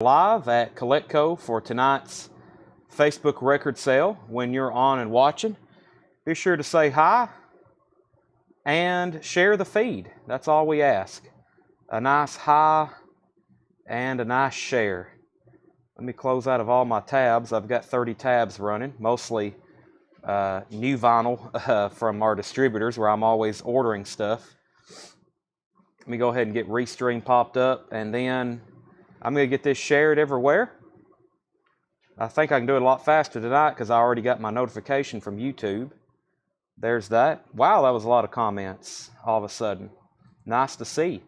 Live at Coletco for tonight's Facebook record sale. When you're on and watching, be sure to say hi and share the feed. That's all we ask. A nice hi and a nice share. Let me close out of all my tabs. I've got 30 tabs running, mostly new vinyl from our distributors where I'm always ordering stuff. Let me go ahead and get Restream popped up, and then I'm going to get this shared everywhere. I think I can do it a lot faster tonight because I already got my notification from YouTube. There's that. Wow, that was a lot of comments all of a sudden. Nice to see.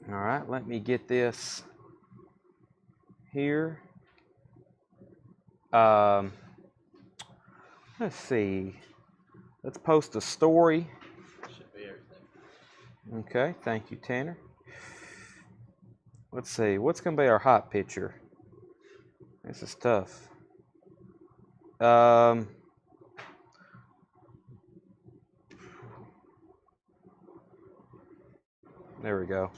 All right, let me get this here. Let's see. Let's post a story. Should be everything. Okay, thank you, Tanner. Let's see, what's going to be our hot picture? This is tough. There we go.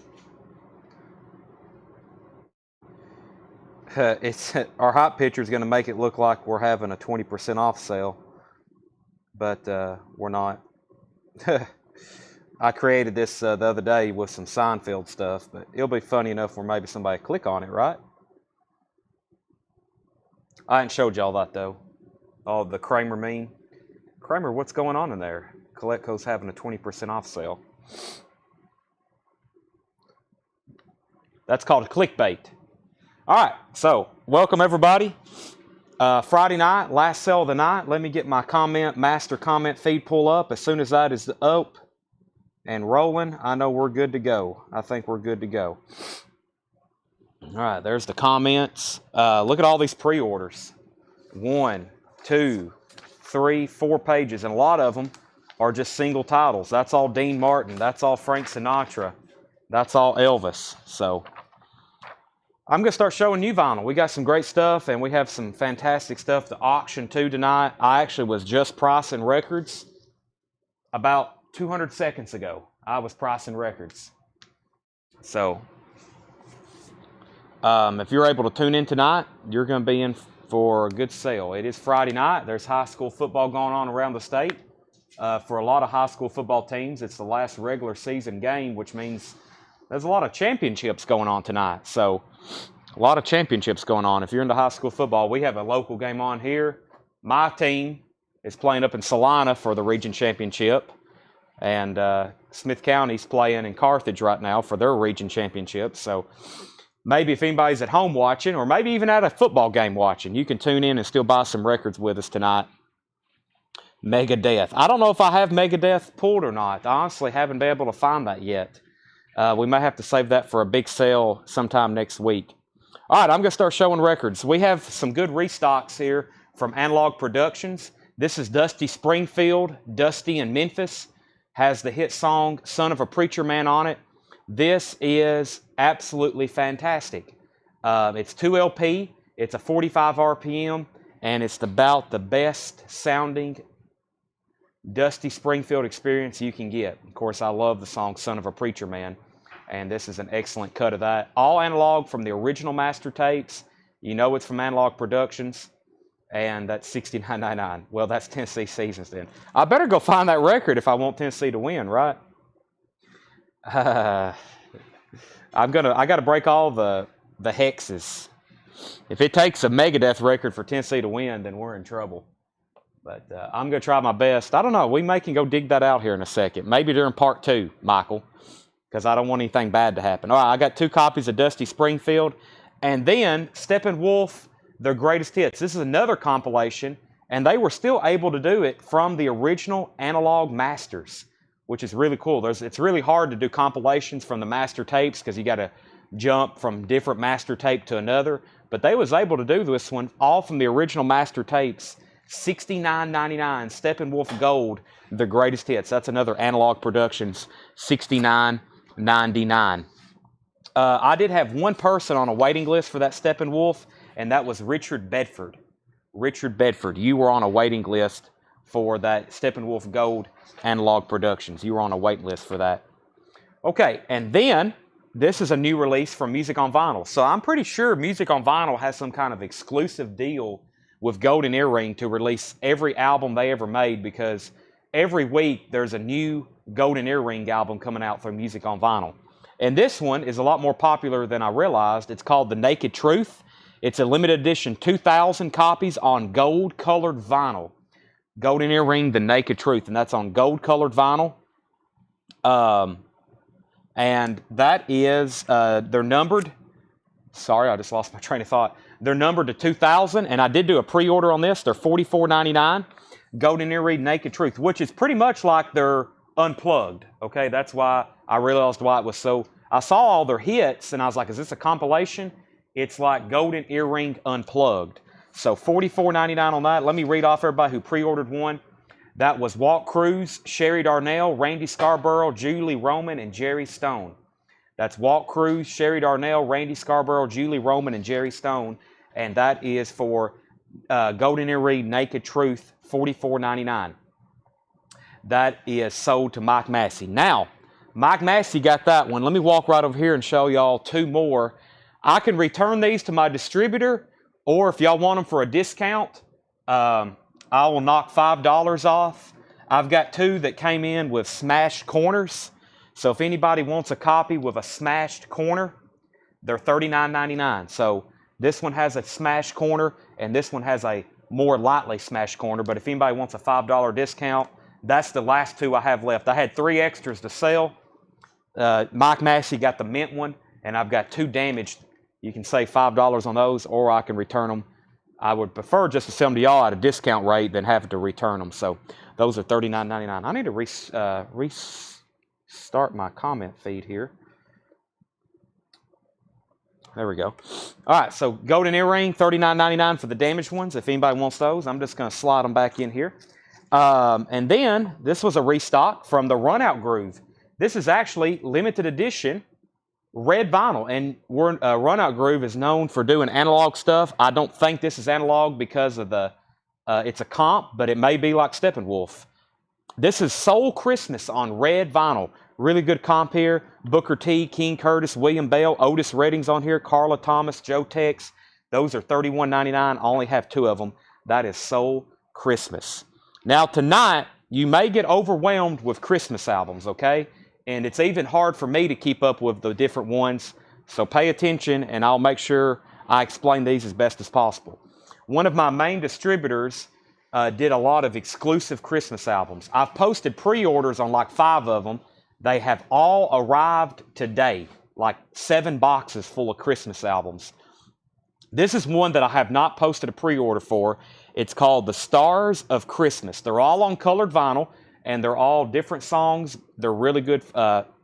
Our hot picture is going to make it look like we're having a 20% off sale, but we're not. I created this the other day with some Seinfeld stuff, but it'll be funny enough where maybe somebody click on it, right? I ain't showed y'all that though. Oh, the Kramer meme. Kramer, what's going on in there? Coletco's having a 20% off sale. That's called clickbait. All right, so welcome everybody. Friday night, last sale of the night. Let me get my master comment feed pull up. As soon as that is up and rolling, I know we're good to go. I think we're good to go. All right, there's the comments. Look at all these pre-orders. 1, 2, 3, 4 pages, and a lot of them are just single titles. That's all Dean Martin. That's all Frank Sinatra. That's all Elvis. So I'm going to start showing you vinyl. We got some great stuff, and we have some fantastic stuff to auction too tonight. I actually was just pricing records about 200 seconds ago. I was pricing records. So if you're able to tune in tonight, you're going to be in for a good sale. It is Friday night. There's high school football going on around the state. For a lot of high school football teams, it's the last regular season game, which means there's a lot of championships going on tonight. So a lot of championships going on. If you're into high school football, we have a local game on here. My team is playing up in Salina for the region championship. And Smith County's playing in Carthage right now for their region championship. So maybe if anybody's at home watching, or maybe even at a football game watching, you can tune in and still buy some records with us tonight. Megadeth. I don't know if I have Megadeth pulled or not. I honestly haven't been able to find that yet. We may have to save that for a big sale sometime next week. All right, I'm going to start showing records. We have some good restocks here from Analog Productions. This is Dusty Springfield. Dusty in Memphis has the hit song Son of a Preacher Man on it. This is absolutely fantastic. It's 2 LP, it's a 45 RPM, and it's about the best sounding Dusty Springfield experience you can get. Of course, I love the song Son of a Preacher Man, and this is an excellent cut of that. All analog from the original master tapes. You know it's from Analog Productions, and that's $69.99. Well, that's Tennessee Seasons then. I better go find that record if I want Tennessee to win, right? I got to break all the hexes. If it takes a Megadeth record for Tennessee to win, then we're in trouble. But I'm going to try my best. I don't know. We may can go dig that out here in a second. Maybe during part 2, Michael, because I don't want anything bad to happen. All right, I got 2 copies of Dusty Springfield. And then Steppenwolf, their greatest hits. This is another compilation, and they were still able to do it from the original analog masters, which is really cool. It's really hard to do compilations from the master tapes because you got to jump from different master tape to another. But they was able to do this one all from the original master tapes. $69.99, Steppenwolf Gold, the greatest hits. That's another Analog Productions, $69.99. I did have one person on a waiting list for that Steppenwolf, and that was Richard Bedford. Richard Bedford, you were on a waiting list for that Steppenwolf Gold Analog Productions. You were on a wait list for that. Okay, and then this is a new release from Music on Vinyl. So I'm pretty sure Music on Vinyl has some kind of exclusive deal with Golden Earring to release every album they ever made, because every week there's a new Golden Earring album coming out from Music on Vinyl. And this one is a lot more popular than I realized. It's called The Naked Truth. It's a limited edition, 2,000 copies on gold-colored vinyl. Golden Earring, The Naked Truth, and that's on gold-colored vinyl. And that is, they're numbered. Sorry, I just lost my train of thought. They're numbered to 2,000, and I did do a pre-order on this. They're $44.99. Golden Earring, Naked Truth, which is pretty much like they're unplugged. Okay, that's why I realized why it was so. I saw all their hits, and I was like, is this a compilation? It's like Golden Earring Unplugged. So $44.99 on that. Let me read off everybody who pre-ordered one. That was Walt Cruz, Sherry Darnell, Randy Scarborough, Julie Roman, and Jerry Stone. That's Walt Cruz, Sherry Darnell, Randy Scarborough, Julie Roman, and Jerry Stone. And that is for Golden Earring Naked Truth, $44.99. That is sold to Mike Massey. Now, Mike Massey got that one. Let me walk right over here and show y'all two more. I can return these to my distributor, or if y'all want them for a discount, I will knock $5 off. I've got two that came in with smashed corners. So if anybody wants a copy with a smashed corner, they're $39.99. So this one has a smashed corner, and this one has a more lightly smashed corner. But if anybody wants a $5 discount, that's the last two I have left. I had 3 extras to sell. Mike Massey got the mint one, and I've got 2 damaged. You can save $5 on those, or I can return them. I would prefer just to sell them to y'all at a discount rate than having to return them. So those are $39.99. I need to restart my comment feed here. There we go. All right, so Golden Earring, $39.99 for the damaged ones. If anybody wants those, I'm just going to slide them back in here. And then this was a restock from the Runout Groove. This is actually limited edition red vinyl, and Runout Groove is known for doing analog stuff. I don't think this is analog because of the, it's a comp, but it may be like Steppenwolf. This is Soul Christmas on red vinyl. Really good comp here. Booker T, King Curtis, William Bell, Otis Redding's on here, Carla Thomas, Joe Tex. Those are $31.99. I only have 2 of them. That is Soul Christmas. Now tonight, you may get overwhelmed with Christmas albums, okay? And it's even hard for me to keep up with the different ones. So pay attention, and I'll make sure I explain these as best as possible. One of my main distributors did a lot of exclusive Christmas albums. I've posted pre-orders on like 5 of them. They have all arrived today, like 7 boxes full of Christmas albums. This is one that I have not posted a pre-order for. It's called The Stars of Christmas. They're all on colored vinyl, and they're all different songs. They're really good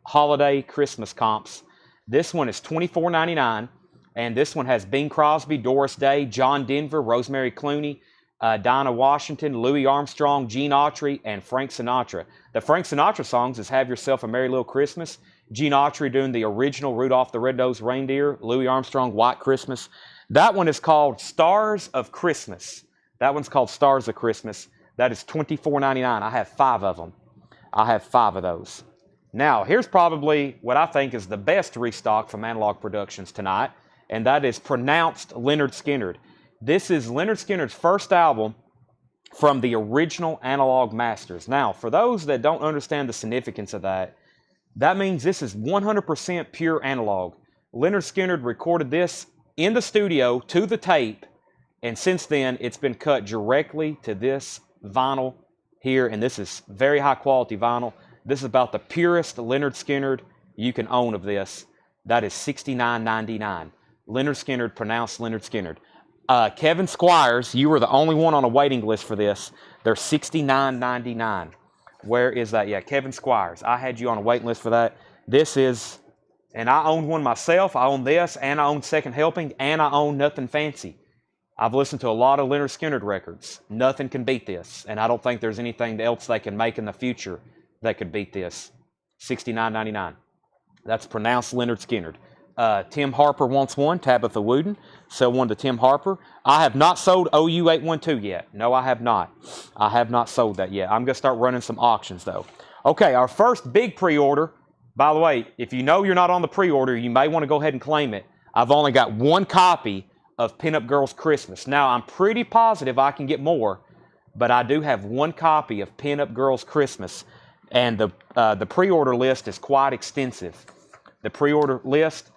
holiday Christmas comps. This one is $24.99, and this one has Bing Crosby, Doris Day, John Denver, Rosemary Clooney, Dinah Washington, Louis Armstrong, Gene Autry, and Frank Sinatra. The Frank Sinatra songs is Have Yourself a Merry Little Christmas, Gene Autry doing the original Rudolph the Red-Nosed Reindeer, Louis Armstrong, White Christmas. That one is called Stars of Christmas. That one's called Stars of Christmas. That is $24.99. I have 5 of them. I have 5 of those. Now, here's probably what I think is the best restock from Analog Productions tonight, and that is Pronounced Lynyrd Skynyrd. This is Lynyrd Skynyrd's first album from the original Analog Masters. Now, for those that don't understand the significance of that, that means this is 100% pure analog. Lynyrd Skynyrd recorded this in the studio to the tape, and since then, it's been cut directly to this vinyl here, and this is very high quality vinyl. This is about the purest Lynyrd Skynyrd you can own of this. That is $69.99. Lynyrd Skynyrd, pronounced Lynyrd Skynyrd. Kevin Squires, you were the only one on a waiting list for this. They're $69.99. Where is that? Yeah, Kevin Squires. I had you on a waiting list for that. This is, and I own one myself. I own this, and I own Second Helping, and I own Nothing Fancy. I've listened to a lot of Lynyrd Skynyrd records. Nothing can beat this, and I don't think there's anything else they can make in the future that could beat this. $69.99. That's pronounced Lynyrd Skynyrd. Tim Harper wants one, Tabitha Wooden. Sell one to Tim Harper. I have not sold OU812 yet. No, I have not. I have not sold that yet. I'm going to start running some auctions, though. Okay, our first big pre-order By the way, if you know you're not on the pre-order, you may want to go ahead and claim it. I've only got one copy of Pinup Girls Christmas. Now, I'm pretty positive I can get more, but I do have one copy of Pinup Girls Christmas, and the pre-order list is quite extensive. The pre-order list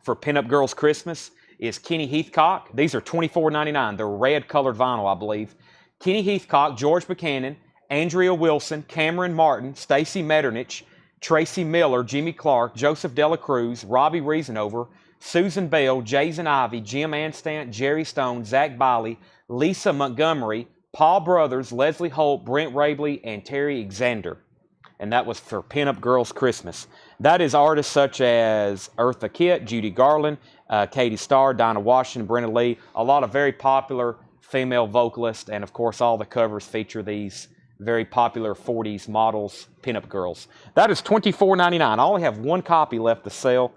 for Pinup Girls Christmas is Kenny Heathcock. These are $24.99. They're red-colored vinyl, I believe. Kenny Heathcock, George Buchanan, Andrea Wilson, Cameron Martin, Stacy Metternich, Tracy Miller, Jimmy Clark, Joseph Dela Cruz, Robbie Reasonover, Susan Bell, Jason Ivey, Jim Anstant, Jerry Stone, Zach Biley, Lisa Montgomery, Paul Brothers, Leslie Holt, Brent Rabley, and Terry Xander. And that was for Pinup Girls Christmas. That is artists such as Eartha Kitt, Judy Garland, Katie Starr, Dinah Washington, Brenda Lee, a lot of very popular female vocalists, and of course all the covers feature these very popular 40s models, pinup girls. That is $24.99. I only have one copy left to sell,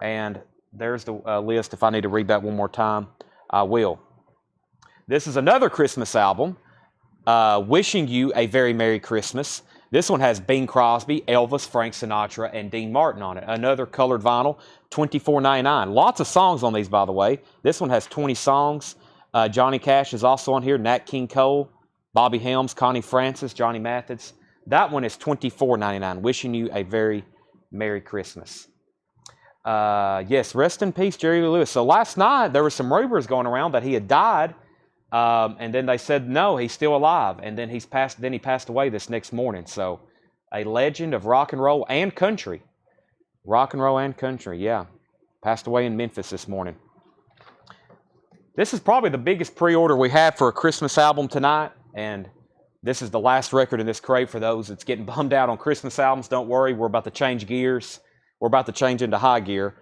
and there's the list. If I need to read that one more time, I will. This is another Christmas album, Wishing You a Very Merry Christmas. This one has Bing Crosby, Elvis, Frank Sinatra, and Dean Martin on it. Another colored vinyl, $24.99. Lots of songs on these, by the way. This one has 20 songs. Johnny Cash is also on here, Nat King Cole, Bobby Helms, Connie Francis, Johnny Mathis. That one is $24.99. Wishing You a Very Merry Christmas. Yes, rest in peace, Jerry Lee Lewis. So last night, there were some rumors going around that he had died, and then they said, no, he's still alive. And then he passed away this next morning. So a legend of rock and roll and country. Rock and roll and country, yeah. Passed away in Memphis this morning. This is probably the biggest pre-order we have for a Christmas album tonight, and this is the last record in this crate for those that's getting bummed out on Christmas albums. Don't worry, we're about to change gears. We're about to change into high gear.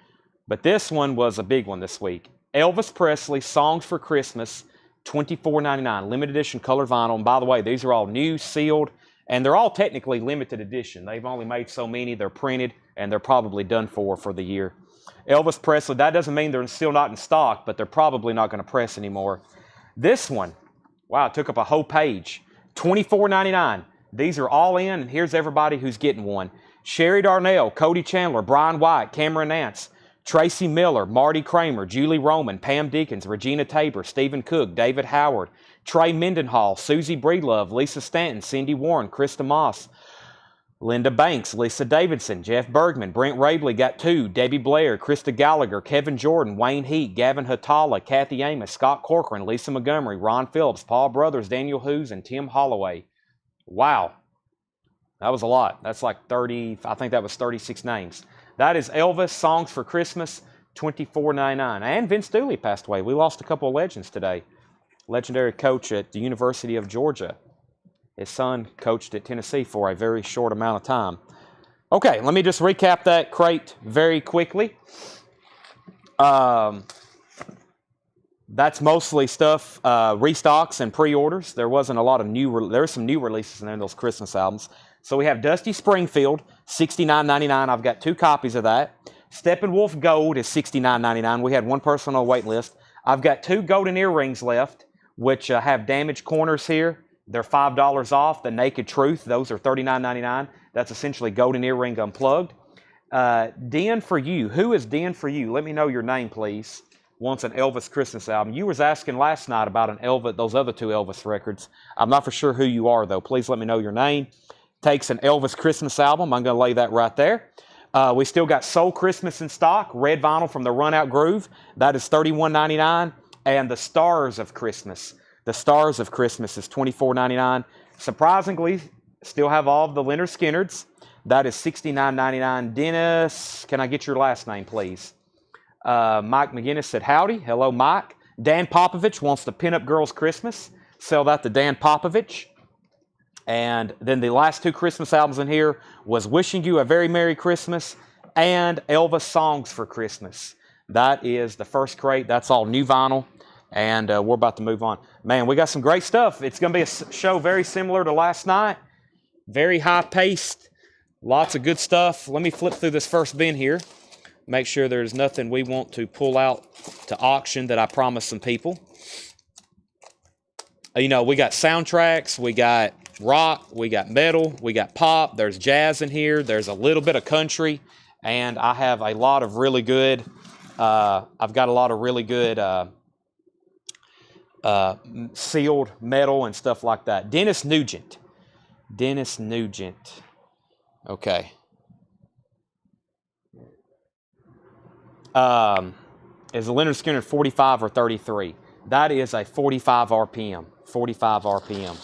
But this one was a big one this week. Elvis Presley, Songs for Christmas, $24.99, limited edition color vinyl. And by the way, these are all new, sealed, and they're all technically limited edition. They've only made so many, they're printed, and they're probably done for the year. Elvis Presley, that doesn't mean they're still not in stock, but they're probably not going to press anymore. This one, wow, it took up a whole page. $24.99. These are all in, and here's everybody who's getting one. Sherry Darnell, Cody Chandler, Brian White, Cameron Nance, Tracy Miller, Marty Kramer, Julie Roman, Pam Deakins, Regina Tabor, Stephen Cook, David Howard, Trey Mendenhall, Susie Breedlove, Lisa Stanton, Cindy Warren, Krista Moss, Linda Banks, Lisa Davidson, Jeff Bergman, Brent Rabley got two, Debbie Blair, Krista Gallagher, Kevin Jordan, Wayne Heat, Gavin Hatala, Kathy Amos, Scott Corcoran, Lisa Montgomery, Ron Phillips, Paul Brothers, Daniel Hughes, and Tim Holloway. Wow. That was a lot. That's like 30, I think that was 36 names. That is Elvis, Songs for Christmas, $24.99. And Vince Dooley passed away. We lost a couple of legends today. Legendary coach at the University of Georgia. His son coached at Tennessee for a very short amount of time. Okay, let me just recap that crate very quickly. That's mostly stuff, restocks and pre-orders. There wasn't a lot of there were some new releases in there, those Christmas albums. So we have Dusty Springfield, $69.99. I've got two copies of that. Steppenwolf Gold is $69.99. We had one person on the wait list. I've got two golden earrings left, which have damaged corners here. They're $5 off. The Naked Truth, those are $39.99. That's essentially golden earring unplugged. Den for You. Who is Den for You? Let me know your name, please. Wants an Elvis Christmas album. You was asking last night about an Elvis, those other two Elvis records. I'm not for sure who you are, though. Please let me know your name. Takes an Elvis Christmas album. I'm going to lay that right there. We still got Soul Christmas in stock. Red vinyl from the Run Out Groove. That is $31.99. And the Stars of Christmas. The Stars of Christmas is $24.99. Surprisingly, still have all of the Leonard Skinnards. That is $69.99. Dennis, can I get your last name, please? Mike McGinnis said howdy. Hello, Mike. Dan Popovich wants the Pinup Girls Christmas. Sell that to Dan Popovich. And then the last two Christmas albums in here was Wishing You a Very Merry Christmas and Elvis Songs for Christmas. That is the first crate. That's all new vinyl. And we're about to move on. Man, we got some great stuff. It's going to be a show very similar to last night. Very high-paced. Lots of good stuff. Let me flip through this first bin here. Make sure there's nothing we want to pull out to auction that I promised some people. You know, we got soundtracks. We got rock, we got metal, we got pop, there's jazz in here, there's a little bit of country, and I have a lot of really good, I've got a lot of really good sealed metal and stuff like that. Dennis Nugent. Okay. Is the Leonard Skinner 45 or 33? That is a 45 RPM. 45 RPM.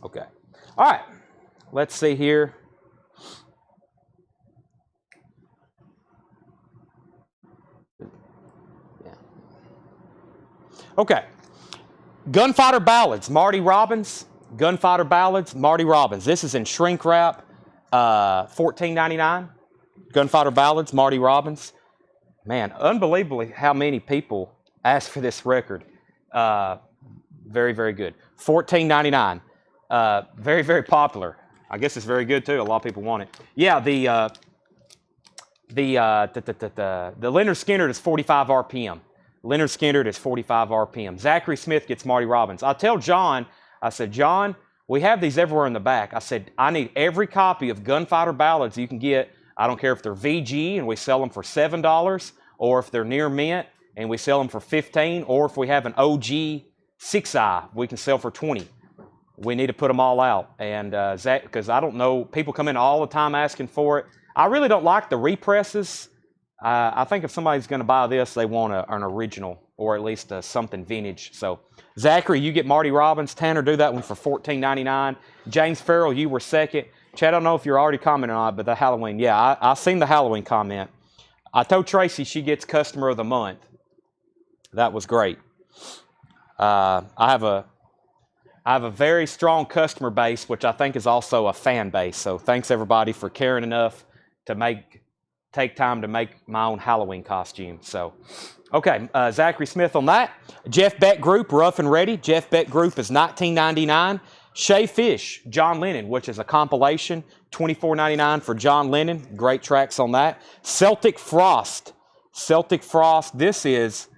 Okay. All right. Let's see here. Yeah. Okay. Gunfighter Ballads, Marty Robbins. Gunfighter Ballads, Marty Robbins. This is in shrink wrap, $14.99. Gunfighter Ballads, Marty Robbins. Man, unbelievably how many people asked for this record. Very, very good. $14.99. Very, very popular. I guess it's very good too. A lot of people want it. Yeah, the Leonard Skinner is 45 RPM. Leonard Skinner is 45 RPM. Zachary Smith gets Marty Robbins. I tell John, I said, John, we have these everywhere in the back. I said, I need every copy of Gunfighter Ballads you can get. I don't care if they're VG and we sell them for $7, or if they're near mint and we sell them for $15, or if we have an OG 6i we can sell for $20. We need to put them all out. And Zach, because I don't know, people come in all the time asking for it. I really don't like the represses. I think if somebody's going to buy this, they want an original, or at least something vintage. So, Zachary, you get Marty Robbins. Tanner, do that one for $14.99. James Farrell, you were second. Chad, I don't know if you're already commenting on it, but the Halloween. Yeah, I seen the Halloween comment. I told Tracy she gets Customer of the Month. That was great. I have a very strong customer base, which I think is also a fan base. So thanks everybody for caring enough to take time to make my own Halloween costume. So, okay, Zachary Smith on that. Jeff Beck Group, Rough and Ready. Jeff Beck Group is $19.99. Shay Fish, John Lennon, which is a compilation, $24.99 for John Lennon. Great tracks on that. Celtic Frost. This is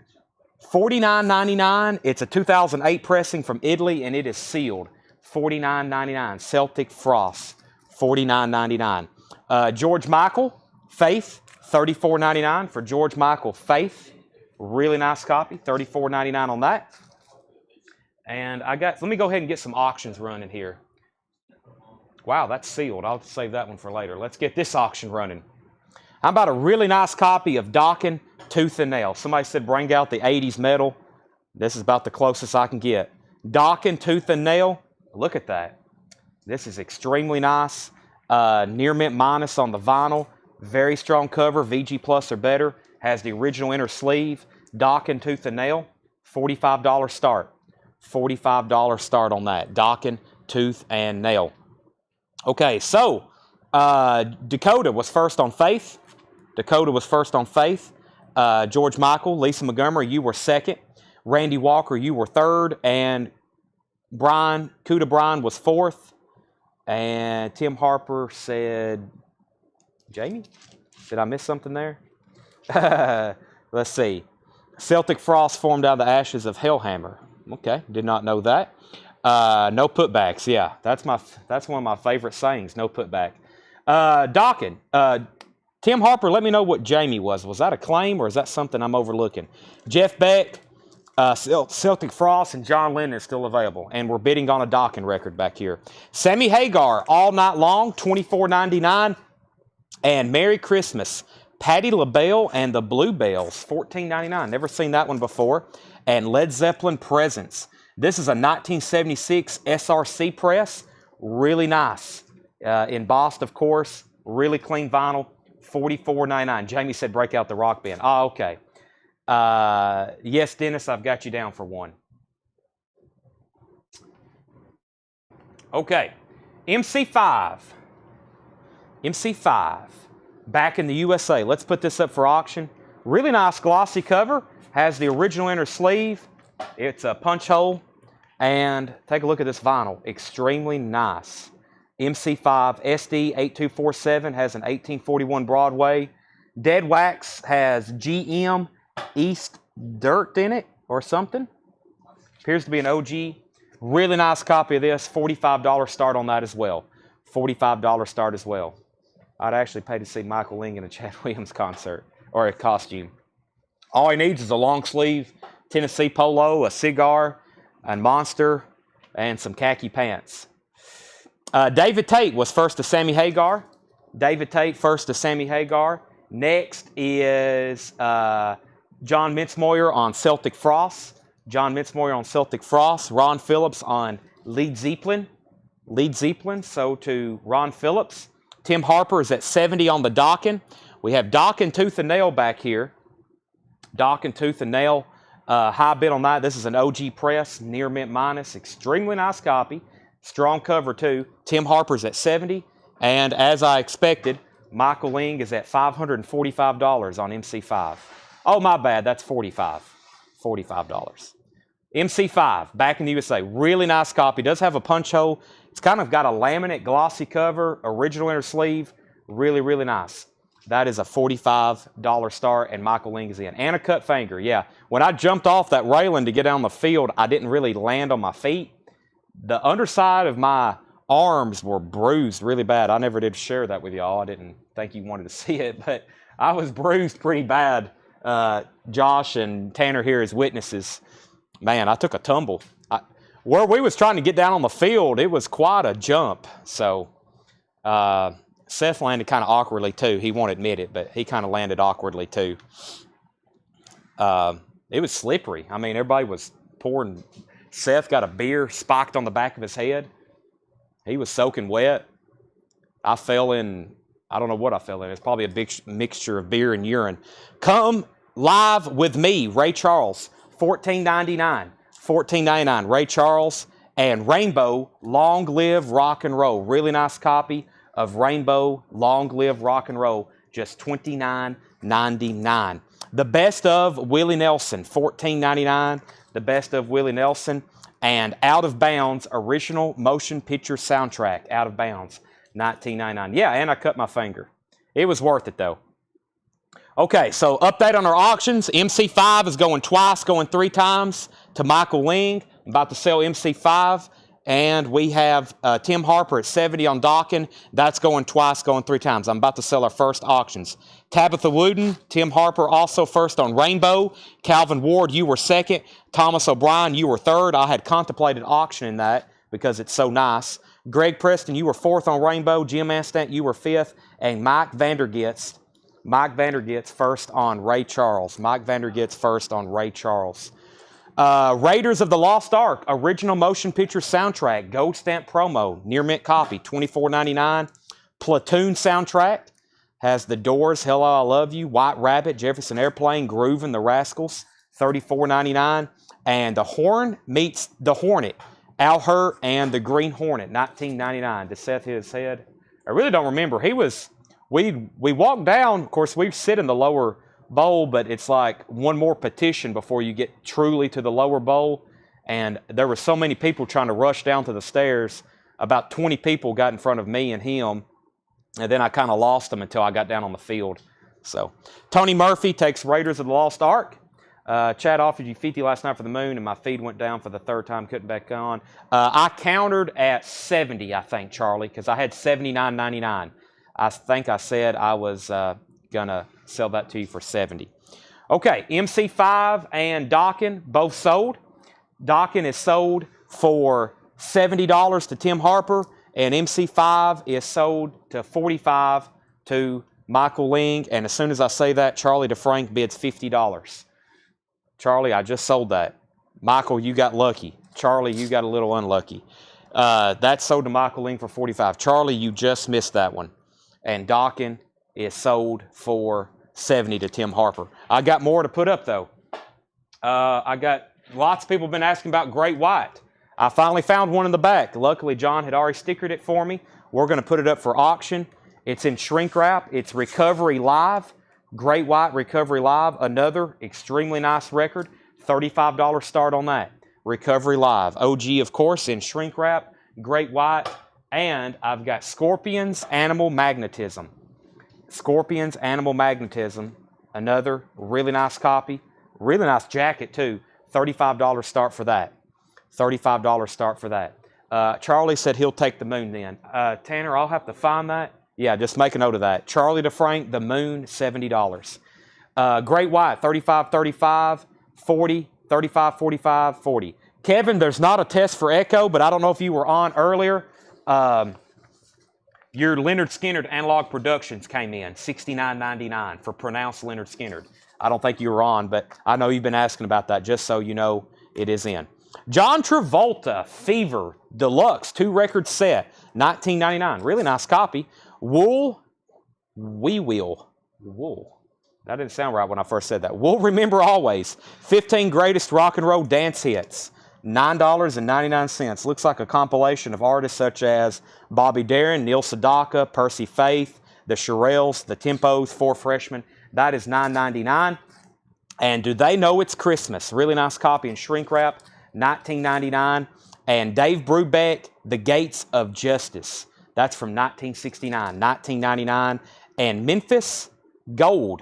$49.99. It's a 2008 pressing from Italy, and it is sealed. $49.99. Celtic Frost, $49.99. George Michael, Faith, $34.99 for George Michael, Faith. Really nice copy, $34.99 on that. And let me go ahead and get some auctions running here. Wow, that's sealed. I'll save that one for later. Let's get this auction running. How about a really nice copy of Dokken, Tooth and Nail? Somebody said bring out the 80s metal. This is about the closest I can get. Dokken, Tooth and Nail. Look at that. This is extremely nice. Near mint minus on the vinyl. Very strong cover. VG Plus or better. Has the original inner sleeve. Dokken, Tooth and Nail. $45 start. $45 start on that. Dokken, Tooth and Nail. Okay, so Dakota was first on Faith. George Michael, Lisa Montgomery, you were second. Randy Walker, you were third. And Kuda Bryan was fourth. And Tim Harper said, Jamie? Did I miss something there? Let's see. Celtic Frost formed out of the ashes of Hellhammer. Okay, did not know that. No putbacks. Yeah, that's one of my favorite sayings. No putback. Dokken. Tim Harper, let me know what Jamie was. Was that a claim or is that something I'm overlooking? Jeff Beck, Celtic Frost, and John Lennon is still available. And we're bidding on a Dokken record back here. Sammy Hagar, All Night Long, $24.99. And Merry Christmas, Patti LaBelle and the Bluebells, $14.99. Never seen that one before. And Led Zeppelin Presents. This is a 1976 SRC press. Really nice. Embossed, of course. Really clean vinyl. $44.99. Jamie said break out the rock band. Oh, okay. Yes, Dennis, I've got you down for one. Okay. MC5. Back in the USA. Let's put this up for auction. Really nice glossy cover. Has the original inner sleeve. It's a punch hole. And take a look at this vinyl. Extremely nice. MC5 SD8247 has an 1841 Broadway. Dead Wax has GM East Dirt in it or something. Appears to be an OG. Really nice copy of this. $45 start on that as well. $45 start as well. I'd actually pay to see Michael Ling in a Chad Williams concert or a costume. All he needs is a long sleeve Tennessee polo, a cigar, a Monster, and some khaki pants. David Tate was first to Sammy Hagar. David Tate first to Sammy Hagar. Next is John Mintzmoyer on Celtic Frost. John Mintzmoyer on Celtic Frost. Ron Phillips on Led Zeppelin. Led Zeppelin, so to Ron Phillips. Tim Harper is at 70 on the Dockin. We have Dockin Tooth and Nail back here. Dockin Tooth and Nail, high bid on that. This is an OG press, near mint minus. Extremely nice copy. Strong cover too. Tim Harper's at 70. And as I expected, Michael Ling is at $545 on MC5. Oh, my bad. That's $45. MC5, back in the USA. Really nice copy. Does have a punch hole. It's kind of got a laminate glossy cover, original inner sleeve. Really, really nice. That is a $45 start, and Michael Ling is in. And a cut finger, yeah. When I jumped off that railing to get down the field, I didn't really land on my feet. The underside of my arms were bruised really bad. I never did share that with y'all. I didn't think you wanted to see it, but I was bruised pretty bad. Josh and Tanner here as witnesses. Man, I took a tumble. Where we was trying to get down on the field, it was quite a jump. So Seth landed kind of awkwardly too. He won't admit it, but he kind of landed awkwardly too. It was slippery. I mean, everybody was pouring. Seth got a beer spiked on the back of his head. He was soaking wet. I fell in, I don't know what I fell in. It's probably a big mixture of beer and urine. Come live with me, Ray Charles, $14.99. $14.99, Ray Charles and Rainbow Long Live Rock and Roll. Really nice copy of Rainbow Long Live Rock and Roll, just $29.99. The Best of Willie Nelson, $14.99. The Best of Willie Nelson. And Out of Bounds, original motion picture soundtrack, Out of Bounds, $19.99. Yeah, and I cut my finger. It was worth it, though. Okay, so update on our auctions. MC5 is going twice, going 3 times to Michael Ling. I'm about to sell MC5. And we have Tim Harper at 70 on Dockin. That's going twice, going 3 times. I'm about to sell our first auctions. Tabitha Wooden, Tim Harper also first on Rainbow. Calvin Ward, you were second. Thomas O'Brien, you were third. I had contemplated auctioning that because it's so nice. Greg Preston, you were fourth on Rainbow. Jim Anstant, you were fifth. And Mike Vandergits first on Ray Charles. Mike Vandergits first on Ray Charles. Raiders of the Lost Ark, original motion picture soundtrack, gold stamp promo, near mint copy, $24.99. Platoon soundtrack has The Doors, Hello I Love You, White Rabbit, Jefferson Airplane, Groovin' the Rascals, $34.99. And The Horn meets The Hornet, Al Hurt and the Green Hornet, $19.99. To Seth his head. I really don't remember. We walked down, of course, we sit in the lower bowl, but it's like one more petition before you get truly to the lower bowl. And there were so many people trying to rush down to the stairs. About 20 people got in front of me and him. And then I kind of lost them until I got down on the field. So Tony Murphy takes Raiders of the Lost Ark. Chad offered you 50 last night for the moon, and my feed went down for the 3rd time, couldn't back on. I countered at 70, I think, Charlie, because I had $79.99. I think I said I was going to sell that to you for 70. Okay, MC5 and Dockin both sold. Dockin is sold for $70 to Tim Harper, and MC5 is sold to $45 to Michael Ling. And as soon as I say that, Charlie DeFrank bids $50. Charlie, I just sold that. Michael, you got lucky. Charlie, you got a little unlucky. That's sold to Michael Ling for $45. Charlie, you just missed that one. And Dockin is sold for $70 to Tim Harper. I got more to put up, though. I got lots of people have been asking about Great White. I finally found one in the back. Luckily, John had already stickered it for me. We're going to put it up for auction. It's in shrink wrap. It's Recovery Live. Great White Recovery Live. Another extremely nice record. $35 start on that. Recovery Live. OG, of course, in shrink wrap. Great White. And I've got Scorpions Animal Magnetism. Scorpions Animal Magnetism. Another really nice copy. Really nice jacket, too. $35 start for that. $35 start for that. Charlie said he'll take the moon then. Tanner, I'll have to find that. Yeah, just make a note of that. Charlie DeFrank, the moon, $70. Great White, 35, 35, 40, 35, 45, 40. Kevin, there's not a test for echo, but I don't know if you were on earlier. Your Leonard Skinner Analog Productions came in, $69.99 for pronounced Leonard Skinner. I don't think you were on, but I know you've been asking about that, just so you know it is in. John Travolta, Fever, Deluxe, 2-record set, $19.99. Really nice copy. Wool, Wool. That didn't sound right when I first said that. We'll Remember Always, 15 Greatest Rock and Roll Dance Hits, $9.99. Looks like a compilation of artists such as Bobby Darin, Neil Sedaka, Percy Faith, the Shirelles, the Tempos, 4 Freshmen. That is $9.99. And Do They Know It's Christmas? Really nice copy in shrink wrap, $19.99. And Dave Brubeck, The Gates of Justice. That's from 1969, $19.99. And Memphis Gold.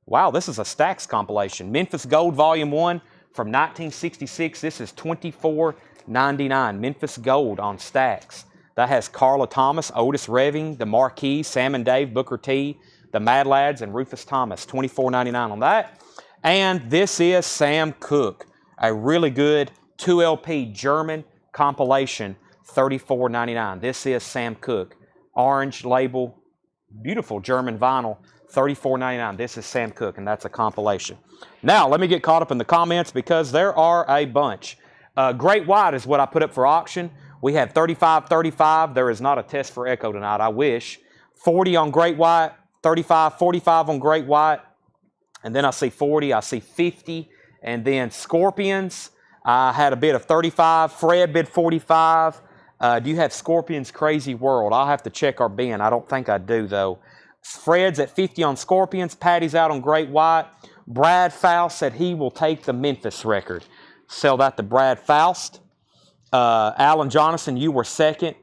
Wow, this is a Stax compilation. Memphis Gold Volume 1 from 1966. This is $24.99. Memphis Gold on Stax. That has Carla Thomas, Otis Redding, the Marquis, Sam and Dave, Booker T, the Mad Lads, and Rufus Thomas. $24.99 on that. And this is Sam Cooke, a really good 2LP German compilation, $34.99. This is Sam Cooke. Orange label, beautiful German vinyl, $34.99. This is Sam Cooke, and that's a compilation. Now, let me get caught up in the comments because there are a bunch. Great White is what I put up for auction. We have 35, 35. There is not a test for echo tonight, I wish. 40 on Great White, 35, 45 on Great White. And then I see 40, I see 50. And then Scorpions, I had a bid of 35. Fred bid 45. Do you have Scorpions Crazy World? I'll have to check our bin. I don't think I do, though. Fred's at 50 on Scorpions. Patty's out on Great White. Brad Faust said he will take the Memphis record. Sell that to Brad Faust. Alan Jonathan, you were second.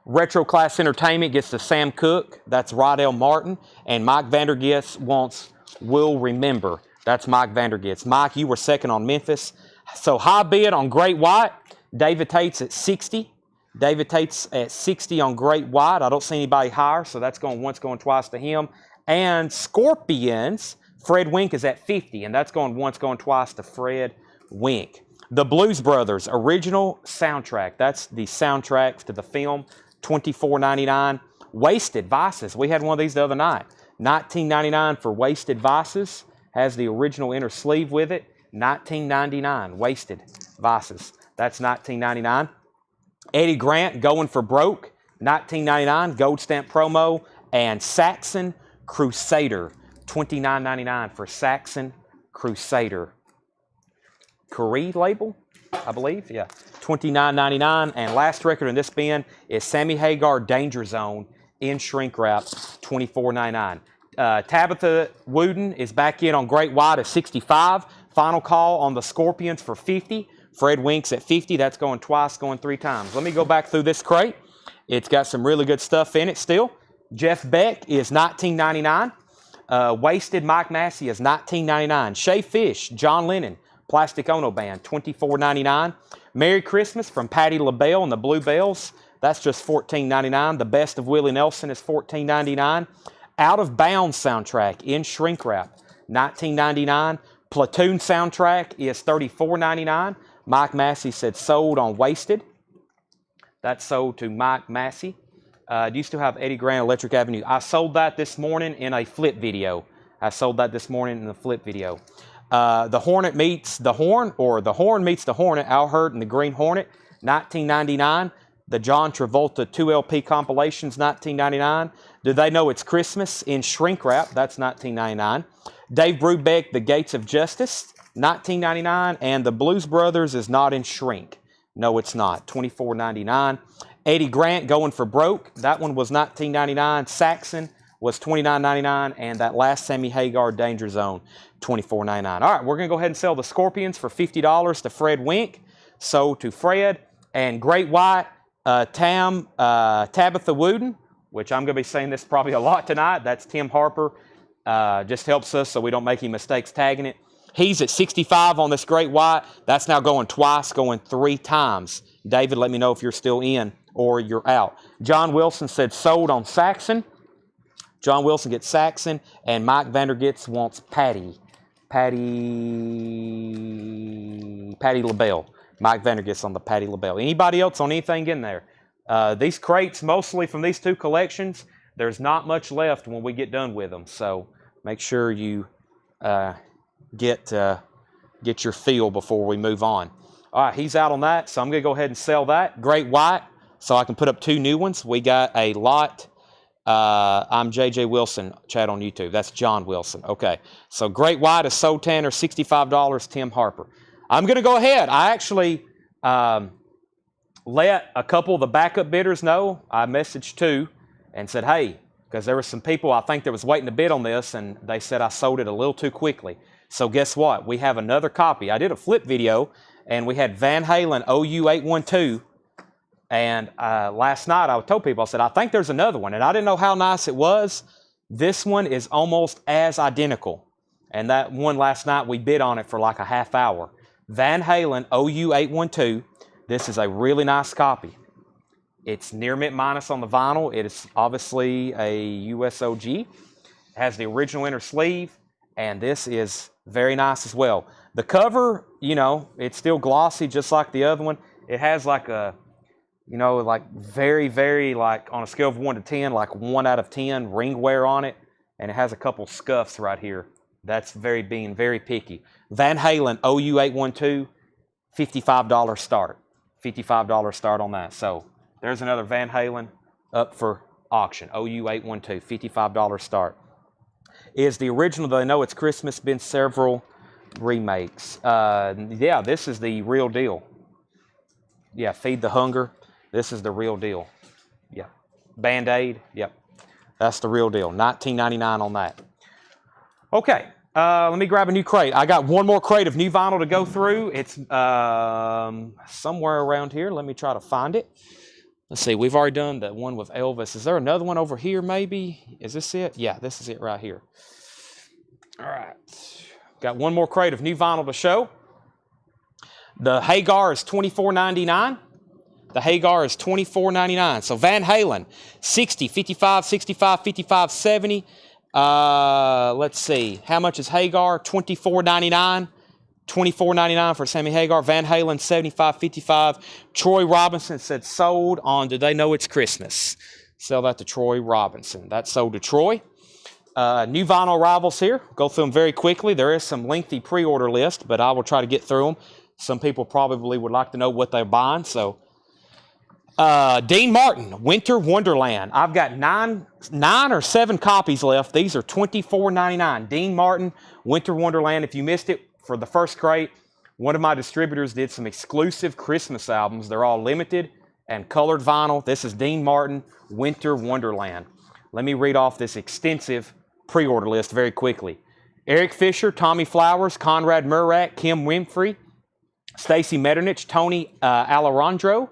Retro Class Entertainment gets to Sam Cooke. That's Rodell Martin. And Mike Vandergist wants Will Remember. That's Mike Vandergist. Mike, you were second on Memphis. So high bid on Great White. David Tate's at 60. David Tate's at 60 on Great White. I don't see anybody higher, so that's going once, going twice to him. And Scorpions, Fred Wink is at 50, and that's going once, going twice to Fred Wink. The Blues Brothers original soundtrack. That's the soundtrack to the film, $24.99. Wasted Vices. We had one of these the other night. $19.99 for Wasted Vices. Has the original inner sleeve with it. $19.99. Wasted Vices. That's $19.99. Eddie Grant, Going for Broke, $19.99, gold stamp promo. And Saxon Crusader, $29.99 for Saxon Crusader. Curie label, I believe, yeah. $29.99. And last record in this bin is Sammy Hagar, Danger Zone, in shrink wrap, $24.99. Tabitha Wooden is back in on Great White at 65. Final call on the Scorpions for 50. Fred Wink's at 50. That's going twice, going 3 times. Let me go back through this crate. It's got some really good stuff in it still. Jeff Beck is $19.99. Wasted Mike Massey is $19.99. Shay Fish, John Lennon, Plastic Ono Band, $24.99. Merry Christmas from Patti LaBelle and the Bluebells. That's just $14.99. The Best of Willie Nelson is $14.99. Out of Bounds soundtrack in shrink wrap, $19.99. Platoon soundtrack is $34.99. Mike Massey said sold on Wasted. That's sold to Mike Massey. Do you still have Eddie Grant Electric Avenue? I sold that this morning in a flip video. The Hornet meets the Horn, or the Horn meets the Hornet, Al Hurt and the Green Hornet, $19.99. The John Travolta 2LP compilations, $19.99. Do They Know It's Christmas in shrink wrap? That's $19.99. Dave Brubeck, The Gates of Justice, $19.99. And the Blues Brothers is not in shrink. No, it's not. $24.99. Eddie Grant, Going for Broke. That one was $19.99. Saxon was $29.99. And that last Sammy Hagar, Danger Zone, $24.99. All right, we're going to go ahead and sell the Scorpions for $50 to Fred Wink. Sold to Fred. And Great White, Tabitha Wooden, which I'm going to be saying this probably a lot tonight. That's Tim Harper. Just helps us so we don't make any mistakes tagging it. He's at 65 on this great white. That's now going twice, going 3 times. David, let me know if you're still in or you're out. John Wilson said sold on Saxon. John Wilson gets Saxon, and Mike Vandergits wants Patty LaBelle. Mike Vandergits on the Patty LaBelle. Anybody else on anything in there? These crates, mostly from these 2 collections, there's not much left when we get done with them. So make sure you get your feel before we move on. All right, he's out on that, so I'm going to go ahead and sell that. Great white, so I can put up 2 new ones. We got a lot. I'm JJ Wilson, chat on YouTube. That's John Wilson. Okay, so great white is sold Tanner, $65, Tim Harper. I'm going to go ahead. I actually let a couple of the backup bidders know. I messaged 2 and said, hey, because there were some people I think that was waiting to bid on this, and they said I sold it a little too quickly. So guess what? We have another copy. I did a flip video, and we had Van Halen OU812. And last night I told people, I said, I think there's another one. And I didn't know how nice it was. This one is almost as identical. And that one last night, we bid on it for like a half hour. Van Halen OU812. This is a really nice copy. It's near mint minus on the vinyl. It is obviously a USOG. It has the original inner sleeve. And this is very nice as well. The cover, you know, it's still glossy just like the other one. It has like a, you know, like very, very like on a scale of 1 to 10, like 1 out of 10 ring wear on it. And it has a couple scuffs right here. That's being very picky. Van Halen OU812, $55 start. $55 start on that. So there's another Van Halen up for auction. OU812, $55 start. Is the original, though I know it's Christmas, been several remakes. Yeah, this is the real deal. Yeah, Feed the Hunger. This is the real deal. Yeah. Band-Aid. Yep. That's the real deal. $19.99 on that. Okay. Let me grab a new crate. I got one more crate of new vinyl to go through. It's somewhere around here. Let me try to find it. Let's see. We've already done that one with Elvis. Is there another one over here maybe? Is this it? Yeah, this is it right here. All right. Got one more crate of new vinyl to show. The Hagar is $24.99. The Hagar is $24.99. So Van Halen, 60, 55, 65, 55, 70. Let's see. How much is Hagar? $24.99. $24.99 for Sammy Hagar. Van Halen, 75, 55. Troy Robinson said sold on Do They Know It's Christmas? Sell that to Troy Robinson. That's sold to Troy. New vinyl arrivals here. Go through them very quickly. There is some lengthy pre-order list, but I will try to get through them. Some people probably would like to know what they're buying. So, Dean Martin, Winter Wonderland. I've got nine or 7 copies left. These are $24.99. Dean Martin, Winter Wonderland. If you missed it for the first crate, one of my distributors did some exclusive Christmas albums. They're all limited and colored vinyl. This is Dean Martin, Winter Wonderland. Let me read off this extensive pre-order list very quickly. Eric Fisher, Tommy Flowers, Conrad Murat, Kim Winfrey, Stacy Metternich, Tony Alejandro.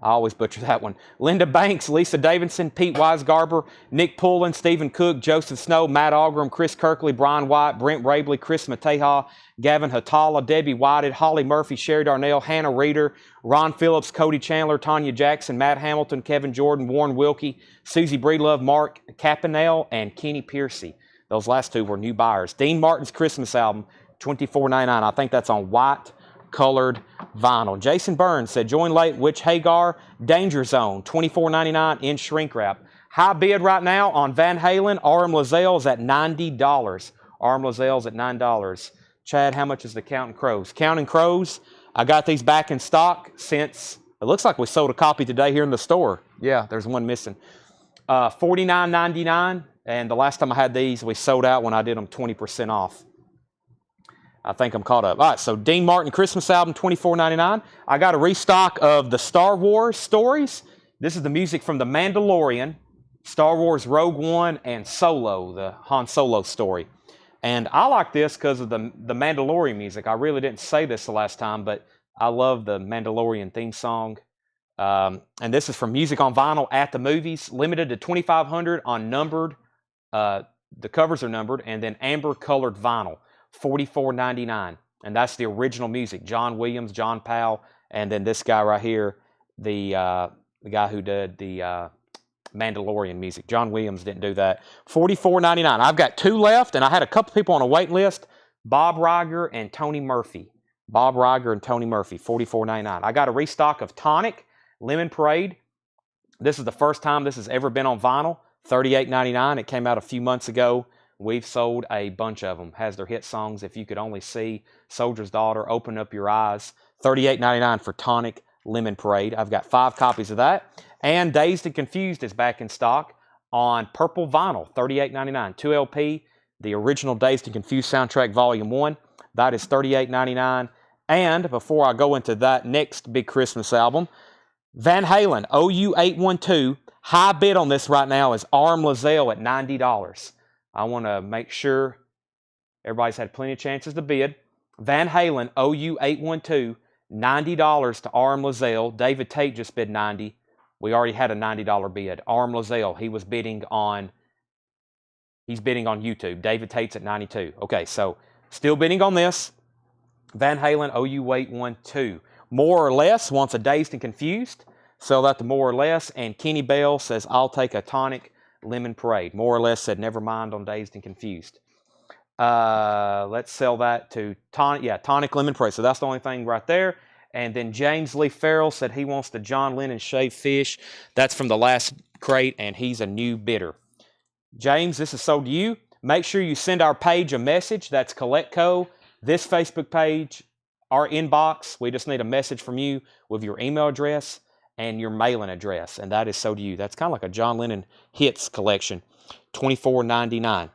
I always butcher that one. Linda Banks, Lisa Davidson, Pete Weisgarber, Nick Pullen, Stephen Cook, Joseph Snow, Matt Algram, Chris Kirkley, Brian White, Brent Rabley, Chris Mateja, Gavin Hatala, Debbie Whited, Holly Murphy, Sherry Darnell, Hannah Reeder, Ron Phillips, Cody Chandler, Tanya Jackson, Matt Hamilton, Kevin Jordan, Warren Wilkie, Susie Breedlove, Mark Capinell, and Kenny Piercy. Those last 2 were new buyers. Dean Martin's Christmas album, $24.99. I think that's on white colored vinyl. Jason Burns said, join late, Witch Hagar, Danger Zone, $24.99 in shrink wrap. High bid right now on Van Halen, RM Lazelle's at $90. RM Lazelle's at $9. Chad, how much is the Counting Crows? Counting Crows, I got these back in stock since, it looks like we sold a copy today here in the store. Yeah, there's one missing. $49.99, and the last time I had these, we sold out when I did them 20% off. I think I'm caught up. All right, so Dean Martin Christmas album, $24.99. I got a restock of the Star Wars stories. This is the music from The Mandalorian, Star Wars Rogue One, and Solo, the Han Solo story. And I like this because of the Mandalorian music. I really didn't say this the last time, but I love the Mandalorian theme song. And this is from Music on Vinyl at the Movies, limited to 2,500 on numbered. The covers are numbered, and then amber colored vinyl. $44.99. And that's the original music. John Williams, John Powell, and then this guy right here, the guy who did the Mandalorian music. John Williams didn't do that. $44.99. I've got 2 left, and I had a couple people on a wait list. Bob Riger and Tony Murphy. Bob Riger and Tony Murphy, $44.99. I got a restock of Tonic, Lemon Parade. This is the first time this has ever been on vinyl. $38.99. It came out a few months ago. We've sold a bunch of them. Has their hit songs, If You Could Only See, Soldier's Daughter, Open Up Your Eyes. $38.99 for Tonic, Lemon Parade. I've got 5 copies of that. And Dazed and Confused is back in stock on purple vinyl, $38.99. 2 LP, the original Dazed and Confused soundtrack, Volume 1. That is $38.99. And before I go into that next big Christmas album, Van Halen, OU812, high bid on this right now is Arm Lazelle at $90. I want to make sure everybody's had plenty of chances to bid. Van Halen, OU812, $90 to Arm Lazelle. David Tate just bid $90. We already had a $90 bid. Arm Lazelle, he's bidding on YouTube. David Tate's at $92. Okay, so still bidding on this. Van Halen, OU812. More or Less wants a Dazed and Confused. Sell that to More or Less. And Kenny Bell says, I'll take a Tonic, Lemon Parade. More or Less said, never mind on Dazed and Confused. Let's sell that to Tonic. Yeah, Tonic, Lemon Parade. So that's the only thing right there. And then James Lee Farrell said he wants the John Lennon Shaved Fish. That's from the last crate, and he's a new bidder. James, this is sold to you. Make sure you send our page a message. That's CollectCo. This Facebook page, our inbox. We just need a message from you with your email address and your mailing address, and that is sold to you. That's kind of like a John Lennon hits collection, $24.99.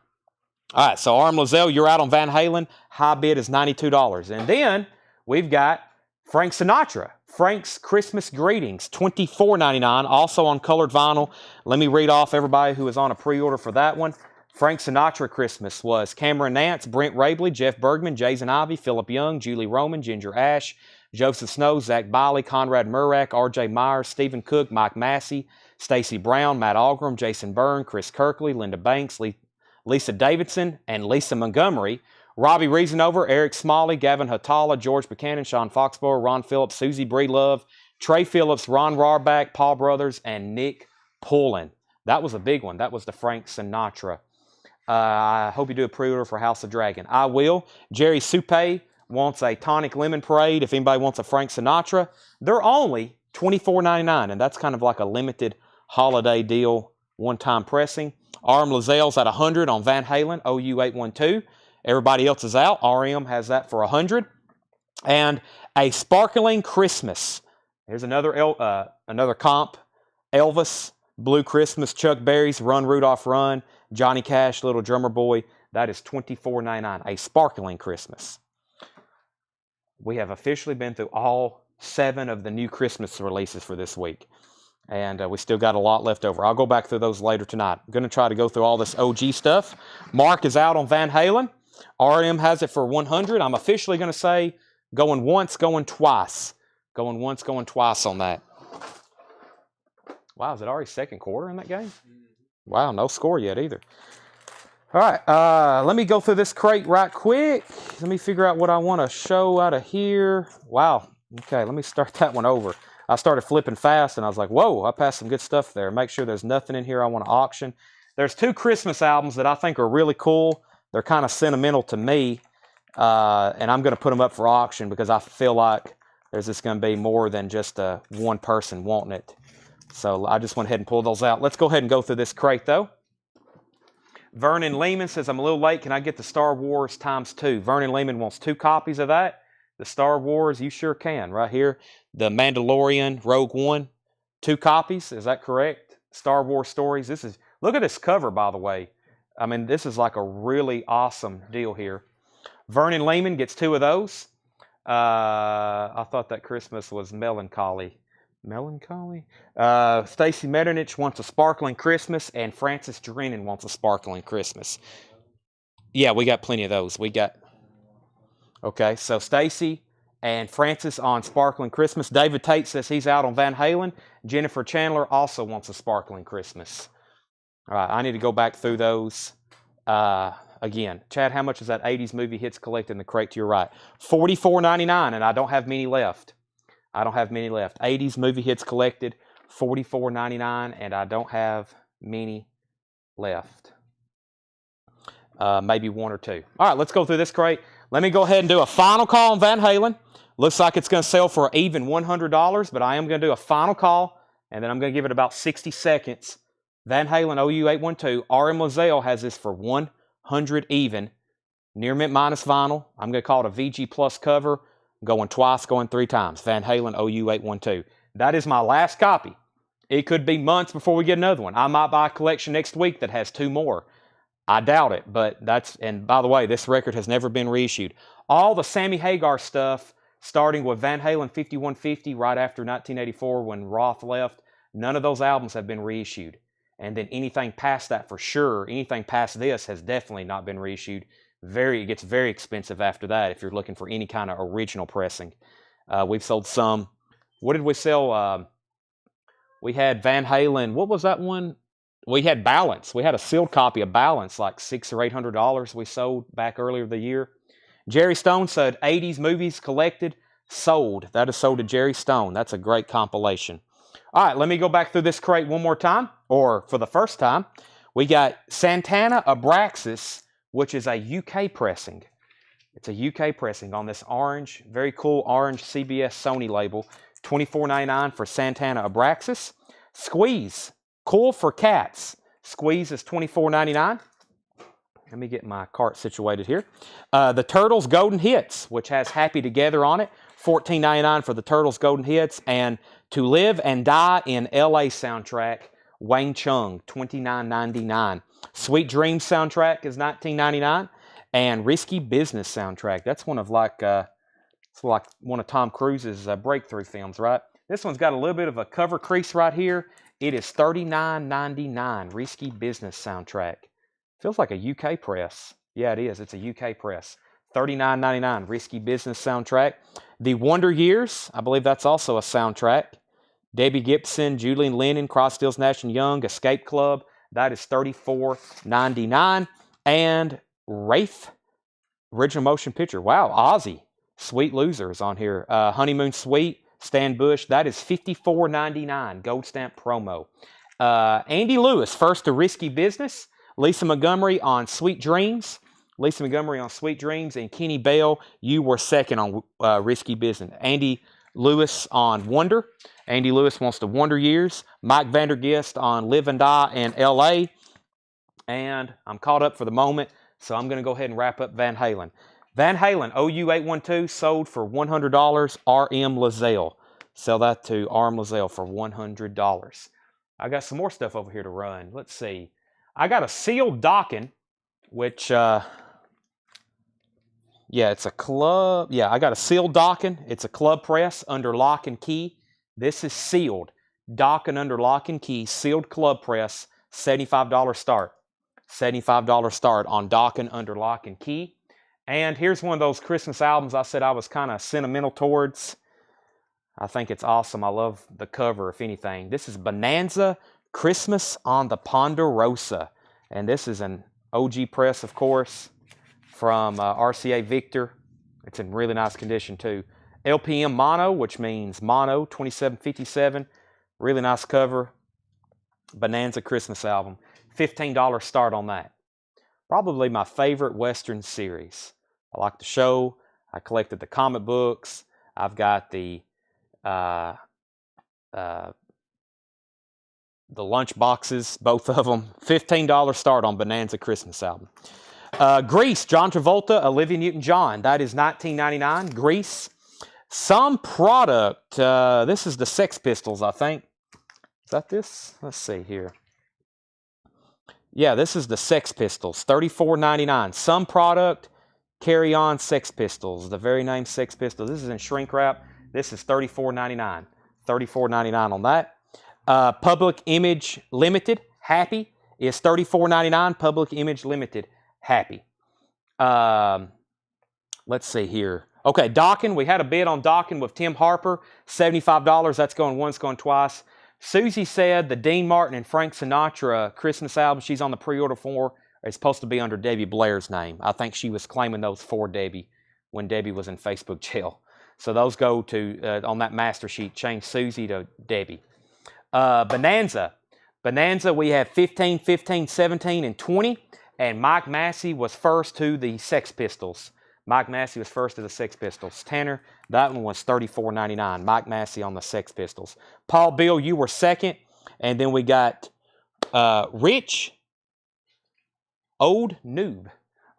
All right, so Arm Lazelle, you're out on Van Halen. High bid is $92. And then we've got Frank Sinatra. Frank's Christmas Greetings, $24.99, also on colored vinyl. Let me read off everybody who is on a pre-order for that one. Frank Sinatra Christmas was Cameron Nance, Brent Rabley, Jeff Bergman, Jason Ivey, Philip Young, Julie Roman, Ginger Ash, Joseph Snow, Zach Biley, Conrad Murak, R.J. Myers, Stephen Cook, Mike Massey, Stacey Brown, Matt Algram, Jason Byrne, Chris Kirkley, Linda Banks, Lisa Davidson, and Lisa Montgomery. Robbie Reasonover, Eric Smalley, Gavin Hatala, George Buchanan, Sean Foxborough, Ron Phillips, Susie Breelove, Trey Phillips, Ron Rarbach, Paul Brothers, and Nick Pullen. That was a big one. That was the Frank Sinatra. I hope you do a pre-order for House of Dragon. I will. Jerry Supe wants a Tonic Lemon Parade. If anybody wants a Frank Sinatra, they're only $24.99, and that's kind of like a limited holiday deal, one-time pressing. Arm Lazelle's at $100 on Van Halen, OU812. Everybody else is out. RM has that for $100. And a Sparkling Christmas. Here's another comp. Elvis, Blue Christmas, Chuck Berry's Run Rudolph Run, Johnny Cash, Little Drummer Boy. That is $24.99. A Sparkling Christmas. We have officially been through all 7 of the new Christmas releases for this week. And we still got a lot left over. I'll go back through those later tonight. I'm going to try to go through all this OG stuff. Mark is out on Van Halen. RM has it for $100. I'm officially going to say going once, going twice. Going once, going twice on that. Wow, is it already second quarter in that game? Wow, no score yet either. All right, let me go through this crate right quick. Let me figure out what I want to show out of here. Wow, okay, let me start that one over. I started flipping fast, and I was like, whoa, I passed some good stuff there. Make sure there's nothing in here I want to auction. There's 2 Christmas albums that I think are really cool. They're kind of sentimental to me, and I'm going to put them up for auction because I feel like there's just going to be more than just one person wanting it. So I just went ahead and pulled those out. Let's go ahead and go through this crate, though. Vernon Lehman says, I'm a little late. Can I get the Star Wars ×2? Vernon Lehman wants 2 copies of that. The Star Wars, you sure can. Right here, the Mandalorian Rogue One, 2 copies. Is that correct? Star Wars Stories. Look at this cover, by the way. I mean, this is like a really awesome deal here. Vernon Lehman gets 2 of those. I thought that Christmas was melancholy. Melancholy? Stacy Metternich wants a Sparkling Christmas, and Francis Drennan wants a Sparkling Christmas. Yeah, we got plenty of those. Okay, so Stacy and Francis on Sparkling Christmas. David Tate says he's out on Van Halen. Jennifer Chandler also wants a Sparkling Christmas. All right, I need to go back through those. again. Chad, how much is that 80s movie hits collected in the crate to your right? $44.99, and I don't have many left. I don't have many left. 80s movie hits collected, $44.99, and I don't have many left. Maybe one or two. All right, let's go through this crate. Let me go ahead and do a final call on Van Halen. Looks like it's going to sell for even $100, but I am going to do a final call, and then I'm going to give it about 60 seconds. Van Halen OU812, RM Lozelle has this for 100 even. Near mint minus vinyl. I'm going to call it a VG Plus cover. Going twice, going three times. Van Halen OU812. That is my last copy. It could be months before we get another one. I might buy a collection next week that has two more. I doubt it, but that's, and by the way, this record has never been reissued. All the Sammy Hagar stuff, starting with Van Halen 5150 right after 1984 when Roth left, none of those albums have been reissued. And then anything past that for sure, anything past this has definitely not been reissued. It gets very expensive after that if you're looking for any kind of original pressing. We've sold some. What did we sell? We had Van Halen. What was that one? We had Balance. We had a sealed copy of Balance, like $600 or $800 we sold back earlier the year. Jerry Stone said 80s movies collected, sold. That is sold to Jerry Stone. That's a great compilation. All right, let me go back through this crate one more time, or for the first time. We got Santana Abraxas, which is a UK pressing. It's a UK pressing on this orange, very cool orange CBS Sony label. $24.99 for Santana Abraxas. Squeeze, Cool for Cats. Squeeze is $24.99. Let me get my cart situated here. The Turtles Golden Hits, which has Happy Together on it. $14.99 for the Turtles Golden Hits. And To Live and Die in L.A. soundtrack, Wayne Chung, $29.99. Sweet Dreams soundtrack is $19.99. And Risky Business soundtrack. That's one of it's like one of Tom Cruise's breakthrough films, right? This one's got a little bit of a cover crease right here. It is $39.99. Risky Business soundtrack. Feels like a UK press. Yeah, it is. It's a UK press. $39.99. Risky Business soundtrack. The Wonder Years. I believe that's also a soundtrack. Debbie Gibson, Julian Lennon, Crosdale's Nash & Young, Escape Club. That is $34.99. And Wraith, original motion picture. Wow, Ozzy. Sweet Loser is on here. Honeymoon Suite, Stan Bush. That is $54.99. Gold stamp promo. Andy Lewis, first to Risky Business. Lisa Montgomery on Sweet Dreams. Lisa Montgomery on Sweet Dreams. And Kenny Bell, you were second on Risky Business. Andy Lewis on Wonder. Andy Lewis wants the Wonder Years. Mike Vandergist on Live and Die in L.A. And I'm caught up for the moment, so I'm going to go ahead and wrap up Van Halen. Van Halen, OU812, sold for $100. RM Lozelle. Sell that to RM Lozelle for $100. I got some more stuff over here to run. Let's see. I got a sealed Dockin, which, yeah, it's a club. Yeah, I got a sealed Dockin. It's a club press under lock and key. This is sealed. Dockin under lock and key, sealed club press, $75 start. $75 start on Dockin under lock and key. And here's one of those Christmas albums I said I was kind of sentimental towards. I think it's awesome. I love the cover, if anything. This is Bonanza Christmas on the Ponderosa. And this is an OG press, of course, from RCA Victor. It's in really nice condition, too. LPM Mono, which means Mono, 2757. Really nice cover. Bonanza Christmas album. $15 start on that. Probably my favorite Western series. I like the show. I collected the comic books. I've got the lunch boxes, both of them. $15 start on Bonanza Christmas album. Grease, John Travolta, Olivia Newton-John. That is $19.99. Grease. Some Product. This is the Sex Pistols, I think. Is that this? Let's see here. Yeah, this is the Sex Pistols, $34.99. Some Product, Carry On Sex Pistols, the very name Sex Pistols. This is in shrink wrap. This is $34.99. $34.99 on that. Public Image Limited, Happy, is $34.99. Public Image Limited, Happy. Let's see here. Okay, Dockin. We had a bid on Dockin with Tim Harper, $75. That's going once, going twice. Susie said the Dean Martin and Frank Sinatra Christmas album she's on the pre-order for It's supposed to be under Debbie Blair's name. I think she was claiming those for Debbie when Debbie was in Facebook jail. So those go to, on that master sheet, change Susie to Debbie. Bonanza. Bonanza, we have 15, 15, 17, and 20. And Mike Massey was first to the Sex Pistols. Mike Massey was first to the Sex Pistols. Tanner, that one was $34.99. Mike Massey on the Sex Pistols. Paul Bill, you were second. And then we got Rich Old Noob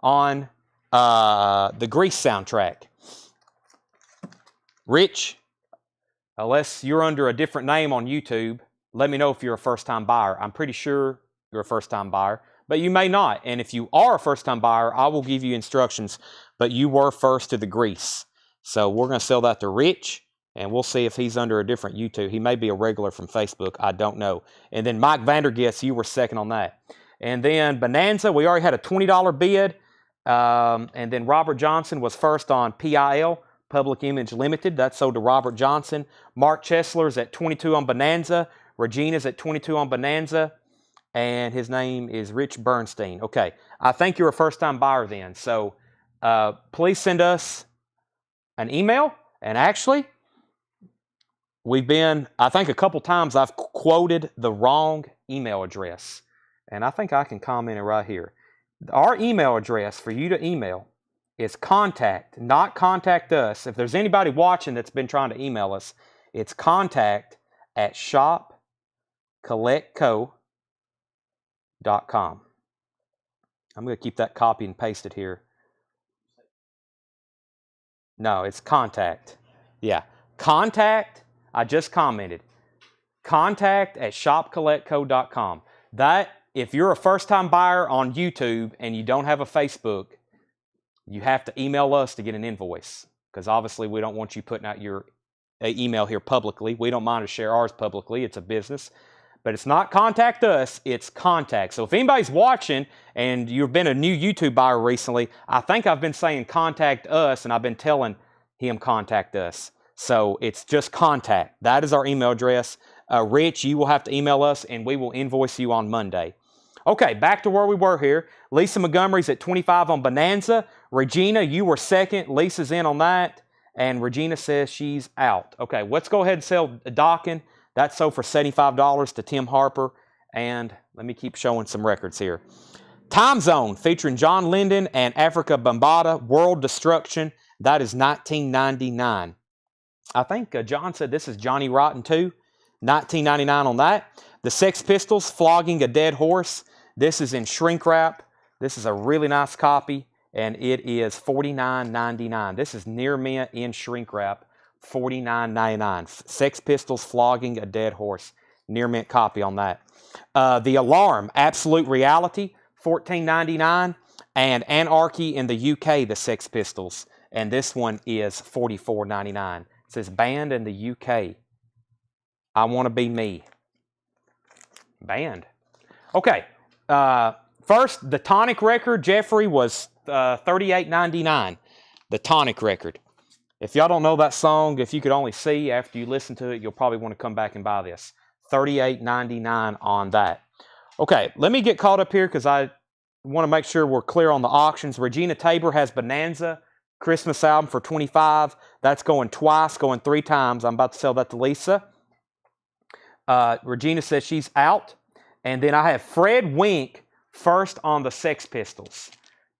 on the Grease soundtrack. Rich, unless you're under a different name on YouTube, let me know if you're a first-time buyer. I'm pretty sure you're a first-time buyer, but you may not. And if you are a first-time buyer, I will give you instructions, but you were first to the Grease. So we're going to sell that to Rich, and we'll see if he's under a different YouTube. He may be a regular from Facebook. I don't know. And then Mike Vandergist, you were second on that. And then Bonanza, we already had a $20 bid. And then Robert Johnson was first on PIL, Public Image Limited. That's sold to Robert Johnson. Mark Chesler's at 22 on Bonanza. Regina's at 22 on Bonanza. And his name is Rich Bernstein. Okay, I think you're a first-time buyer then. So please send us an email. And actually, we've been, I think a couple times I've quoted the wrong email address. And I think I can comment it right here. Our email address for you to email is contact, not contact us. If there's anybody watching that's been trying to email us, it's contact@shopcollectco.com. I'm going to keep that copy and pasted here. No, it's contact. Yeah, contact, I just commented. Contact@shopcollectco.com. That, if you're a first-time buyer on YouTube and you don't have a Facebook, you have to email us to get an invoice, because obviously we don't want you putting out your email here publicly. We don't mind to share ours publicly. It's a business. But it's not contact us, it's contact. So if anybody's watching and you've been a new YouTube buyer recently, I think I've been saying contact us, and I've been telling him contact us. So it's just contact. That is our email address. Rich, you will have to email us, and we will invoice you on Monday. Okay, back to where we were here. Lisa Montgomery's at 25 on Bonanza. Regina, you were second. Lisa's in on that. And Regina says she's out. Okay, let's go ahead and sell Dockin. That's sold for $75 to Tim Harper. And let me keep showing some records here. Time Zone featuring John Linden and Africa Bambaataa, World Destruction. That is $19.99. I think John said this is Johnny Rotten too. $19.99 on that. The Sex Pistols, Flogging a Dead Horse. This is in shrink wrap. This is a really nice copy, and it is $49.99. This is near mint in shrink wrap, $49.99. Sex Pistols, Flogging a Dead Horse. Near mint copy on that. The Alarm, Absolute Reality, $14.99. And Anarchy in the UK, the Sex Pistols. And this one is $44.99. It says banned in the UK. I Want to Be Me. Banned. Okay. First, the Tonic record, Jeffrey, was $38.99. The Tonic record. If y'all don't know that song, if you could only see after you listen to it, you'll probably want to come back and buy this. $38.99 on that. Okay, let me get caught up here because I want to make sure we're clear on the auctions. Regina Tabor has Bonanza Christmas album for $25. That's going twice, going 3 times. I'm about to sell that to Lisa. Regina says she's out. And then I have Fred Wink first on the Sex Pistols.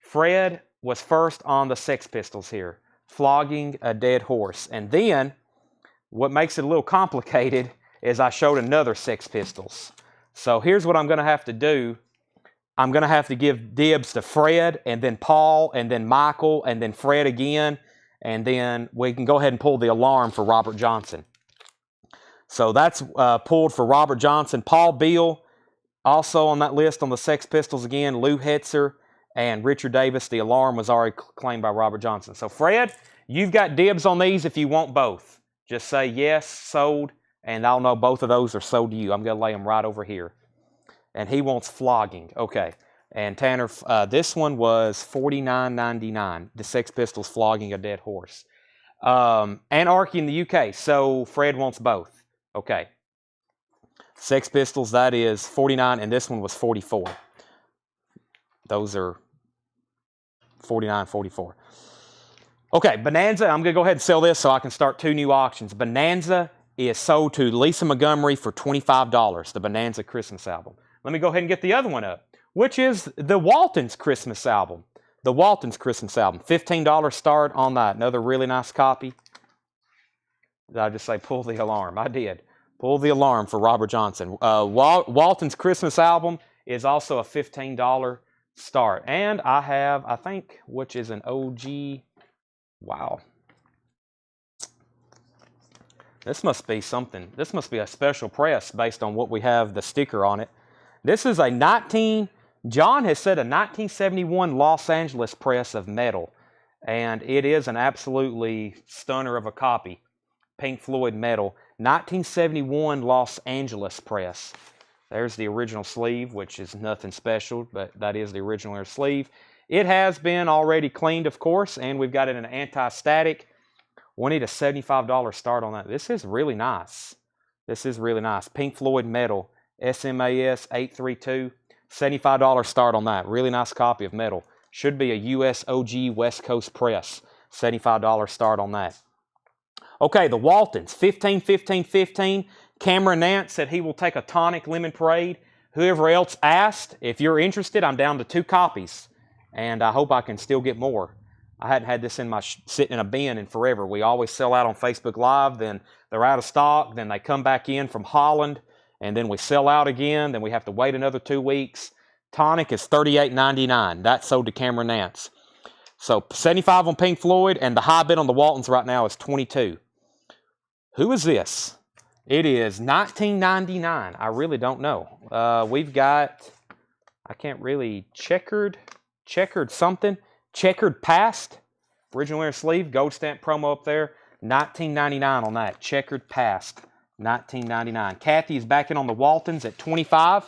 Fred was first on the Sex Pistols here. Flogging a Dead Horse. And then, what makes it a little complicated is I showed another Sex Pistols. So here's what I'm going to have to do. I'm going to have to give dibs to Fred, and then Paul, and then Michael, and then Fred again. And then we can go ahead and pull the alarm for Robert Johnson. So that's pulled for Robert Johnson. Paul Beal, also on that list on the Sex Pistols again. Lou Hetzer and Richard Davis. The alarm was already claimed by Robert Johnson. So Fred, you've got dibs on these if you want both. Just say yes, sold, and I'll know both of those are sold to you. I'm going to lay them right over here. And he wants Flogging. Okay. And Tanner, this one was $49.99. The Sex Pistols, Flogging a Dead Horse. Anarchy in the UK. So Fred wants both. Okay. Sex Pistols, that is $49, and this one was $44. Those are $49.44. Okay, Bonanza, I'm going to go ahead and sell this so I can start 2 new auctions. Bonanza is sold to Lisa Montgomery for $25, the Bonanza Christmas album. Let me go ahead and get the other one up, which is the Waltons Christmas album. The Waltons Christmas album, $15 start on that. Another really nice copy. Did I just say pull the alarm? I did. Pull the alarm for Robert Johnson. Walton's Christmas album is also a $15 start. And I have, I think, which is an OG. Wow. This must be something. This must be a special press based on what we have the sticker on it. This is a John has said a 1971 Los Angeles press of metal. And it is an absolutely stunner of a copy. Pink Floyd metal. 1971 Los Angeles press. There's the original sleeve, which is nothing special, but that is the original sleeve. It has been already cleaned, of course, and we've got it in an anti-static. We need a $75 start on that. This is really nice. This is really nice. Pink Floyd metal, SMAS 832, $75 start on that. Really nice copy of metal. Should be a US OG West Coast press. $75 start on that. Okay, the Waltons, 15, 15, 15. Cameron Nance said he will take a tonic lemon parade. Whoever else asked, if you're interested, I'm down to 2 copies. And I hope I can still get more. I hadn't had this in my sitting in a bin in forever. We always sell out on Facebook Live, then they're out of stock, then they come back in from Holland, and then we sell out again, then we have to wait another 2 weeks. Tonic is $38.99. That's sold to Cameron Nance. So $75 on Pink Floyd, and the high bid on the Waltons right now is $22. Who is this? It is $19.99. I really don't know. We've got, I can't really, checkered something. Checkered Past. Original inner sleeve, gold stamp promo up there. $19.99 on that. Checkered Past. $19.99. Kathy is back in on the Waltons at $25.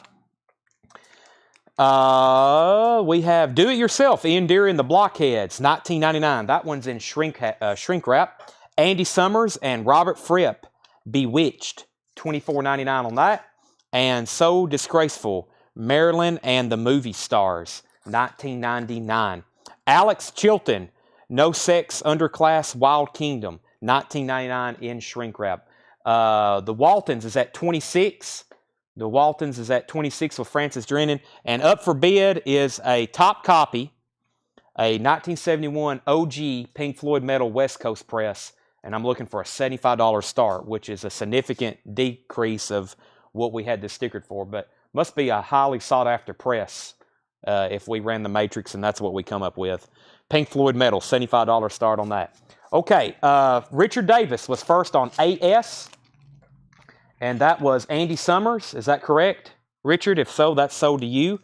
We have Do It Yourself, Ian Deary and the Blockheads, $19.99. That one's in shrink wrap. Andy Summers and Robert Fripp, Bewitched, $24.99 on that. And So Disgraceful, Marilyn and the Movie Stars, $19.99. Alex Chilton, No Sex, Underclass, Wild Kingdom, $19.99 in shrink wrap. The Waltons is at $26. The Waltons is at $26 with Francis Drennan. And up for bid is a top copy, a 1971 OG Pink Floyd metal West Coast press. And I'm looking for a $75 start, which is a significant decrease of what we had this stickered for. But must be a highly sought-after press if we ran the matrix, and that's what we come up with. Pink Floyd metal, $75 start on that. Okay, Richard Davis was first on AS, and that was Andy Summers. Is that correct, Richard? If so, that's sold to you.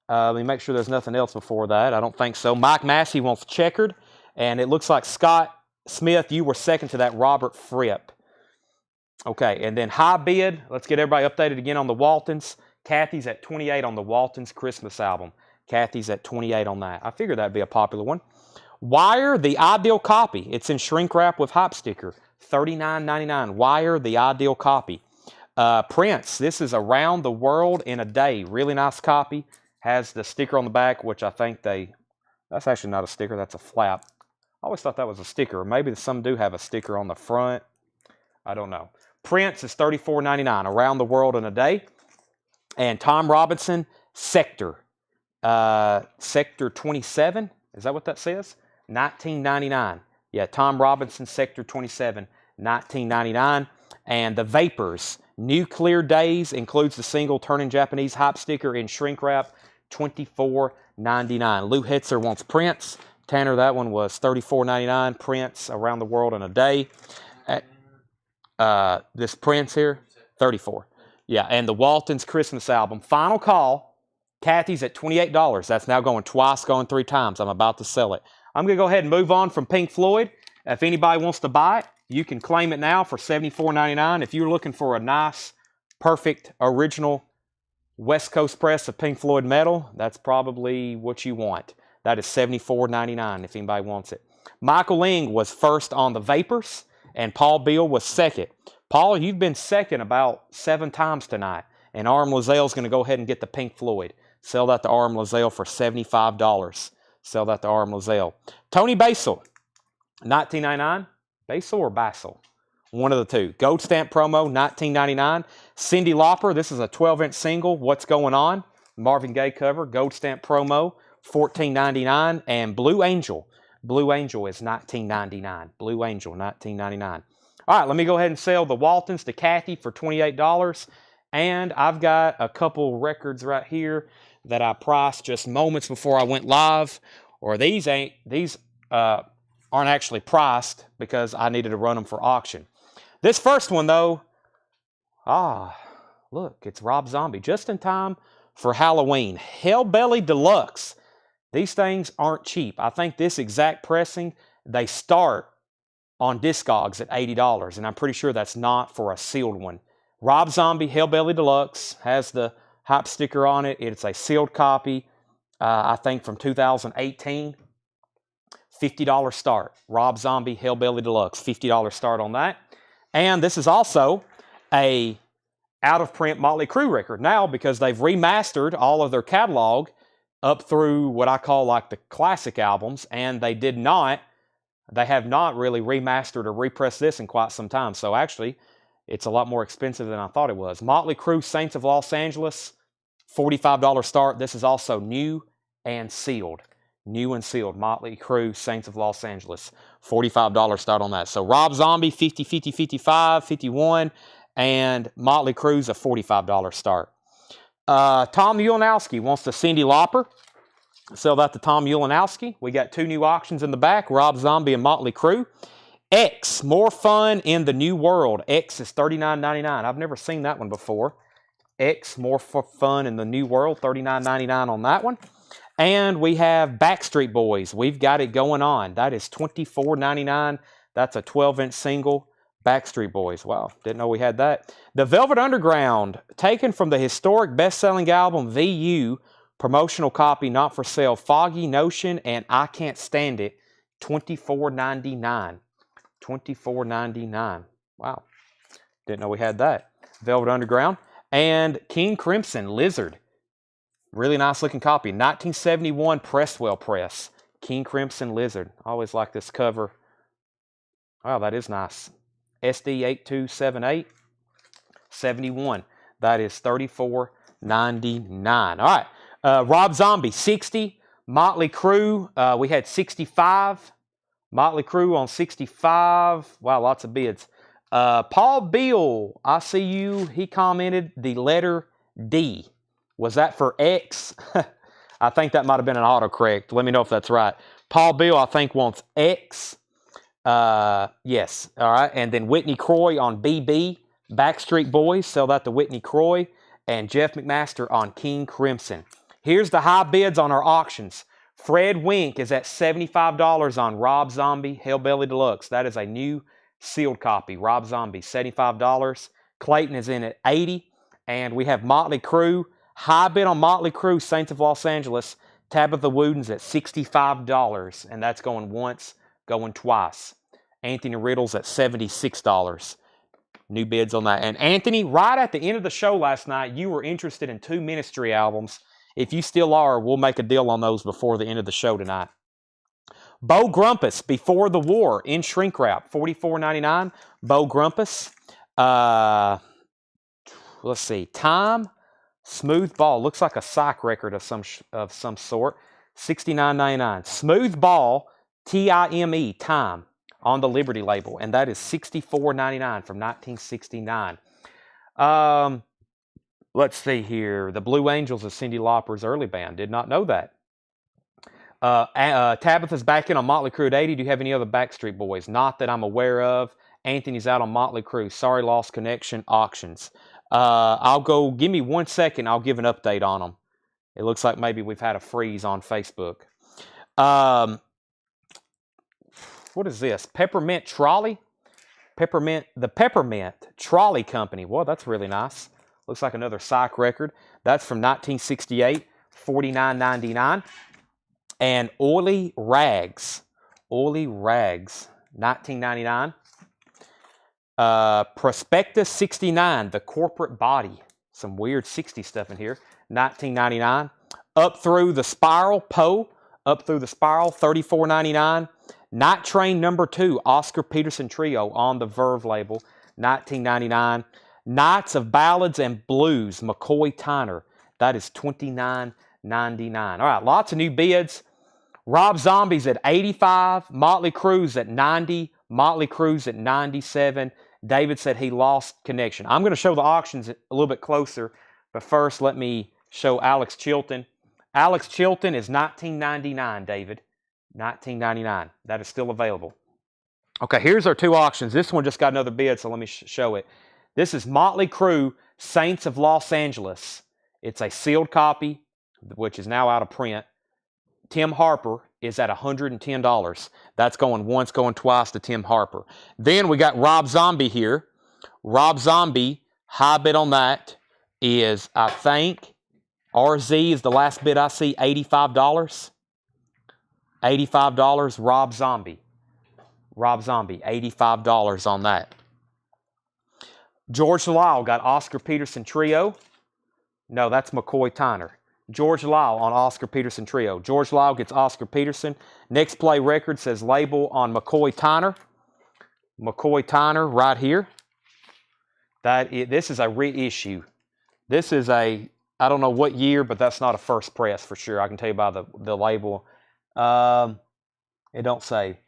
Let me make sure there's nothing else before that. I don't think so. Mike Massey wants checkered, and it looks like Scott Smith, you were second to that, Robert Fripp. Okay, and then high bid. Let's get everybody updated again on the Waltons. Kathy's at $28 on the Waltons Christmas album. Kathy's at $28 on that. I figured that'd be a popular one. Wire, the ideal copy. It's in shrink wrap with hop sticker. $39.99. Wire, the ideal copy. Prince, this is Around the World in a Day. Really nice copy. Has the sticker on the back, which I think that's actually not a sticker, that's a flap. I always thought that was a sticker. Maybe some do have a sticker on the front. I don't know. Prince is $34.99. Around the World in a Day. And Tom Robinson, Sector. Sector 27. Is that what that says? $19.99. Yeah, Tom Robinson, Sector 27. $19.99. And the Vapors, Nuclear Days, includes the single Turning Japanese hop sticker in shrink wrap. $24.99. Lou Hetzer wants Prince. Tanner, that one was $34.99. Prince, Around the World in a Day. This Prince here, $34. Yeah, and the Waltons Christmas album. Final call. Kathy's at $28. That's now going twice, going 3 times. I'm about to sell it. I'm going to go ahead and move on from Pink Floyd. If anybody wants to buy it, you can claim it now for $74.99. If you're looking for a nice, perfect, original West Coast press of Pink Floyd metal, that's probably what you want. That is $74.99 if anybody wants it. Michael Ling was first on the Vapors, and Paul Beal was second. Paul, you've been second about 7 times tonight, and Arm Lazelle's going to go ahead and get the Pink Floyd. Sell that to RM Lazelle for $75. Sell that to RM Lazelle. Tony Basil, $19.99. Basil or Basil? One of the two. Gold stamp promo, $19.99. Cyndi Lauper, this is a 12-inch single. What's Going On? Marvin Gaye cover. Gold stamp promo, $14.99. And Blue Angel. Blue Angel is $19.99. Blue Angel, $19.99. All right, let me go ahead and sell the Waltons to Kathy for $28. And I've got a couple records right here that I priced just moments before I went live. Or these aren't actually priced because I needed to run them for auction. This first one, though, look, it's Rob Zombie. Just in time for Halloween. Hellbelly Deluxe. These things aren't cheap. I think this exact pressing, they start on Discogs at $80, and I'm pretty sure that's not for a sealed one. Rob Zombie Hellbelly Deluxe has the hype sticker on it. It's a sealed copy, I think from 2018. $50 start. Rob Zombie Hellbelly Deluxe, $50 start on that. And this is also a out-of-print Motley Crue record now because they've remastered all of their catalog up through what I call like the classic albums, and they have not really remastered or repressed this in quite some time. So actually, it's a lot more expensive than I thought it was. Motley Crue Saints of Los Angeles, $45 start. This is also new and sealed. New and sealed. Motley Crue Saints of Los Angeles, $45 start on that. So Rob Zombie, 50, 50, 55, 51, and Motley Crue's a $45 start. Tom Ulanowski wants the Cyndi Lauper. Sell that to Tom Ulanowski. We got two new auctions in the back, Rob Zombie and Motley Crue. X, More Fun in the New World. X is $39.99. I've never seen that one before. X, More Fun in the New World, $39.99 on that one. And we have Backstreet Boys. We've got it going on. That is $24.99. That's a 12-inch single. Backstreet Boys. Wow, didn't know we had that. The Velvet Underground, taken from the historic best-selling album VU, promotional copy, not for sale. Foggy Notion and I Can't Stand It, $24.99. $24.99. Wow, didn't know we had that. Velvet Underground. And King Crimson, Lizard. Really nice looking copy. 1971 Presswell Press. King Crimson Lizard. I always like this cover. Wow, that is nice. SD8278. 71. That is $34.99. All right. Rob Zombie, 60. Motley Crue, we had 65. Motley Crue on 65. Wow, lots of bids. Paul Beal, I see you. He commented the letter D. Was that for X? I think that might have been an autocorrect. Let me know if that's right. Paul Beal, I think, wants X. Yes. All right. And then Whitney Croy on BB. Backstreet Boys. Sell that to Whitney Croy. And Jeff McMaster on King Crimson. Here's the high bids on our auctions. Fred Wink is at $75 on Rob Zombie Hellbelly Deluxe. That is a new sealed copy. Rob Zombie, $75. Clayton is in at $80. And we have Motley Crue. High bid on Motley Crue, Saints of Los Angeles. Tabitha Wooden's at $65. And that's going once, going twice. Anthony Riddle's at $76. New bids on that. And Anthony, right at the end of the show last night, you were interested in 2 Ministry albums. If you still are, we'll make a deal on those before the end of the show tonight. Bo Grumpus, Before the War, in shrink wrap, $44.99. Bo Grumpus. Let's see. Time, Smooth Ball. Looks like a psych record of some sort. $69.99. Smooth Ball, Time, Time, on the Liberty label. And that is $64.99 from 1969. Let's see here. The Blue Angels is Cyndi Lauper's early band. Did not know that. Tabitha's back in on Motley Crue at 80. Do you have any other Backstreet Boys? Not that I'm aware of. Anthony's out on Motley Crue. Sorry, lost connection. Auctions. Give me 1 second. I'll give an update on them. It looks like maybe we've had a freeze on Facebook. What is this? Peppermint Trolley? The Peppermint Trolley Company. Well, that's really nice. Looks like another psych record. That's from 1968, $49.99. And Oily Rags, $19.99. Prospectus 69, The Corporate Body. Some weird 60s stuff in here, $19.99. Up Through the Spiral, Poe, Up Through the Spiral, $34.99. Night Train number 2, Oscar Peterson Trio on the Verve label, $19.99. Knights of Ballads and Blues, McCoy Tyner, that is $29.99. All right, lots of new bids. Rob Zombie's at 85, Motley Crue's at 90, Motley Crue's at 97. David said he lost connection. I'm going to show the auctions a little bit closer, but first let me show Alex Chilton. Alex Chilton is $19.99, David. $19.99. That is still available. Okay, here's our 2 auctions. This one just got another bid, so let me show it. This is Motley Crue, Saints of Los Angeles. It's a sealed copy, which is now out of print. Tim Harper is at $110. That's going once, going twice to Tim Harper. Then we got Rob Zombie here. Rob Zombie, high bid on that is, I think, RZ is the last bid I see, $85. $85, Rob Zombie. Rob Zombie, $85 on that. George Lyle got Oscar Peterson Trio. No, that's McCoy Tyner. George Lyle on Oscar Peterson Trio. George Lyle gets Oscar Peterson. Next Play Records says label on McCoy Tyner. McCoy Tyner right here. This is a reissue. This is a, I don't know what year, but that's not a first press for sure. I can tell you by the label. It don't say.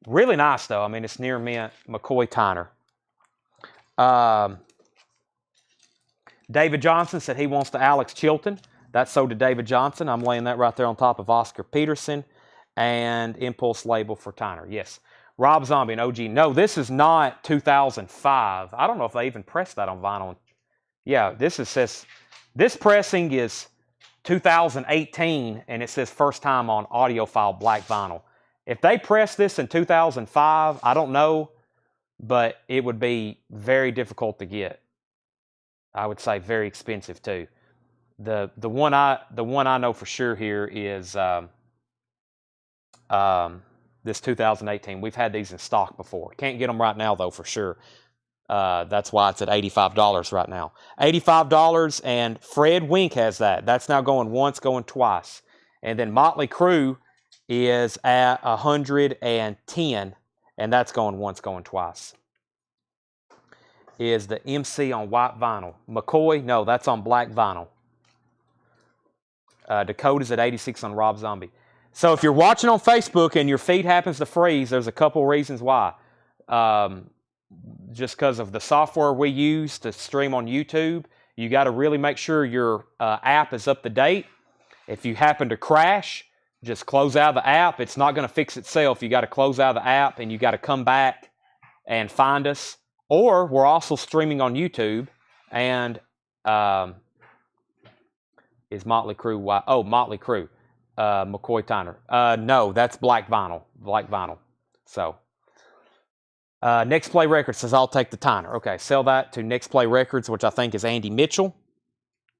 Really nice though. I mean, it's near mint. McCoy Tyner. David Johnson said he wants the Alex Chilton. That's sold to David Johnson. I'm laying that right there on top of Oscar Peterson and Impulse label for Tyner. Yes. Rob Zombie and OG. No, this is not 2005. I don't know if they even pressed that on vinyl. Yeah, this pressing is 2018, and it says first time on audiophile black vinyl. If they pressed this in 2005, I don't know, but it would be very difficult to get. I would say very expensive too. The one I know for sure here is this 2018. We've had these in stock before. Can't get them right now though for sure. That's why it's at $85 right now. $85, and Fred Wink has that. That's now going once, going twice. And then Motley Crue is at $110, and that's going once, going twice. Is the MC on white vinyl. McCoy, no, that's on black vinyl. Dakota's at 86 on Rob Zombie. So if you're watching on Facebook and your feed happens to freeze, there's a couple reasons why. Just because of the software we use to stream on YouTube, you got to really make sure your app is up to date. If you happen to crash, just close out of the app. It's not going to fix itself. You got to close out of the app and you got to come back and find us. Or we're also streaming on YouTube, and is Motley Crue? Oh, Motley Crue, McCoy Tyner. No, that's black vinyl. Black vinyl. So Next Play Records says I'll take the Tyner. Okay, sell that to Next Play Records, which I think is Andy Mitchell.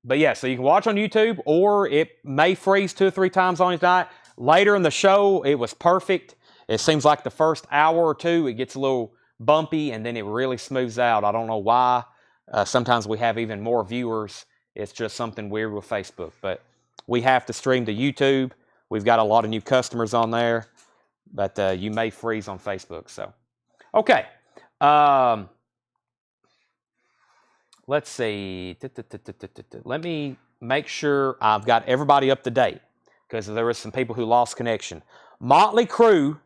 But yeah, so you can watch on YouTube, or it may freeze 2 or 3 times on his night. Later in the show, it was perfect. It seems like the first hour or two, it gets a little bumpy, and then it really smooths out. I don't know why. Sometimes we have even more viewers. It's just something weird with Facebook. But we have to stream to YouTube. We've got a lot of new customers on there. But you may freeze on Facebook. So, okay. Let's see. Let me make sure I've got everybody up to date, because there were some people who lost connection. Motley Crue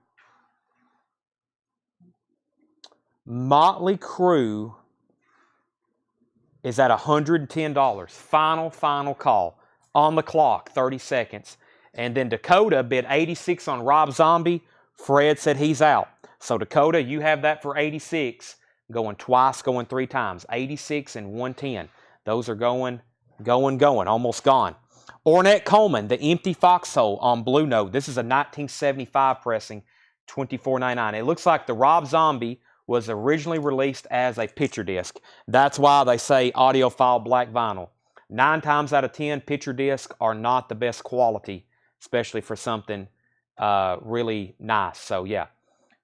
is at $110. Final call. On the clock, 30 seconds. And then Dakota bid 86 on Rob Zombie. Fred said he's out. So Dakota, you have that for 86. Going twice, going 3 times. 86 and 110. Those are going, almost gone. Ornette Coleman, The Empty Foxhole on Blue Note. This is a 1975 pressing, $24.99. It looks like the Rob Zombie was originally released as a picture disc. That's why they say audiophile black vinyl. 9 times out of 10, picture discs are not the best quality, especially for something really nice. So yeah,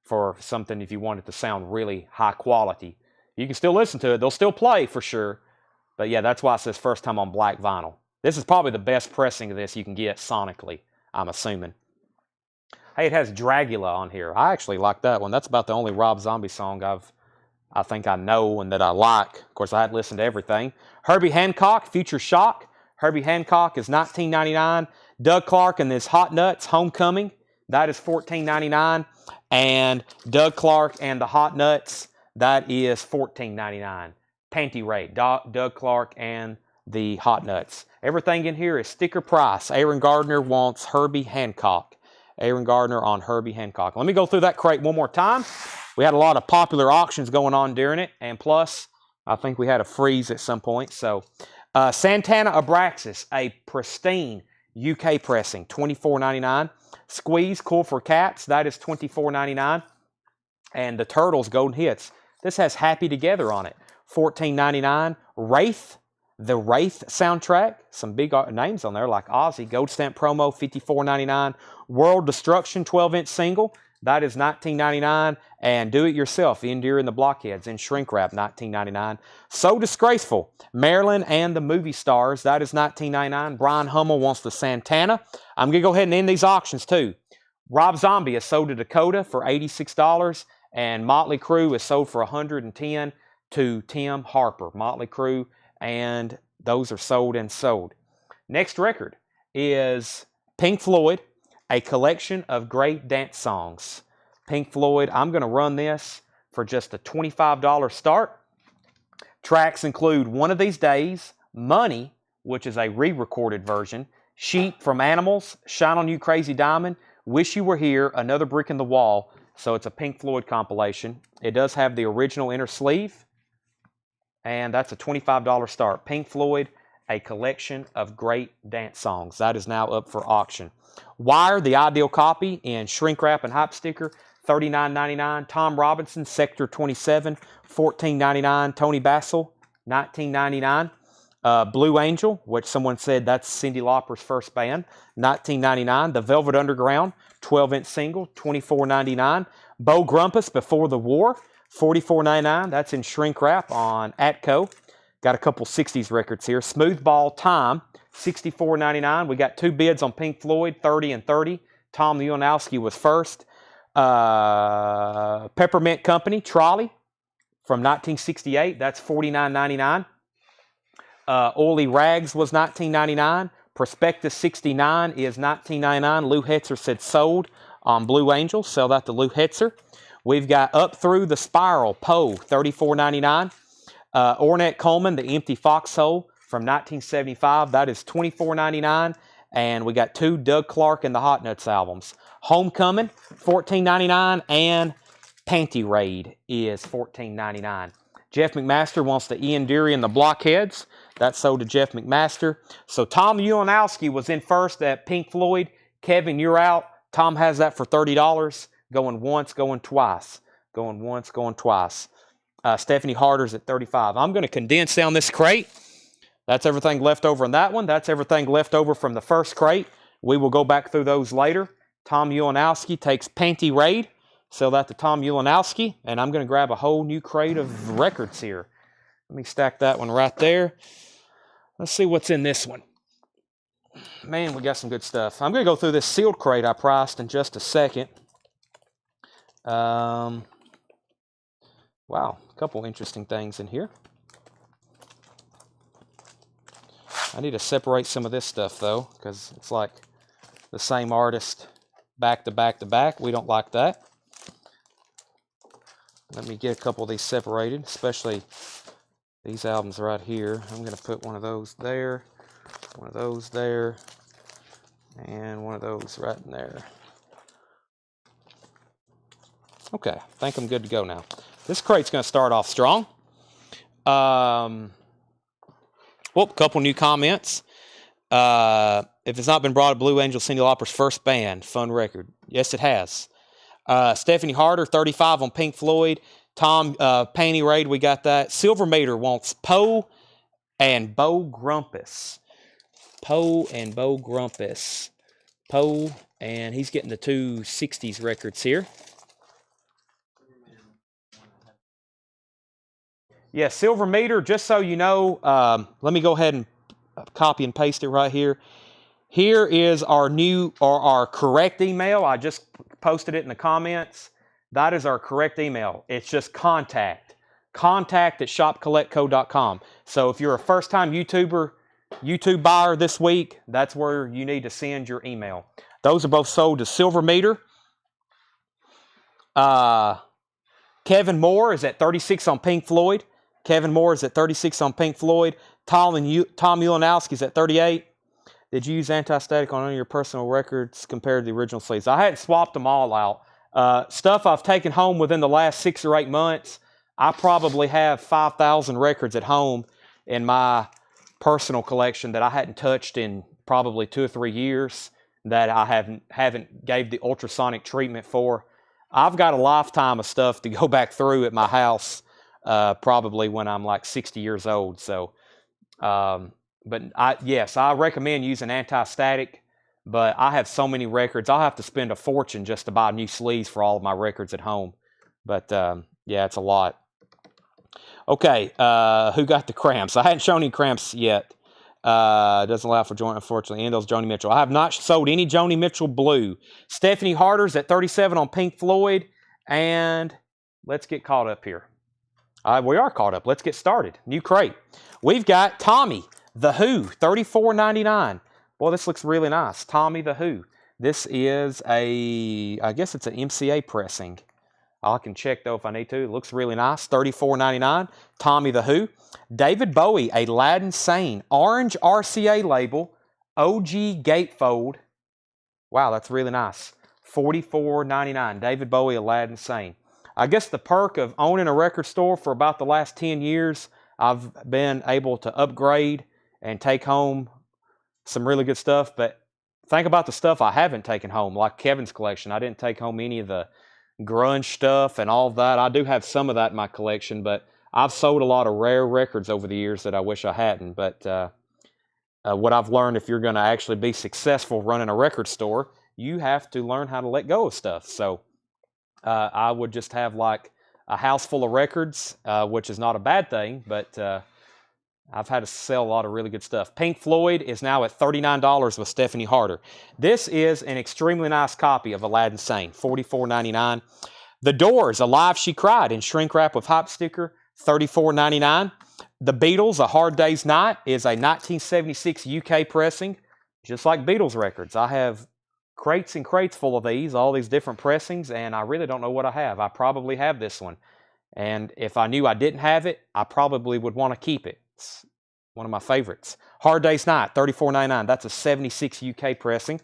for something if you want it to sound really high quality. You can still listen to it. They'll still play for sure. But yeah, that's why it says first time on black vinyl. This is probably the best pressing of this you can get sonically, I'm assuming. Hey, it has Dragula on here. I actually like that one. That's about the only Rob Zombie song I think I know and that I like. Of course, I hadn't listened to everything. Herbie Hancock, Future Shock. Herbie Hancock is $19.99. Doug Clark and his Hot Nuts, Homecoming. That is $14.99. And Doug Clark and the Hot Nuts, that is $14.99. Panty Raid, Doug Clark and the Hot Nuts. Everything in here is sticker price. Aaron Gardner wants Herbie Hancock. Aaron Gardner on Herbie Hancock. Let me go through that crate one more time. We had a lot of popular auctions going on during it, and plus, I think we had a freeze at some point. So, Santana Abraxas, a pristine UK pressing, $24.99. Squeeze, Cool for Cats, that is $24.99. And the Turtles Golden Hits, this has Happy Together on it, $14.99. Wraith, the Wraith soundtrack, some big names on there like Ozzy, Gold Stamp Promo, $54.99. World Destruction 12-inch single, that is $19.99. And Do It Yourself, Endure and the Blockheads in shrink wrap, $19.99. So Disgraceful, Marilyn and the Movie Stars, that is $19.99. Brian Hummel wants the Santana. I'm going to go ahead and end these auctions too. Rob Zombie is sold to Dakota for $86, and Motley Crue is sold for $110 to Tim Harper. Motley Crue, and those are sold and sold. Next record is Pink Floyd, A Collection of Great Dance Songs. Pink Floyd, I'm going to run this for just a $25 start. Tracks include One of These Days, Money, which is a re-recorded version, Sheep from Animals, Shine on You Crazy Diamond, Wish You Were Here, Another Brick in the Wall. So it's a Pink Floyd compilation. It does have the original inner sleeve, and that's a $25 start. Pink Floyd, A Collection of Great Dance Songs. That is now up for auction. Wire, the ideal copy in shrink wrap and hype sticker, $39.99. Tom Robinson, Sector 27, $14.99. Tony Basil, $19.99. Blue Angel, which someone said that's Cyndi Lauper's first band, $19.99. The Velvet Underground, 12-inch single, $24.99. Bo Grumpus, Before the War, $44.99. That's in shrink wrap on Atco. Got a couple 60s records here. Smoothball Time, $64.99. We got two bids on Pink Floyd, 30 and 30. Tom Ulanowski was first. Peppermint Company, Trolley, from 1968. That's $49.99. Oily Rags was $19.99. Prospectus 69 is $19.99. Lou Hetzer said sold on Blue Angel. Sell that to Lou Hetzer. We've got Up Through the Spiral, Poe, $34.99. Ornette Coleman, The Empty Foxhole from 1975. That is $24.99. And we got two Doug Clark and the Hot Nuts albums. Homecoming, $14.99. And Panty Raid is $14.99. Jeff McMaster wants the Ian Dury and the Blockheads. That's sold to Jeff McMaster. So Tom Ulanowski was in first at Pink Floyd. Kevin, you're out. Tom has that for $30. Going once, going twice. Going once, going twice. Stephanie Harder's at $35. I'm going to condense down this crate. That's everything left over in that one. That's everything left over from the first crate. We will go back through those later. Tom Ulanowski takes Panty Raid. Sell that to Tom Ulanowski. And I'm going to grab a whole new crate of records here. Let me stack that one right there. Let's see what's in this one. Man, we got some good stuff. I'm going to go through this sealed crate I priced in just a second. Wow, a couple interesting things in here. I need to separate some of this stuff, though, because it's like the same artist back to back to back. We don't like that. Let me get a couple of these separated, especially these albums right here. I'm going to put one of those there, one of those there, and one of those right in there. Okay, I think I'm good to go now. This crate's going to start off strong. Well, a couple new comments. If it's not been brought up, Blue Angel, Cyndi Lauper's first band, fun record. Yes, it has. Stephanie Harder, 35 on Pink Floyd. Tom, Panty Raid, we got that. Silver Meter wants Poe and Bo Grumpus. Poe and Bo Grumpus. Poe, and he's getting the two 60s records here. Yeah, Silver Meter, just so you know, let me go ahead and copy and paste it right here. Here is our new or our correct email. I just posted it in the comments. That is our correct email. It's just contact at shopcollectco.com. So if you're a first-time YouTube buyer this week, that's where you need to send your email. Those are both sold to Silver Meter. Kevin Moore is at 36 on Pink Floyd. Kevin Moore is at 36 on Pink Floyd. Tom Ulanowski is at 38. Did you use anti-static on any of your personal records compared to the original sleeves? I hadn't swapped them all out. Stuff I've taken home within the last 6 or 8 months, I probably have 5,000 records at home in my personal collection that I hadn't touched in probably 2 or 3 years that I haven't gave the ultrasonic treatment for. I've got a lifetime of stuff to go back through at my house probably when I'm like 60 years old. So, yes, I recommend using anti-static, but I have so many records. I'll have to spend a fortune just to buy new sleeves for all of my records at home. But, yeah, it's a lot. Okay, who got the cramps? I hadn't shown any cramps yet. Doesn't allow for joint, unfortunately. And those Joni Mitchell. I have not sold any Joni Mitchell blue. Stephanie Harder's at 37 on Pink Floyd. And let's get caught up here. We are caught up. Let's get started. New crate. We've got Tommy the Who, $34.99. Boy, this looks really nice. Tommy the Who. This is I guess it's an MCA pressing. I can check, though, if I need to. It looks really nice. $34.99. Tommy the Who. David Bowie, Aladdin Sane. Orange RCA label. OG gatefold. Wow, that's really nice. $44.99. David Bowie, Aladdin Sane. I guess the perk of owning a record store for about the last 10 years, I've been able to upgrade and take home some really good stuff. But think about the stuff I haven't taken home, like Kevin's collection. I didn't take home any of the grunge stuff and all that. I do have some of that in my collection, but I've sold a lot of rare records over the years that I wish I hadn't. But what I've learned, if you're going to actually be successful running a record store, you have to learn how to let go of stuff. So I would just have like a house full of records, which is not a bad thing, but I've had to sell a lot of really good stuff. Pink Floyd is now at $39 with Stephanie Harder. This is an extremely nice copy of Aladdin Sane, $44.99. The Doors, Alive She Cried in shrink wrap with hype sticker, $34.99. The Beatles, A Hard Day's Night, is a 1976 UK pressing, just like Beatles records. I have crates and crates full of these, all these different pressings, and I really don't know what I have. I probably have this one. And if I knew I didn't have it, I probably would want to keep it. It's one of my favorites. Hard Day's Night, $34.99. That's a 76 UK pressing.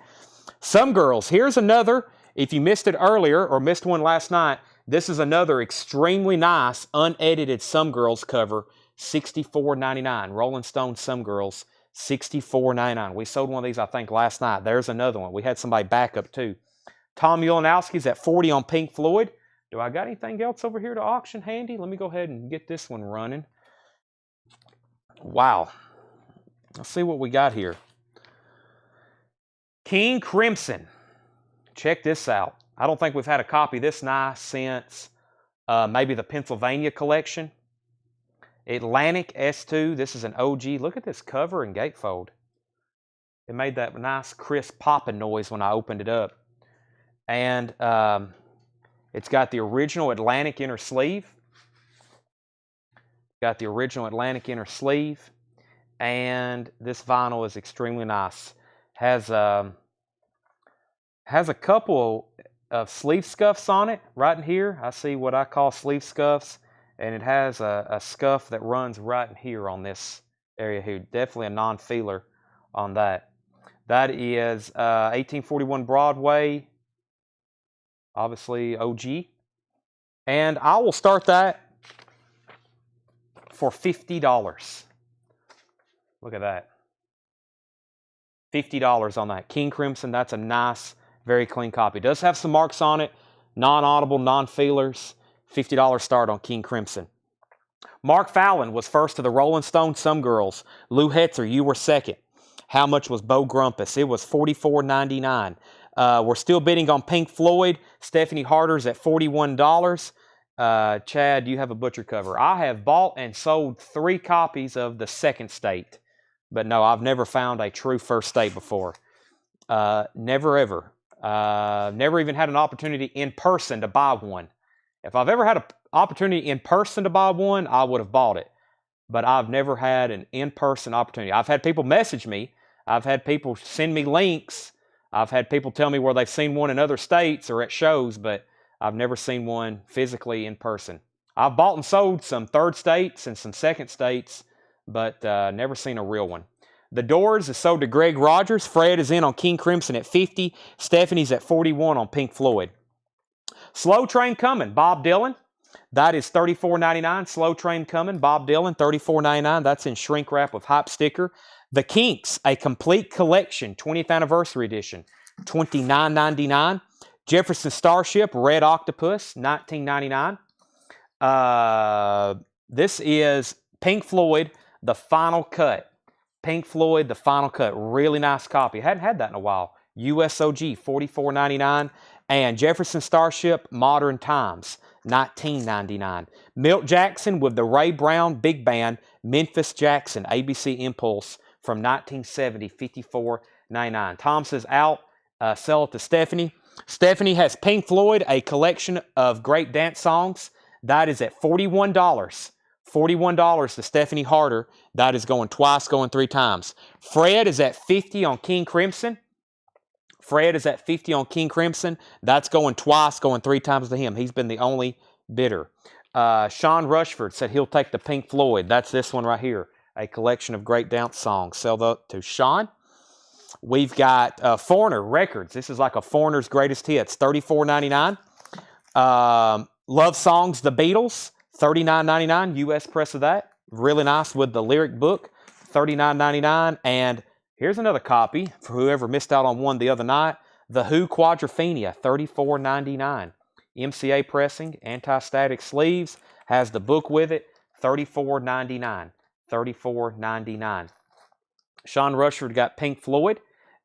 Some Girls, here's another. If you missed it earlier or missed one last night, this is another extremely nice, unedited Some Girls cover, $64.99. Rolling Stone Some Girls, $64.99. We sold one of these, I think, last night. There's another one. We had somebody back up, too. Tom Ulanowski's at 40 on Pink Floyd. Do I got anything else over here to auction handy? Let me go ahead and get this one running. Wow. Let's see what we got here. King Crimson. Check this out. I don't think we've had a copy this nice since maybe the Pennsylvania collection. Atlantic S2. This is an OG. Look at this cover and gatefold. It made that nice crisp popping noise when I opened it up. And it's got the original Atlantic inner sleeve. Got the original Atlantic inner sleeve, and this vinyl is extremely nice. Has a couple of sleeve scuffs on it right in here. I see what I call sleeve scuffs, and it has a scuff that runs right in here on this area here. Definitely a non-feeler on that. That is 1841 Broadway, obviously OG, and I will start that for $50. Look at that. $50 on that. King Crimson, that's a nice, very clean copy. It does have some marks on it, non-audible, non-feelers. $50 start on King Crimson. Mark Fallon was first to the Rolling Stone Some Girls. Lou Hetzer, you were second. How much was Bo Grumpus? It was $44.99. We're still bidding on Pink Floyd. Stephanie Harder's at $41. Chad, you have a butcher cover. I have bought and sold 3 copies of The Second State. But no, I've never found a true first state before. Never ever. Never even had an opportunity in person to buy one. If I've ever had an opportunity in person to buy one, I would have bought it. But I've never had an in-person opportunity. I've had people message me. I've had people send me links. I've had people tell me where they've seen one in other states or at shows, but I've never seen one physically in person. I've bought and sold some third states and some second states, but never seen a real one. The Doors is sold to Greg Rogers. Fred is in on King Crimson at 50. Stephanie's at 41 on Pink Floyd. Slow Train Coming, Bob Dylan. That is $34.99. Slow Train Coming, Bob Dylan, $34.99. That's in shrink wrap with hype sticker. The Kinks, a complete collection, 20th anniversary edition, $29.99. Jefferson Starship, Red Octopus, $19.99. This is Pink Floyd, The Final Cut. Pink Floyd, The Final Cut. Really nice copy. Hadn't had that in a while. USOG, $44.99. And Jefferson Starship, Modern Times, $19.99. Milt Jackson with the Ray Brown Big Band, Memphis Jackson, ABC Impulse from 1970, $54.99. Tom says out, sell it to Stephanie. Stephanie has Pink Floyd, a collection of great dance songs. That is at $41. $41 to Stephanie Harder. That is going twice, going 3 times. Fred is at 50 on King Crimson. Fred is at 50 on King Crimson. That's going twice, going 3 times to him. He's been the only bidder. Sean Rushford said he'll take the Pink Floyd. That's this one right here. A collection of great dance songs. Sell that to Sean. We've got Foreigner Records. This is like a Foreigner's greatest hits. $34.99. Love Songs, The Beatles. $39.99. U.S. press of that. Really nice with the lyric book. $39.99. And here's another copy for whoever missed out on one the other night. The Who Quadrophenia, $34.99. MCA pressing, anti-static sleeves, has the book with it, $34.99. $34.99. Sean Rushford got Pink Floyd.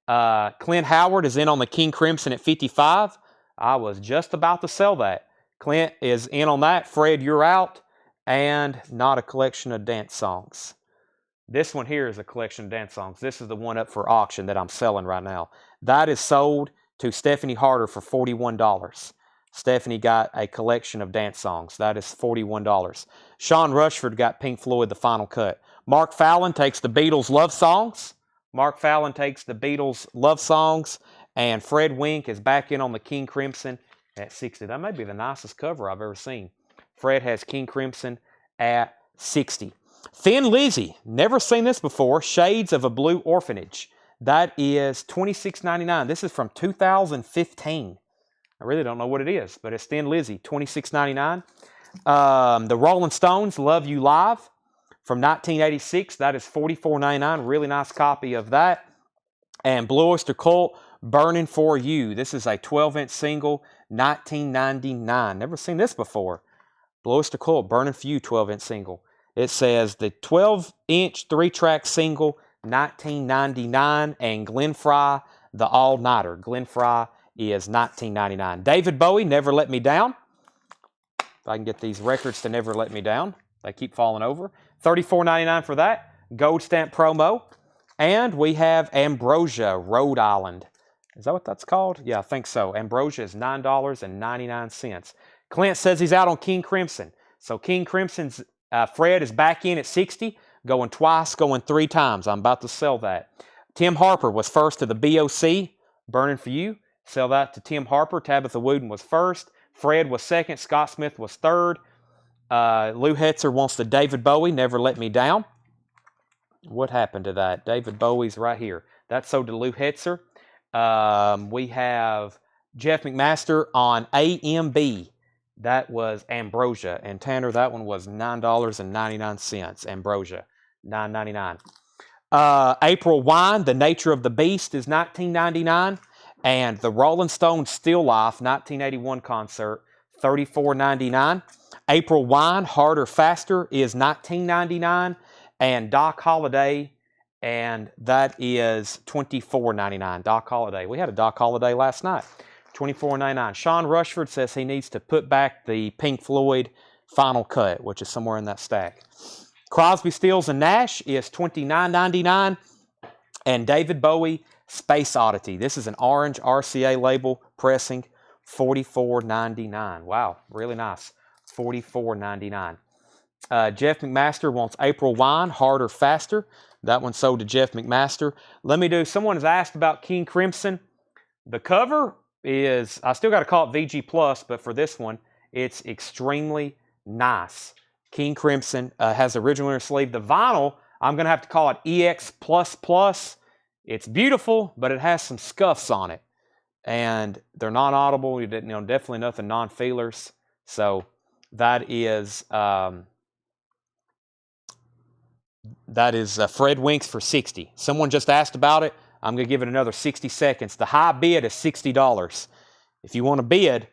Clint Howard is in on the King Crimson at 55. I was just about to sell that. Clint is in on that. Fred, you're out. And not a collection of dance songs. This one here is a collection of dance songs. This is the one up for auction that I'm selling right now. That is sold to Stephanie Harder for $41. Stephanie got a collection of dance songs. That is $41. Sean Rushford got Pink Floyd, The Final Cut. Mark Fallon takes the Beatles' Love Songs. Mark Fallon takes the Beatles' Love Songs. And Fred Wink is back in on the King Crimson at 60. That may be the nicest cover I've ever seen. Fred has King Crimson at 60. Thin Lizzy, never seen this before. Shades of a Blue Orphanage. That is $26.99. This is from 2015. I really don't know what it is, but it's Thin Lizzy, $26.99. The Rolling Stones, Love You Live from 1986. That is $44.99. Really nice copy of that. And Blue Oyster Cult, Burning For You. This is a 12-inch single, $19.99. Never seen this before. Blue Oyster Cult, Burning For You, 12-inch single. It says the 12-inch 3-track single, $19.99, and Glenn Frey, the All-Nighter. Glenn Frey is $19.99. David Bowie, Never Let Me Down. If I can get these records to never let me down. They keep falling over. $34.99 for that. Gold stamp promo. And we have Ambrosia, Rhode Island. Is that what that's called? Yeah, I think so. Ambrosia is $9.99. Clint says he's out on King Crimson. So King Crimson's Fred is back in at 60, going twice, going 3 times. I'm about to sell that. Tim Harper was first to the BOC, Burning For You. Sell that to Tim Harper. Tabitha Wooden was first. Fred was second. Scott Smith was third. Lou Hetzer wants the David Bowie, Never Let Me Down. What happened to that? David Bowie's right here. That's sold to Lou Hetzer. We have Jeff McMaster on AMB. That was Ambrosia. And Tanner, that one was $9.99. Ambrosia, $9.99. April Wine, The Nature of the Beast is $19.99. And the Rolling Stones Still Life 1981 concert, $34.99. April Wine, Harder Faster is $19.99. And Doc Holliday, and that is $24.99. Doc Holliday. We had a Doc Holliday last night. $24.99. Sean Rushford says he needs to put back the Pink Floyd Final Cut, which is somewhere in that stack. Crosby, Stills, and Nash is $29.99. And David Bowie Space Oddity. This is an orange RCA label pressing, $44.99. Wow, really nice. $44.99. Jeff McMaster wants April Wine, Harder, Faster. That one sold to Jeff McMaster. Someone has asked about King Crimson. The cover is, I still got to call it VG Plus, but for this one, it's extremely nice. King Crimson has the original inner sleeve. The vinyl, I'm going to have to call it EX++. It's beautiful, but it has some scuffs on it. And they're non-audible, definitely nothing non-feelers. So that is Fred Winks for $60. Someone just asked about it. I'm going to give it another 60 seconds. The high bid is $60. If you want to bid,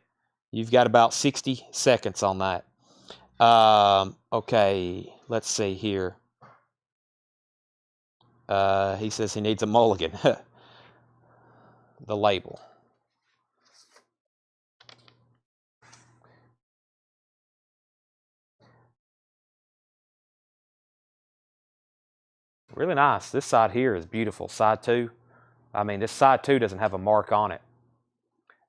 you've got about 60 seconds on that. Okay, let's see here. He says he needs a mulligan. The label. Really nice. This side here is beautiful. Side 2. I mean, this side 2 doesn't have a mark on it.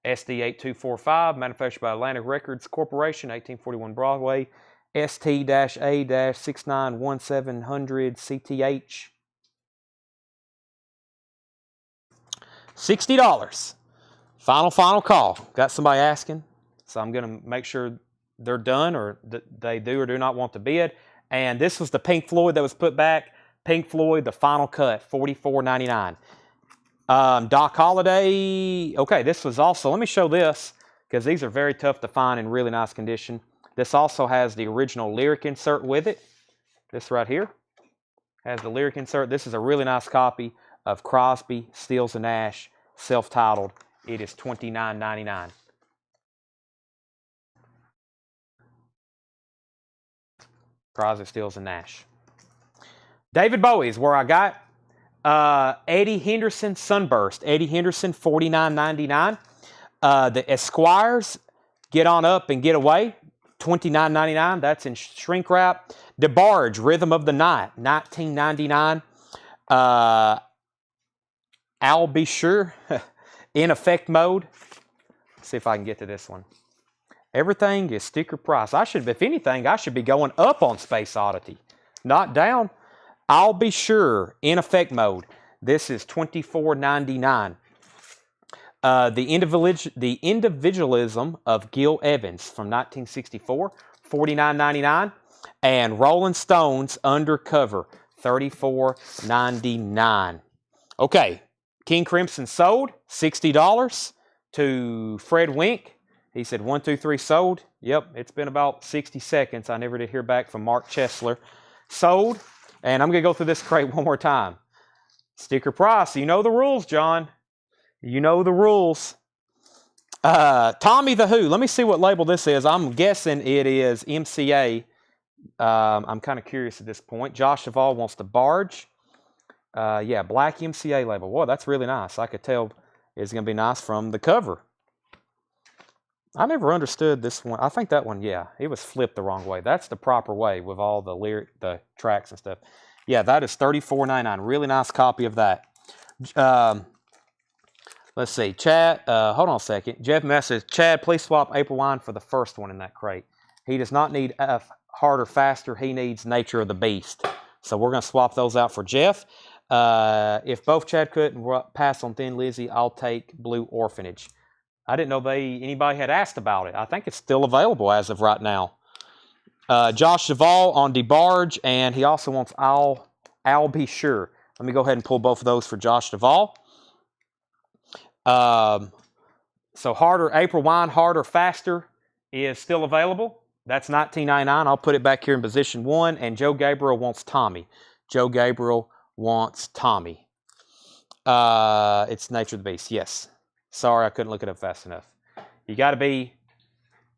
SD8245, manufactured by Atlantic Records Corporation, 1841 Broadway. ST-A-691700 CTH. $60. Final call. Got somebody asking, so I'm going to make sure they're done or they do or do not want to bid. And this was the Pink Floyd that was put back. Pink Floyd, the final cut, $44.99. Doc Holliday. Okay, this was also, let me show this because these are very tough to find in really nice condition. This also has the original lyric insert with it. This right here has the lyric insert. This is a really nice copy of Crosby, Stills, and Nash, self-titled. It is $29.99. Crosby, Stills, and Nash. David Bowie is where I got. Eddie Henderson Sunburst. Eddie Henderson, $49.99. The Esquires, Get On Up and Get Away, $29.99. That's in shrink wrap. DeBarge, Rhythm of the Night, $19.99. I'll Be Sure, In Effect Mode. Let's see if I can get to this one. Everything is sticker price. If anything, I should be going up on Space Oddity, not down. I'll Be Sure, In Effect Mode. This is $24.99. The Individualism of Gil Evans from 1964, $49.99. And Rolling Stones Undercover, $34.99. Okay, King Crimson sold, $60 to Fred Wink. He said 1, 2, 3 sold. Yep, it's been about 60 seconds. I never did hear back from Mark Chesler. Sold. And I'm going to go through this crate one more time. Sticker price. You know the rules, John. You know the rules. Tommy the Who. Let me see what label this is. I'm guessing it is MCA. I'm kind of curious at this point. Josh Duvall wants the Barge. Yeah, black MCA label. Whoa, that's really nice. I could tell it's going to be nice from the cover. I never understood this one. I think that one, yeah, it was flipped the wrong way. That's the proper way with all the tracks and stuff. Yeah, that is $34.99. Really nice copy of that. Let's see. Chad, hold on a second. Jeff messaged, Chad, please swap April Wine for the first one in that crate. He does not need Harder, Faster. He needs Nature of the Beast. So we're going to swap those out for Jeff. If both Chad couldn't pass on Thin Lizzy, I'll take Blue Orphanage. I didn't know anybody had asked about it. I think it's still available as of right now. Josh Duvall on DeBarge, and he also wants I'll Be Sure. Let me go ahead and pull both of those for Josh Duvall. So April Wine, Harder, Faster is still available. That's $19.99. I'll put it back here in position 1, and Joe Gabriel wants Tommy. Joe Gabriel wants Tommy. It's Nature of the Beast, yes. Sorry, I couldn't look it up fast enough. You got to be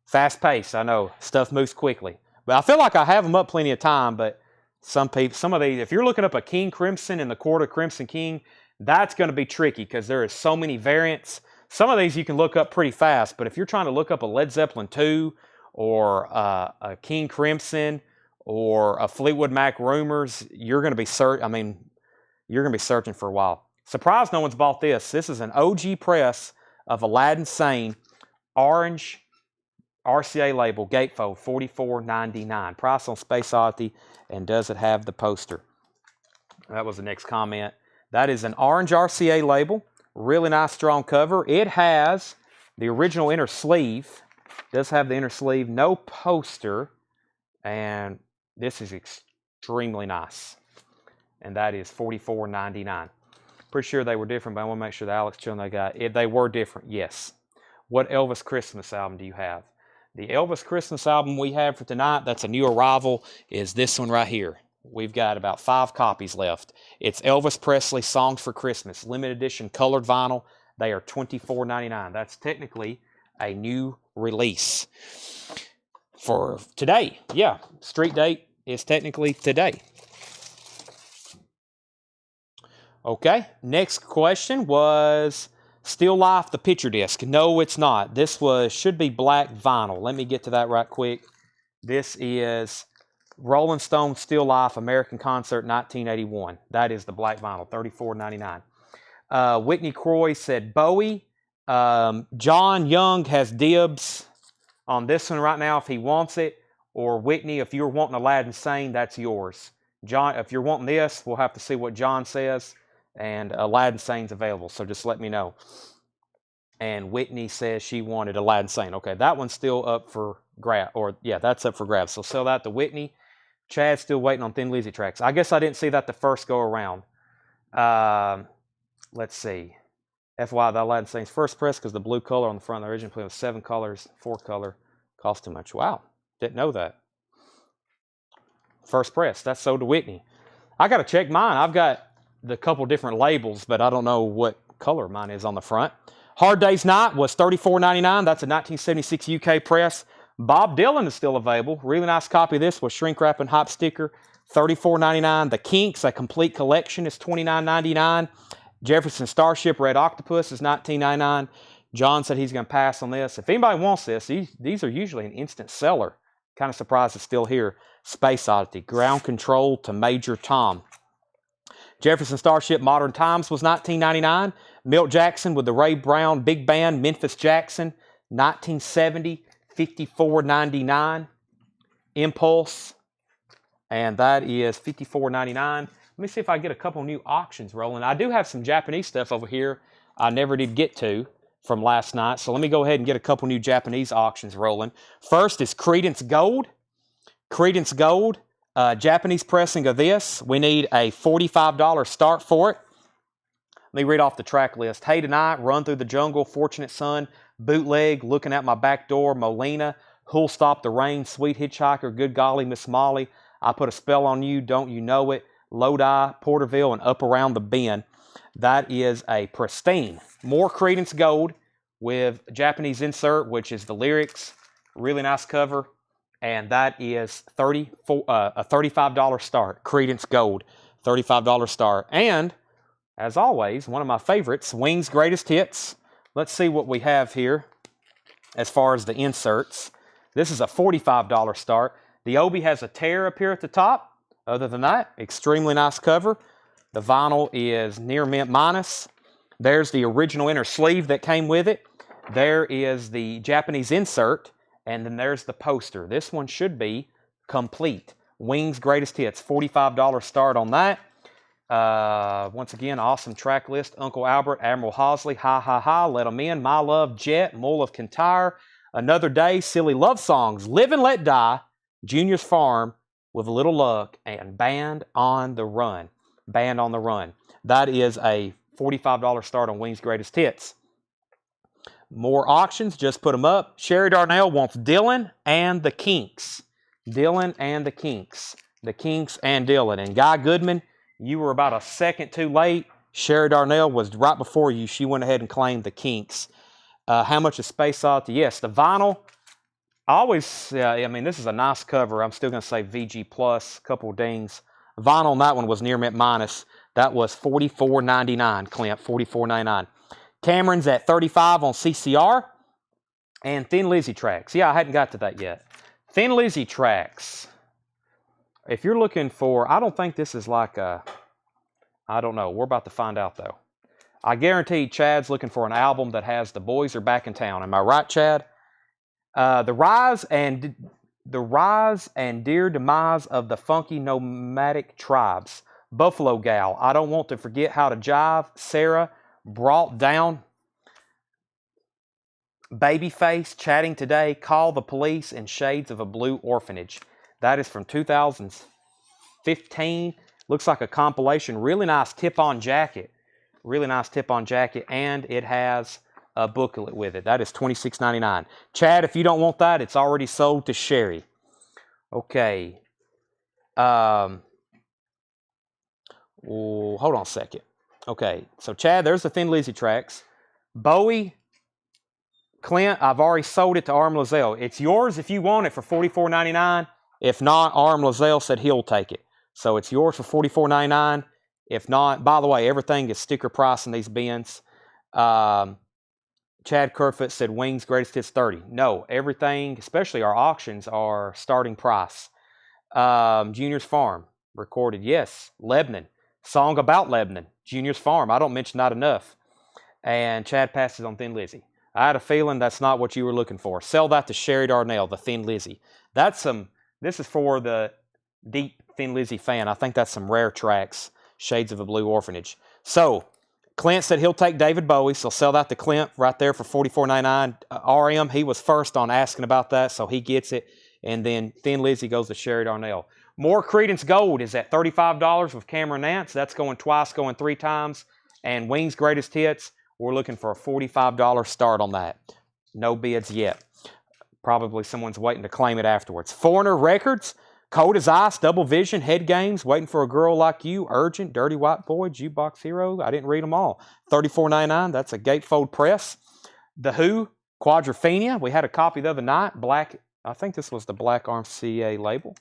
fast-paced. I know stuff moves quickly, but I feel like I have them up plenty of time. But some of these, if you're looking up a King Crimson in the Quarter Crimson King, that's going to be tricky because there is so many variants. Some of these you can look up pretty fast, but if you're trying to look up a Led Zeppelin 2 or a King Crimson or a Fleetwood Mac Rumors, you're going to be you're going to be searching for a while. Surprised no one's bought this. This is an OG press of Aladdin Sane, orange RCA label, gatefold, $44.99. Price on Space Oddity, and does it have the poster? That was the next comment. That is an orange RCA label. Really nice, strong cover. It has the original inner sleeve. Does have the inner sleeve. No poster. And this is extremely nice. And that is $44.99. Pretty sure they were different, but I want to make sure the Alex Chilton I got. If they were different, yes. What Elvis Christmas album do you have? The Elvis Christmas album we have for tonight, that's a new arrival, is this one right here. We've got about 5 copies left. It's Elvis Presley Songs for Christmas, limited edition colored vinyl. They are $24.99. That's technically a new release for today. Yeah, street date is technically today. Okay, next question was Still Life, the picture disc. No, it's not. This should be black vinyl. Let me get to that right quick. This is Rolling Stone Still Life American Concert 1981. That is the black vinyl, $34.99. Whitney Croy said Bowie. John Young has dibs on this one right now if he wants it. Or Whitney, if you're wanting Aladdin Sane, that's yours. John, if you're wanting this, we'll have to see what John says. And Aladdin Sane's available, so just let me know. And Whitney says she wanted Aladdin Sane. Okay, that one's still up for grab, that's up for grabs. So sell that to Whitney. Chad's still waiting on Thin Lizzy tracks. I guess I didn't see that the first go around. Let's see. FYI, the Aladdin Sane's first press because the blue color on the front of the original play was 7 colors, 4 color. Cost too much. Wow, didn't know that. First press, that's sold to Whitney. I got to check mine. I've got the couple different labels, but I don't know what color mine is on the front. Hard Day's Night was $34.99. That's a 1976 UK press. Bob Dylan is still available. Really nice copy of this with shrink wrap and hop sticker. $34.99. The Kinks, a complete collection, is $29.99. Jefferson Starship Red Octopus is $19.99. John said he's going to pass on this. If anybody wants this, these are usually an instant seller. Kind of surprised it's still here. Space Oddity, Ground Control to Major Tom. Jefferson Starship Modern Times was $19.99. Milt Jackson with the Ray Brown Big Band, Memphis Jackson, 1970, $54.99. Impulse, and that is $54.99. Let me see if I get a couple new auctions rolling. I do have some Japanese stuff over here I never did get to from last night, so let me go ahead and get a couple new Japanese auctions rolling. First is Credence Gold. Credence Gold. Japanese pressing of this. We need a $45 start for it. Let me read off the track list. Hey Tonight, Run Through the Jungle, Fortunate Son, Bootleg, Looking At My Back Door, Molina, Who'll Stop the Rain, Sweet Hitchhiker, Good Golly, Miss Molly, I Put a Spell on You, Don't You Know It, Lodi, Porterville, and Up Around the Bend. That is a pristine. More Credence Gold with Japanese insert, which is the lyrics. Really nice cover. And that is a $35 start. Credence Gold, $35 start. And, as always, one of my favorites, Wings Greatest Hits. Let's see what we have here as far as the inserts. This is a $45 start. The Obi has a tear up here at the top. Other than that, extremely nice cover. The vinyl is near mint minus. There's the original inner sleeve that came with it. There is the Japanese insert. And then there's the poster. This one should be complete. Wings Greatest Hits, $45 start on that. Once again, awesome track list. Uncle Albert, Admiral Hosley, Ha Ha Ha, Let 'Em In, My Love, Jet, Mull of Kintyre, Another Day, Silly Love Songs, Live and Let Die, Junior's Farm, With a Little Luck, and Band on the Run. Band on the Run. That is a $45 start on Wings Greatest Hits. More auctions, just put them up. Sherry Darnell wants Dylan and the Kinks. Dylan and the Kinks. The Kinks and Dylan. And Guy Goodman, you were about a second too late. Sherry Darnell was right before you. She went ahead and claimed the Kinks. How much is Space Oddity? Yes, the vinyl. This is a nice cover. I'm still going to say VG Plus, couple dings. Vinyl on that one was near mint minus. That was $44.99, Clint, $44.99. Cameron's at $35 on CCR. And Thin Lizzy tracks. Yeah, I hadn't got to that yet. Thin Lizzy tracks. if you're looking for, I don't think this is like a, I don't know. We're about to find out though. I guarantee Chad's looking for an album that has The Boys Are Back in Town. Am I right, Chad? The rise and dear demise of the funky nomadic tribes. Buffalo Gal. I don't want to forget how to jive. Sarah brought down. Babyface chatting today. Call the police in shades of a blue orphanage. That is from 2015. Looks like a compilation. Really nice tip-on jacket. Really nice tip-on jacket, and it has a booklet with it. That is $26.99. Chad, if you don't want that, it's already sold to Sherry. Okay. Hold on a second. Okay, so Chad, there's the Thin Lizzy tracks. Bowie, Clint, I've already sold it to Arm Lazelle. It's yours if you want it for $44.99. If not, Arm Lazelle said he'll take it. So it's yours for $44.99. If not, by the way, everything is sticker price in these bins. Chad Kerfoot said Wings Greatest Hits 30. No, everything, especially our auctions, are starting price. Junior's Farm, recorded, yes. Lebanon, song about Lebanon. Junior's Farm, I don't mention that enough. And Chad passes on Thin Lizzy. I had a feeling that's not what you were looking for. Sell that to Sherry Darnell, the Thin Lizzy. This is for the deep Thin Lizzy fan. I think that's some rare tracks. Shades of a Blue Orphanage. So, Clint said he'll take David Bowie, so sell that to Clint right there for $44.99. RM, he was first on asking about that, so he gets it. And then Thin Lizzy goes to Sherry Darnell. More Creedence Gold is at $35 with Cameron Nance. That's going twice, going 3 times. And Wings Greatest Hits, we're looking for a $45 start on that. No bids yet. Probably someone's waiting to claim it afterwards. Foreigner Records, Cold as Ice, Double Vision, Head Games, Waiting for a Girl Like You, Urgent, Dirty White Boy, Jukebox Hero. I didn't read them all. $34.99. That's a gatefold press. The Who, Quadrophenia. We had a copy the other night. Black, I think this was the Black Arm CA label.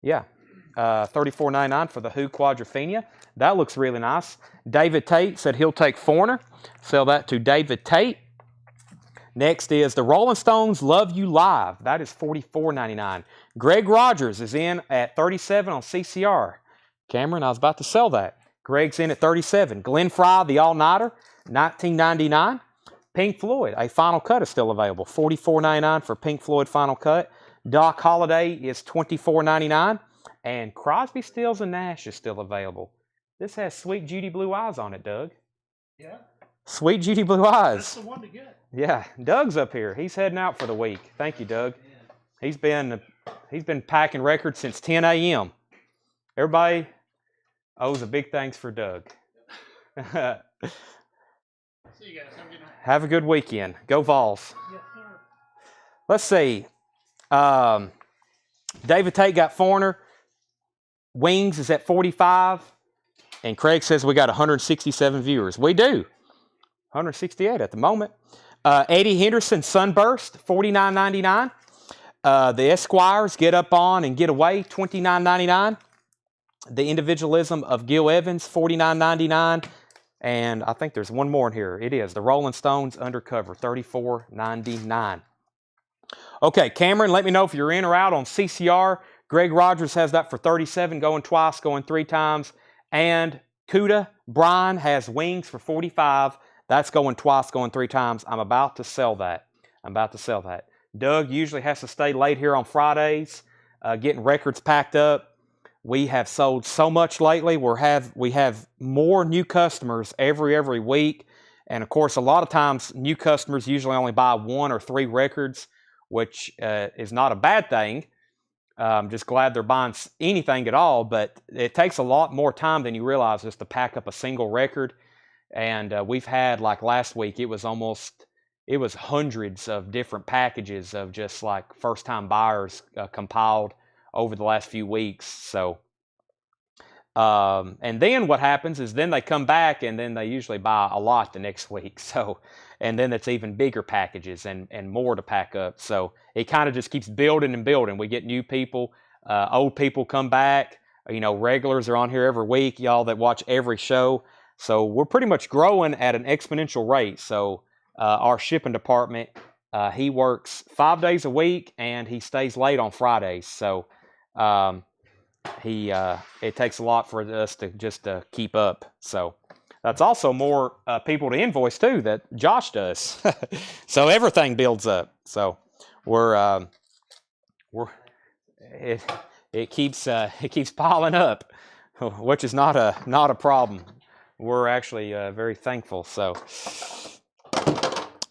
Yeah. $34.99 for the Who Quadrophenia. That looks really nice. David Tate said he'll take Foreigner. Sell that to David Tate. Next is the Rolling Stones Love You Live. That is $44.99. Greg Rogers is in at $37 on CCR. Cameron, I was about to sell that. Greg's in at $37. Glenn Fry, The All Nighter, $19.99. Pink Floyd, a Final Cut is still available. $44.99 for Pink Floyd Final Cut. Doc Holliday is $24.99. And Crosby, Stills, and Nash is still available. This has Sweet Judy Blue Eyes on it, Doug. Yeah. Sweet Judy Blue Eyes. That's the one to get. Yeah, Doug's up here. He's heading out for the week. Thank you, Doug. Yeah. He's been packing records since 10 a.m. Everybody owes a big thanks for Doug. See you guys. Have a good night. Have a good weekend. Go Vols. Yes, sir. Let's see. David Tate got Foreigner. Wings is at 45. And Craig says we got 167 viewers. We do. 168 at the moment. Eddie Henderson Sunburst, $49.99. The Esquires Get Up On and Get Away, $29.99. The Individualism of Gil Evans, $49.99. And I think there's one more in here. It is the Rolling Stones Undercover, $34.99. Okay, Cameron, let me know if you're in or out on CCR. Greg Rogers has that for $37, going twice, going 3 times. And Cuda Brian has Wings for $45. That's going twice, going 3 times. I'm about to sell that. Doug usually has to stay late here on Fridays, getting records packed up. We have sold so much lately. We have more new customers every week. And of course, a lot of times new customers usually only buy 1 or 3 records, which is not a bad thing. I'm just glad they're buying anything at all, but it takes a lot more time than you realize just to pack up a single record. And we've had, like last week, it was hundreds of different packages of just like first-time buyers compiled over the last few weeks. So, and then what happens is then they come back and then they usually buy a lot the next week. So, and then it's even bigger packages and more to pack up. So it kind of just keeps building and building. We get new people, old people come back. You know, regulars are on here every week, y'all that watch every show. So we're pretty much growing at an exponential rate. So our shipping department, he works 5 days a week and he stays late on Fridays. So it takes a lot for us to just keep up. So that's also more people to invoice too that Josh does. So everything builds up. So we're it keeps piling up, which is not a problem. We're actually very thankful. So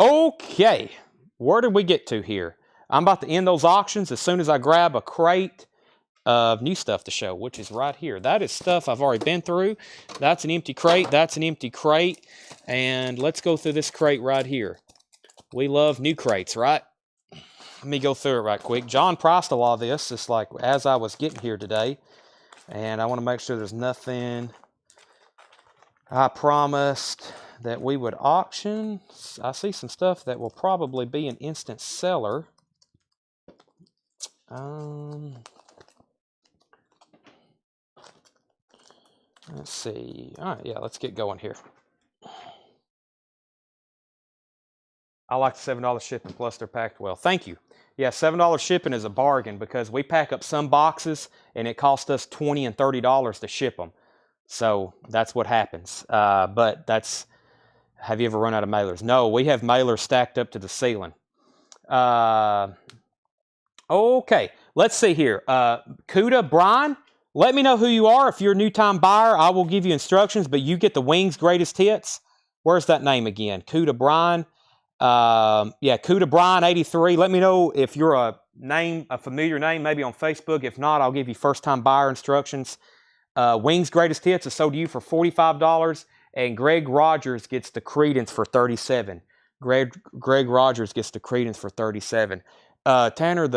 okay, where did we get to here? I'm about to end those auctions as soon as I grab a crate of new stuff to show, which is right here. That is stuff I've already been through. That's an empty crate. That's an empty crate. And let's go through this crate right here. We love new crates, right? Let me go through it right quick. John priced a lot of this, just like as I was getting here today. And I want to make sure there's nothing I promised that we would auction. I see some stuff that will probably be an instant seller. Let's see. All right, yeah, let's get going here. I like the $7 shipping, plus they're packed well. Thank you. Yeah, $7 shipping is a bargain because we pack up some boxes and it costs us $20 and $30 to ship them. So that's what happens. But that's, have you ever run out of mailers? No, we have mailers stacked up to the ceiling. Okay, let's see here. Kuda, Brian, let me know who you are. If you're a new-time buyer, I will give you instructions, but you get the Wings Greatest Hits. Where's that name again? Kuda Brian. Yeah, Kuda Brian 83. Let me know if you're a familiar name, maybe on Facebook. If not, I'll give you first-time buyer instructions. Wings Greatest Hits is sold to you for $45, and Greg Rogers gets the Credence for $37. Greg Rogers gets the Credence for $37. Tanner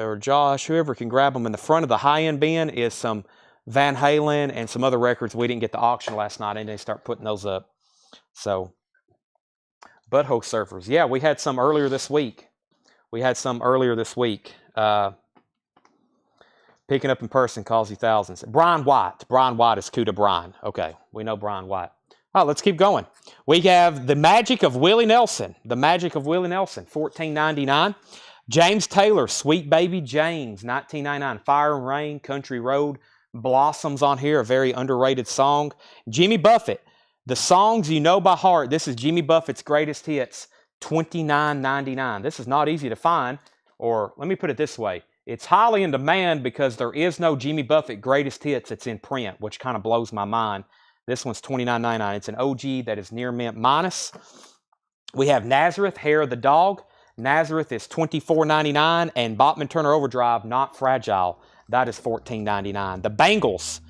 or Josh, whoever can grab them in the front of the high-end bin is some Van Halen and some other records we didn't get to auction last night, and they start putting those up. So, Butthole Surfers. Yeah, we had some earlier this week. Picking up in person calls you thousands. Brian White. Brian White is Kuda Brian. Okay, we know Brian White. All right, let's keep going. We have The Magic of Willie Nelson. The Magic of Willie Nelson, $14.99. James Taylor, Sweet Baby James, $19.99. Fire and Rain, Country Road, Blossoms on here, a very underrated song. Jimmy Buffett, The Songs You Know by Heart. This is Jimmy Buffett's greatest hits, $29.99. This is not easy to find, or let me put it this way. It's highly in demand because there is no Jimmy Buffett greatest hits that's in print, which kind of blows my mind. This one's $29.99. It's an OG that is near mint minus. We have Nazareth, Hair of the Dog. Nazareth is $24.99, and Bachman Turner Overdrive, Not Fragile. That is $14.99. The Bangles.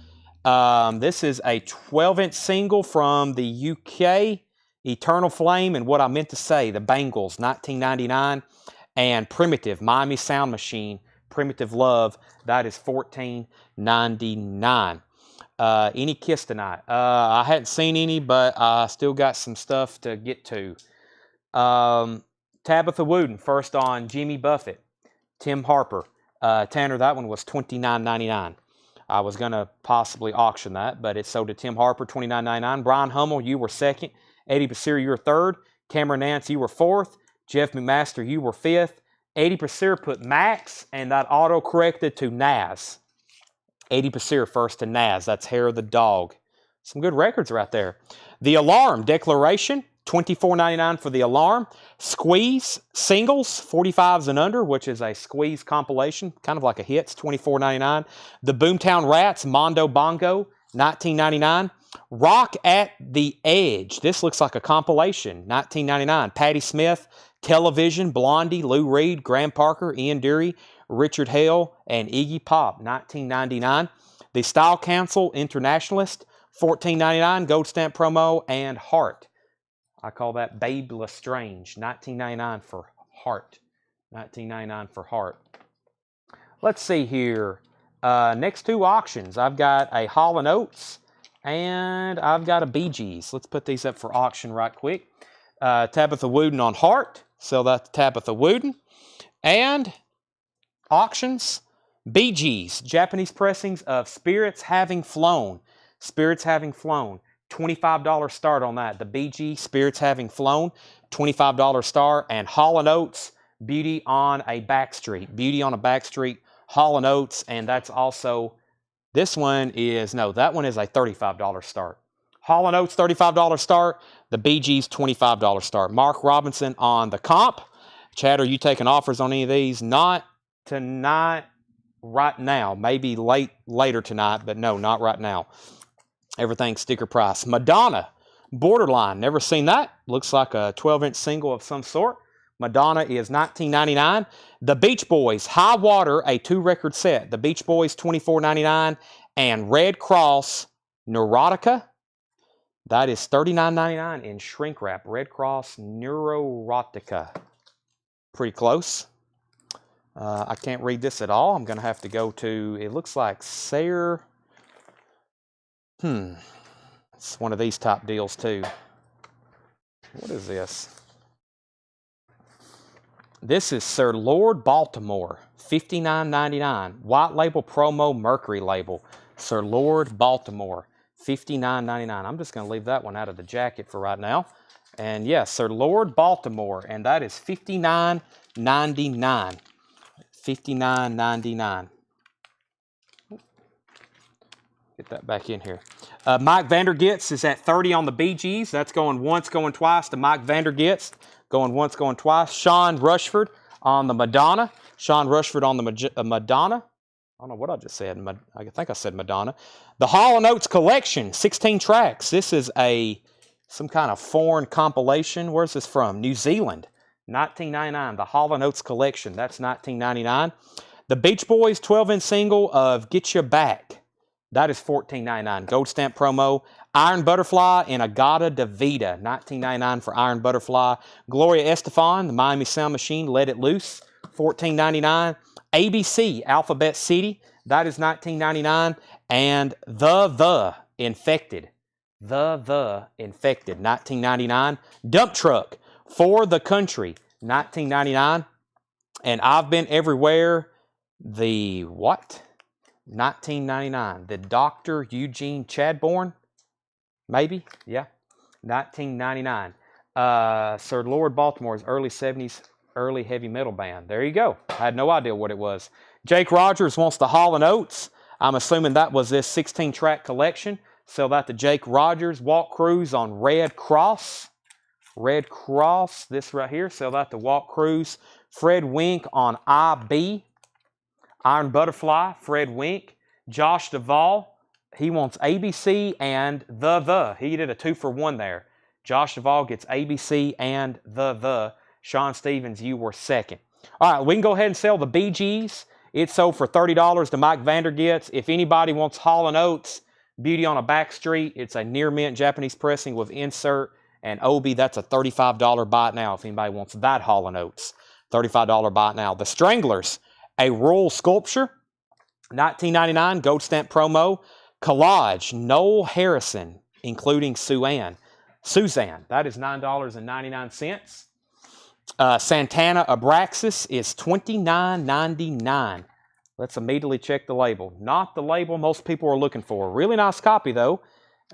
This is a 12-inch single from the UK, Eternal Flame, and what I meant to say, The Bangles, $19.99. And Primitive, Miami Sound Machine, Primitive Love, that is $14.99. Any Kiss tonight? I hadn't seen any, but I still got some stuff to get to. Tabitha Wooden, first on Jimmy Buffett. Tim Harper. Tanner, that one was $29.99. I was going to possibly auction that, but it sold to Tim Harper, $29.99. Brian Hummel, you were second. Eddie Basir, you were third. Cameron Nance, you were fourth. Jeff McMaster, you were fifth. Eddie Basir put Max, and that auto-corrected to Naz. Eddie Basir first to Naz. That's Hair of the Dog. Some good records right there. The Alarm, Declaration, $24.99 for The Alarm. Squeeze, Singles, 45s and under, which is a Squeeze compilation, kind of like a hits, $24.99. The Boomtown Rats, Mondo Bongo, $19.99. Rock at the Edge. This looks like a compilation, $19.99. Patti Smith, Television, Blondie, Lou Reed, Graham Parker, Ian Dury, Richard Hale, and Iggy Pop, $19.99. The Style Council, Internationalist, $14.99. Gold Stamp Promo, and Heart. I call that Babe Lestrange, $19.99 for Heart. $19.99 for Heart. Let's see here. Next two auctions. I've got a Hall & Oates and I've got a Bee Gees. Let's put these up for auction right quick. Tabitha Wooden on Heart. Sell that to Tabitha Wooden. And auctions. Bee Gees. Japanese pressings of Spirits Having Flown. Spirits Having Flown. $25 start on that. The BG Spirits Having Flown, $25 start. And Hall & Oates, Beauty on a Back Street. Beauty on a Back Street, Hall & Oates, and that's also This one is, no, that one is a $35 start. Hall & Oates, $35 start. The BG's $25 start. Mark Robinson on the comp. Chad, are you taking offers on any of these? Not tonight, right now. Maybe later tonight, but no, not right now. Everything sticker price. Madonna, Borderline. Never seen that. Looks like a 12-inch single of some sort. Madonna is $19.99. The Beach Boys, High Water, a 2-record set. The Beach Boys, $24.99. And Red Cross, Neurotica, that is $39.99 in shrink wrap. Red Cross, Neurotica. Pretty close. I can't read this at all. I'm going to have to go to, it looks like Sayre. It's one of these top deals too. What is this? This is Sir Lord Baltimore, $59.99. White label promo, Mercury label. Sir Lord Baltimore, $59.99. I'm just going to leave that one out of the jacket for right now. And yes, Sir Lord Baltimore, and that is $59.99. $59.99. Get that back in here. Mike Vandergits is at 30 on the BGs. That's going once, going twice to Mike Vandergits. Going once, going twice. Sean Rushford on the Madonna. Sean Rushford on the Madonna. I don't know what I just said. I think I said Madonna. The Hall & Oates collection, 16 tracks. This is some kind of foreign compilation. Where's this from? New Zealand. $19.99. The Hall & Oates collection. That's $19.99. The Beach Boys 12-inch single of Get You Back. That is $14.99. Gold stamp promo. Iron Butterfly and Agata Davida. $19.99 for Iron Butterfly. Gloria Estefan, the Miami Sound Machine, Let It Loose. $14.99. ABC, Alphabet City. That is $19.99. And The Infected. The Infected. $19.99. Dump Truck, For the Country. $19.99. And I've Been Everywhere. The what? $19.99. The Dr. Eugene Chadbourne, maybe, yeah, $19.99. Sir Lord Baltimore's early 70s, early heavy metal band. There you go. I had no idea what it was. Jake Rogers wants the Hall & Oates. I'm assuming that was this 16-track collection. Sell that to Jake Rogers. Walt Cruz on Red Cross. Red Cross, this right here. Sell that to Walt Cruz. Fred Wink on IB. Iron Butterfly, Fred Wink. Josh Duvall, he wants ABC and The. He did a 2-for-1 there. Josh Duvall gets ABC and The. Sean Stevens, you were second. All right, we can go ahead and sell the BGs. It sold for $30 to Mike Vandergits. If anybody wants Hall & Oates, Beauty on a Back Street, it's a near mint Japanese pressing with insert and Obi. That's a $35 buy it now if anybody wants that Hall & Oates. $35 buy it now. The Stranglers, a Royal Sculpture, $19.99, gold stamp promo. Collage, Noel Harrison, including Suzanne. That is $9.99. Santana Abraxas is $29.99. Let's immediately check the label. Not the label most people are looking for. Really nice copy, though.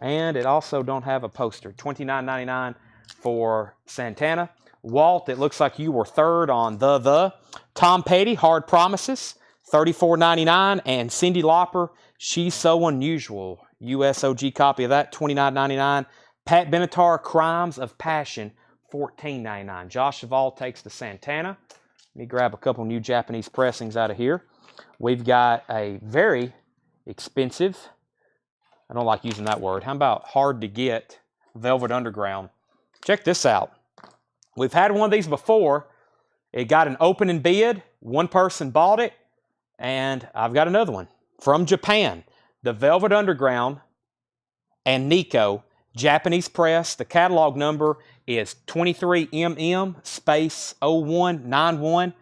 And it also don't have a poster. $29.99 for Santana. Walt, it looks like you were third on The. Tom Petty, Hard Promises, $34.99. And Cyndi Lauper, She's So Unusual. USOG copy of that, $29.99. Pat Benatar, Crimes of Passion, $14.99. Josh Duvall takes the Santana. Let me grab a couple new Japanese pressings out of here. We've got a very expensive, I don't like using that word. How about hard to get Velvet Underground? Check this out. We've had one of these before. It got an opening bid. One person bought it. And I've got another one from Japan. The Velvet Underground and Nico Japanese press. The catalog number is 23MM space 0191.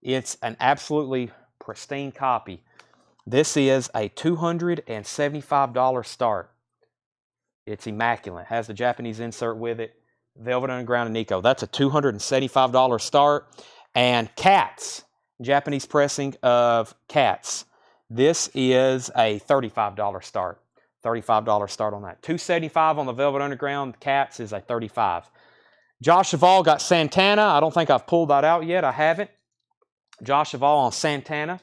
It's an absolutely pristine copy. This is a $275 start. It's immaculate. Has the Japanese insert with it. Velvet Underground and Nico. That's a $275 start. And Cats, Japanese pressing of Cats. This is a $35 start. $35 start on that. $275 on the Velvet Underground. Cats is a $35. Josh Duvall got Santana. I don't think I've pulled that out yet. I haven't. Josh Duvall on Santana.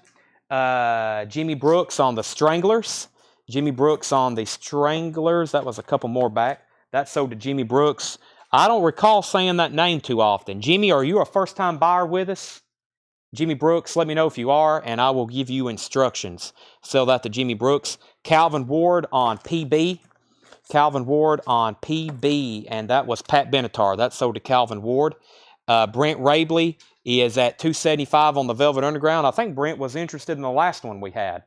Jimmy Brooks on the Stranglers. Jimmy Brooks on the Stranglers. That was a couple more back. That sold to Jimmy Brooks. I don't recall saying that name too often. Jimmy, are you a first-time buyer with us? Jimmy Brooks, let me know if you are, and I will give you instructions. Sell that to Jimmy Brooks. Calvin Ward on PB. Calvin Ward on PB, and that was Pat Benatar. That sold to Calvin Ward. Brent Rabley is at $275 on the Velvet Underground. I think Brent was interested in the last one we had.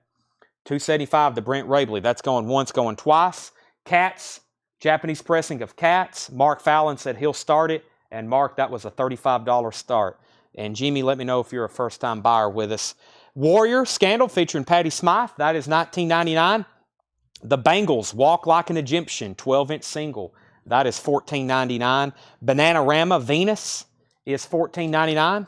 $275 to Brent Rabley. That's going once, going twice. Cats, Japanese pressing of Cats. Mark Fallon said he'll start it, and Mark, that was a $35 start. And Jimmy, let me know if you're a first-time buyer with us. Warrior Scandal featuring Patty Smythe. That is $19.99. The Bengals Walk Like an Egyptian 12-inch single. That is $14.99. Bananarama Venus is $14.99.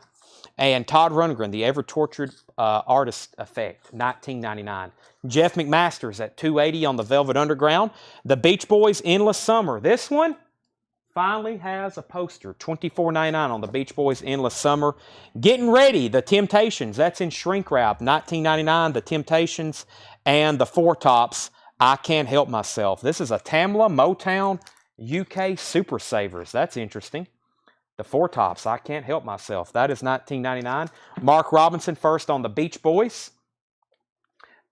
And Todd Rundgren, the Ever-Tortured Artist Effect, $19.99. Jeff McMaster's at $280 on the Velvet Underground. The Beach Boys Endless Summer. This one finally has a poster, $24.99 on the Beach Boys Endless Summer. Getting Ready, the Temptations, that's in shrink wrap, $19.99, the Temptations, and the Four Tops, I Can't Help Myself. This is a Tamla Motown UK Super Savers. That's interesting. The Four Tops, I Can't Help Myself. That is $19.99. Mark Robinson first on the Beach Boys.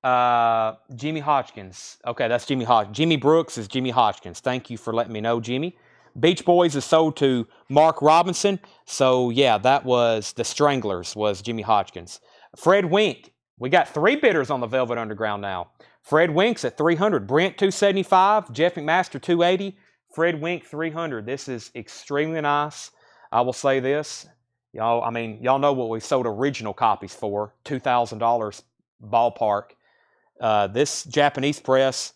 Jimmy Hodgkins. Okay, that's Jimmy Hodgkins. Jimmy Brooks is Jimmy Hodgkins. Thank you for letting me know, Jimmy. Beach Boys is sold to Mark Robinson. So, yeah, that was the Stranglers was Jimmy Hodgkins. Fred Wink. We got 3 bidders on the Velvet Underground now. Fred Wink's at $300. Brent, $275. Jeff McMaster, $280. Fred Wink, $300. This is extremely nice. I will say this. Y'all know what we sold original copies for. $2,000 ballpark. This Japanese press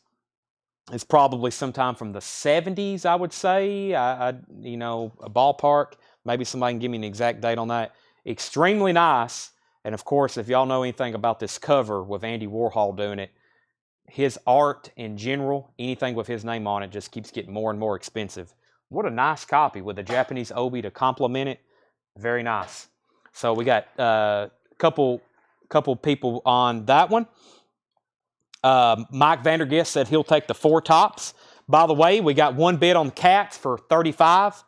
is probably sometime from the 70s, I would say. A ballpark. Maybe somebody can give me an exact date on that. Extremely nice. And of course, if y'all know anything about this cover with Andy Warhol doing it, his art in general, anything with his name on it just keeps getting more and more expensive. What a nice copy with the Japanese obi to complement it. Very nice. So we got a couple people on that one. Mike Vandergist said he'll take the Four Tops. By the way, we got 1 bid on Cats for $35.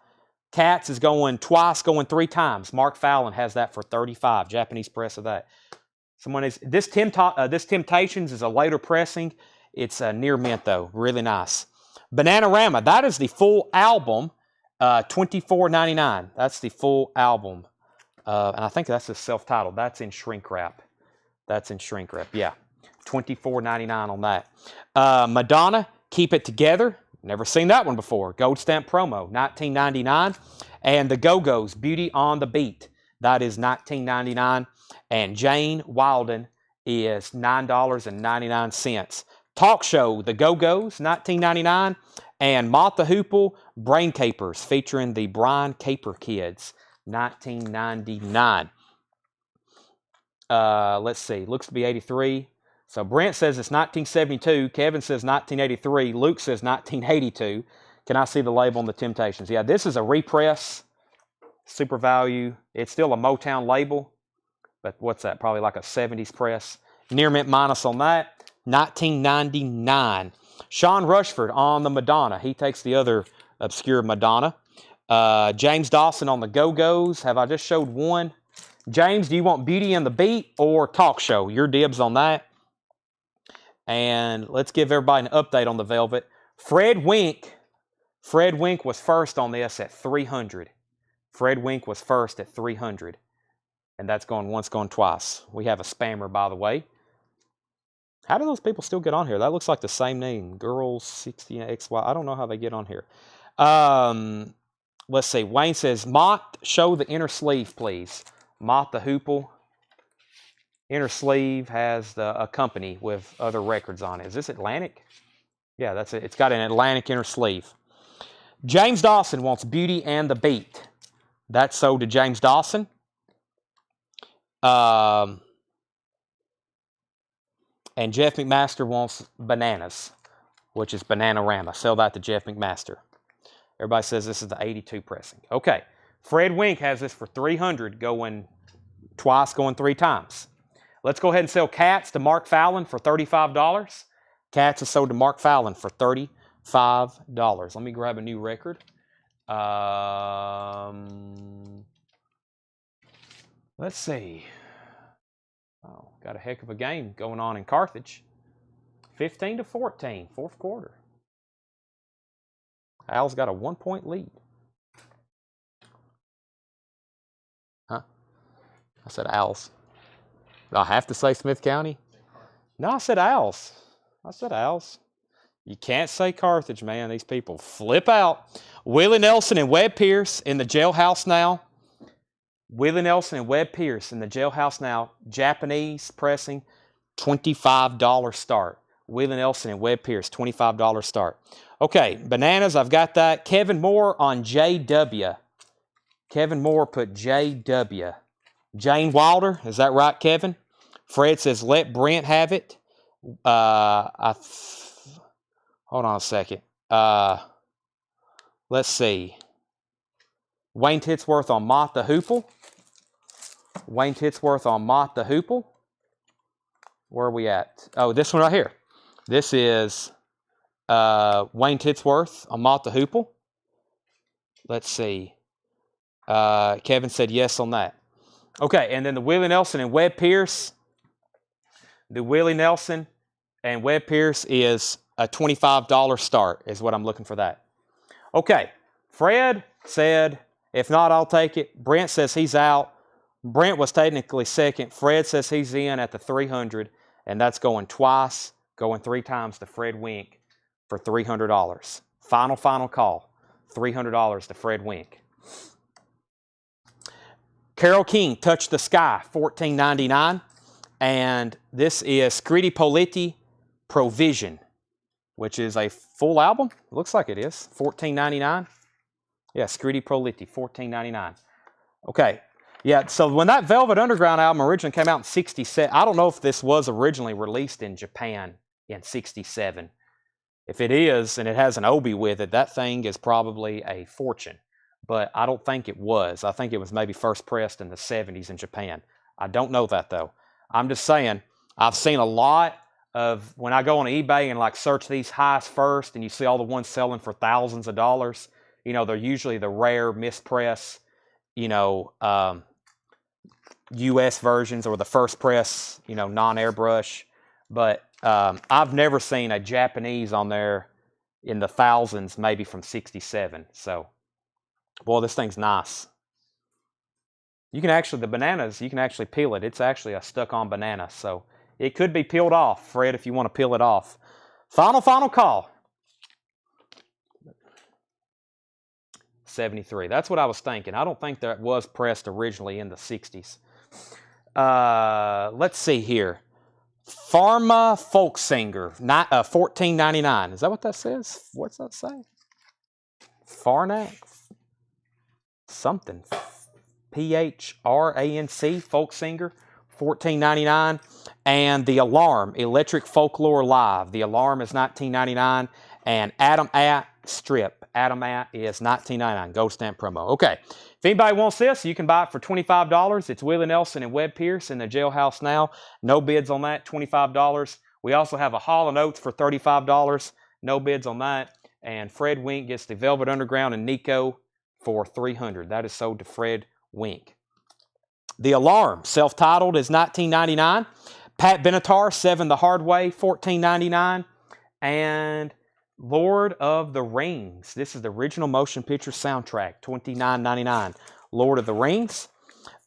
Cats is going twice, going 3 times. Mark Fallon has that for $35. Japanese press of that. This Temptations is a later pressing. It's near mint though. Really nice. Bananarama. That is the full album. $24.99. That's the full album. And I think that's the self-titled. That's in shrink wrap. Yeah. $24.99 on that. Madonna, Keep It Together. Never seen that one before. Gold stamp promo, $19.99. And the Go-Go's, Beauty on the Beat. That is $19.99. And Jane Wilden is $9.99. Talk Show, The Go-Go's, $19.99. And Moth the Hoople, Brain Capers, featuring the Brian Caper Kids, $19.99. Let's see. Looks to be 83. So Brent says it's 1972. Kevin says 1983. Luke says 1982. Can I see the label on the Temptations? Yeah, this is a repress. Super value. It's still a Motown label. But what's that? Probably like a 70s press. Near mint minus on that. $19.99. Sean Rushford on the Madonna. He takes the other obscure Madonna. James Dawson on the Go-Go's. Have I just showed one? James, do you want Beauty and the Beat or Talk Show? Your dibs on that. And let's give everybody an update on the Velvet. Fred Wink was first on this at $300. Fred Wink was first at $300. And that's going once, going twice. We have a spammer, by the way. How do those people still get on here? That looks like the same name. Girls 60XY. I don't know how they get on here. Let's see. Wayne says, Mott, show the inner sleeve, please. Mott the Hoople. Inner sleeve has a company with other records on it. Is this Atlantic? Yeah, that's it. It's got an Atlantic inner sleeve. James Dawson wants Beauty and the Beat. That's sold to James Dawson. And Jeff McMaster wants Bananas, which is Bananarama. Sell that to Jeff McMaster. Everybody says this is the 82 pressing. Okay. Fred Wink has this for $300, going twice, going 3 times. Let's go ahead and sell Cats to Mark Fallon for $35. Cats is sold to Mark Fallon for $35. Let me grab a new record. Let's see. Oh, got a heck of a game going on in Carthage. 15-14, fourth quarter. Al's got a 1-point lead. Huh? I said Al's. Do I have to say Smith County? No, I said Al's. I said Al's. You can't say Carthage, man. These people flip out. Willie Nelson and Webb Pierce in the jailhouse now. Willie Nelson and Webb Pierce in the jailhouse now. Japanese pressing, $25 start. Willie Nelson and Webb Pierce, $25 start. Okay, bananas, I've got that. Kevin Moore on JW. Kevin Moore put JW. Jane Wilder, is that right, Kevin? Fred says, let Brent have it. Hold on a second. Let's see. Wayne Titsworth on Mott the Hoople. Wayne Titsworth on Mott the Hoople. Where are we at? Oh, this one right here. This is Wayne Titsworth on Mott the Hoople. Let's see. Kevin said yes on that. Okay, and then the Willie Nelson and Webb Pierce. The Willie Nelson and Webb Pierce is a $25 start is what I'm looking for that. Okay, Fred said, if not, I'll take it. Brent says he's out. Brent was technically second. Fred says he's in at the 300, and that's going twice, going 3 times to Fred Wink for $300. Final call, $300 to Fred Wink. Carol King, Touch the Sky, $14.99. And this is Scritti Politti, Provision, which is a full album. Looks like it is. $14.99. Yeah, Scritti Politti, $14.99. Okay. Yeah, so when that Velvet Underground album originally came out in 67, I don't know if this was originally released in Japan in 67. If it is, and it has an obi with it, that thing is probably a fortune. But I don't think it was. I think it was maybe first pressed in the 70s in Japan. I don't know that, though. I'm just saying, I've seen a lot of, when I go on eBay and like search these highs first, and you see all the ones selling for thousands of dollars, you know, they're usually the rare mispress, you know, US versions or the first press, you know, non-airbrush. But I've never seen a Japanese on there in the thousands, maybe from 67. So, boy, this thing's nice. You can actually, the bananas, you can actually peel it. It's actually a stuck-on banana, so it could be peeled off, Fred, if you want to peel it off. Final call. 73. That's what I was thinking. I don't think that was pressed originally in the 60s. Let's see here. Pharma Folk Singer, $14.99. Is that what that says? What's that say? Farnack? Something. PHRANC, Folk Singer, $14.99. And The Alarm, Electric Folklore Live. The Alarm is $19.99. And Adam At Strip. Adam At is $19.99. Gold stamp promo. Okay. If anybody wants this, you can buy it for $25. It's Willie Nelson and Webb Pierce in the jailhouse now. No bids on that, $25. We also have a Hall & Oates for $35. No bids on that. And Fred Wink gets the Velvet Underground and Nico for $300. That is sold to Fred Wink. The Alarm, self-titled, is $19.99. Pat Benatar, 7 the Hard Way, $14.99. And Lord of the Rings. This is the original motion picture soundtrack, $29.99. Lord of the Rings.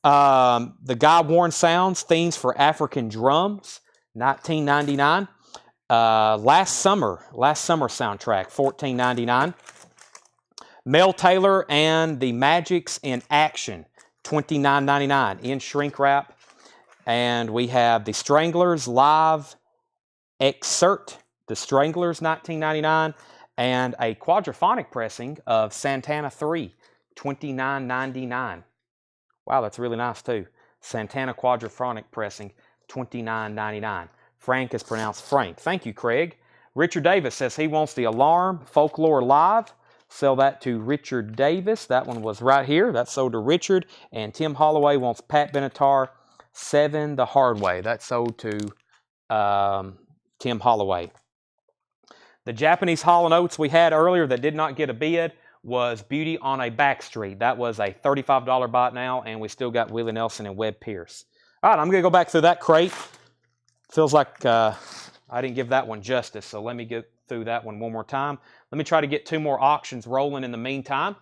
The God Worn Sounds, Themes for African Drums, $19.99. Last Summer soundtrack, $14.99. Mel Taylor and the Magics in Action, $29.99 in shrink wrap. And we have the Stranglers Live Excerpt, the Stranglers, $19.99, and a quadraphonic pressing of Santana 3, $29.99. Wow, that's really nice too. Santana quadraphonic pressing, $29.99. Frank is pronounced Frank. Thank you, Craig. Richard Davis says he wants the Alarm Folklore Live. Sell that to Richard Davis. That one was right here. That's sold to Richard. And Tim Holloway wants Pat Benatar, 7 the Hard Way. That's sold to Tim Holloway. The Japanese Hall & Oates we had earlier that did not get a bid was Beauty on a Back Street. That was a $35 bot now, and we still got Willie Nelson and Webb Pierce. All right, I'm going to go back through that crate. Feels like I didn't give that one justice, so let me get through that one more time. Let me try to get 2 more auctions rolling in the meantime.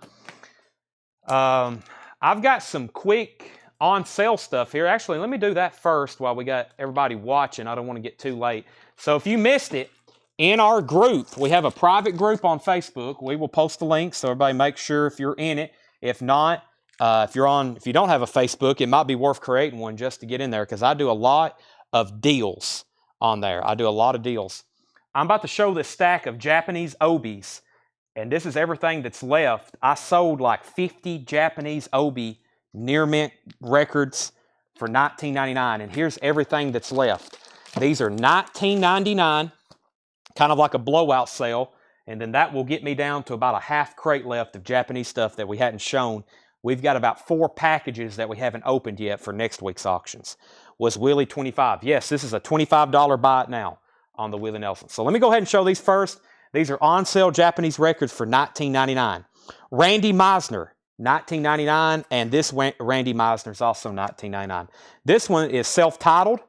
I've got some quick on sale stuff here. Actually, let me do that first while we got everybody watching. I don't want to get too late. So if you missed it, in our group, we have a private group on Facebook. We will post the link, so everybody make sure if you're in it. If not, if you don't have a Facebook, it might be worth creating one just to get in there, because I do a lot of deals on there. I do a lot of deals. I'm about to show this stack of Japanese obies, and this is everything that's left. I sold like 50 Japanese obi near mint records for $19.99, and here's everything that's left. These are $19.99. Kind of like a blowout sale, and then that will get me down to about a half crate left of Japanese stuff that we hadn't shown. We've got about 4 packages that we haven't opened yet for next week's auctions. Was Willie 25? Yes, this is a $25 buy it now on the Willie Nelson. So let me go ahead and show these first. These are on sale Japanese records for $19.99. Randy Meisner, $19.99, and this Randy Meisner is also $19.99. This one is self-titled.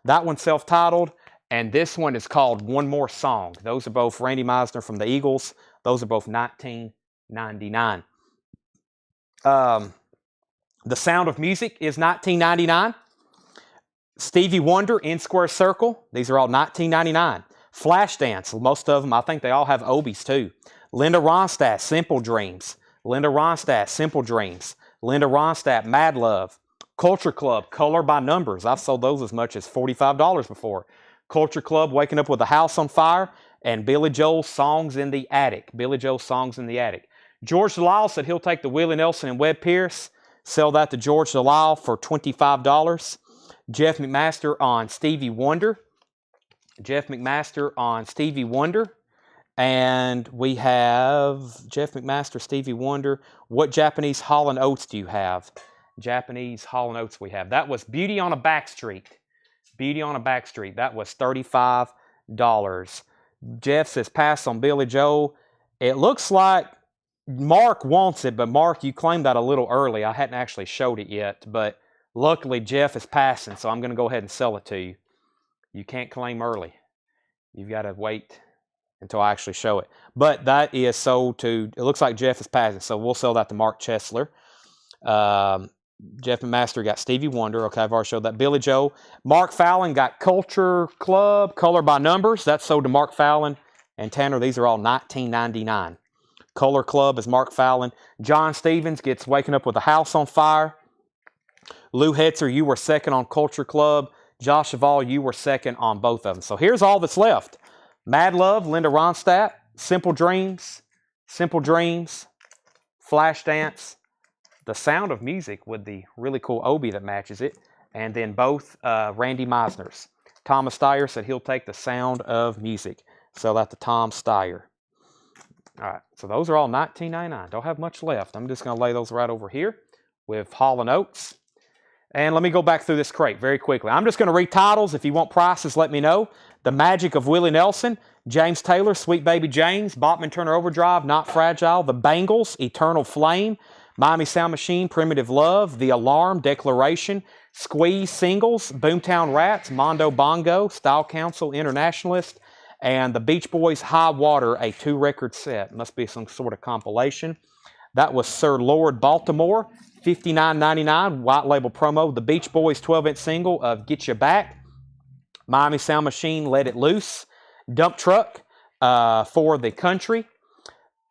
That one's self-titled. And this one is called One More Song. Those are both Randy Meisner from the Eagles. Those are both $19.99. The Sound of Music is $19.99. Stevie Wonder, In Square Circle. These are all $19.99. Flashdance, most of them, I think they all have obies too. Linda Ronstadt, Simple Dreams. Linda Ronstadt, Simple Dreams. Linda Ronstadt, Mad Love. Culture Club, Color by Numbers. I've sold those as much as $45 before. Culture Club, Waking Up with a House on Fire, and Billy Joel's Songs in the Attic. Billy Joel's Songs in the Attic. George Delisle said he'll take the Willie Nelson and Webb Pierce. Sell that to George Delisle for $25. Jeff McMaster on Stevie Wonder. Jeff McMaster on Stevie Wonder. And we have Jeff McMaster, Stevie Wonder. What Japanese Hall & Oates do you have? Japanese Hall & Oates we have. That was Beauty on a Back Street. Beauty on a Back Street. That was $35. Jeff says pass on Billy Joel. It looks like Mark wants it, but Mark, you claimed that a little early. I hadn't actually showed it yet, but luckily Jeff is passing, so I'm going to go ahead and sell it to you. You can't claim early. You've got to wait until I actually show it. But that is sold to, it looks like Jeff is passing, so we'll sell that to Mark Chesler. Jeff McMaster got Stevie Wonder. Okay, I've already showed that. Billy Joel. Mark Fallon got Culture Club, Color by Numbers. That's sold to Mark Fallon and Tanner. These are all $19.99. Color Club is Mark Fallon. John Stevens gets Waking Up with a House on Fire. Lou Hetzer, you were second on Culture Club. Josh Duvall, you were second on both of them. So here's all that's left. Mad Love, Linda Ronstadt. Simple Dreams. Simple Dreams. Flashdance. The Sound of Music with the really cool obi that matches it. And then both Randy Meisner's. Thomas Steyer said he'll take The Sound of Music. Sell that to Tom Steyer. All right, so those are all $19.99. Don't have much left. I'm just going to lay those right over here with Hall & Oates. And let me go back through this crate very quickly. I'm just going to read titles. If you want prices, let me know. The Magic of Willie Nelson. James Taylor, Sweet Baby James. Bachman Turner Overdrive, Not Fragile. The Bangles, Eternal Flame. Miami Sound Machine, Primitive Love. The Alarm, Declaration. Squeeze Singles. Boomtown Rats, Mondo Bongo. Style Council, Internationalist. And the Beach Boys, High Water, a 2-record set. Must be some sort of compilation. That was Sir Lord Baltimore, $59.99, white label promo. The Beach Boys 12-inch single of Get You Back. Miami Sound Machine, Let It Loose. Dump Truck for the Country.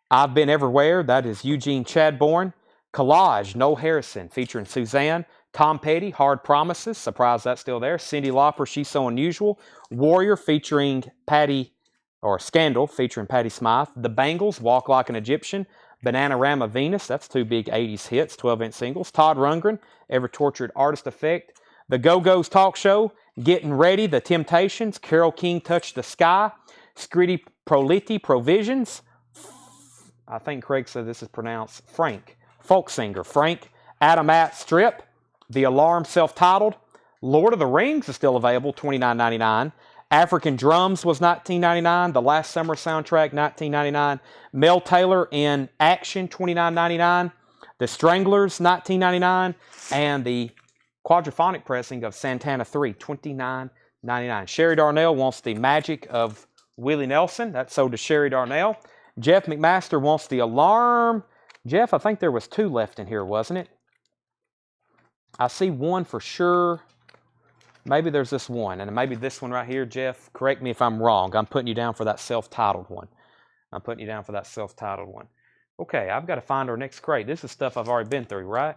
I've Been Everywhere, that is Eugene Chadbourne. Collage, Noel Harrison, featuring Suzanne. Tom Petty, Hard Promises, surprised that's still there. Cyndi Lauper, She's So Unusual. Warrior, featuring Scandal, featuring Patti Smythe. The Bangles, Walk Like an Egyptian. Bananarama Venus, that's 2 big 80s hits, 12-inch singles. Todd Rundgren, Ever Tortured Artist Effect. The Go-Go's Talk Show, Getting Ready, The Temptations. Carole King, Touch the Sky. Scritti Proliti, Provisions. I think Craig said this is pronounced Frank. Folk singer, Frank. Adam Att, Strip. The Alarm, self-titled. Lord of the Rings is still available, $29.99. African Drums was $19.99. The Last Summer soundtrack, $19.99. Mel Taylor in Action, $29.99. The Stranglers, $19.99. And the quadraphonic pressing of Santana 3, $29.99. Sherry Darnell wants the Magic of Willie Nelson. That's sold to Sherry Darnell. Jeff McMaster wants the Alarm. Jeff, I think there was 2 left in here, wasn't it? I see one for sure. Maybe there's this one, and maybe this one right here, Jeff. Correct me if I'm wrong. I'm putting you down for that self-titled one. I'm putting you down for that self-titled one. Okay, I've got to find our next crate. This is stuff I've already been through, right?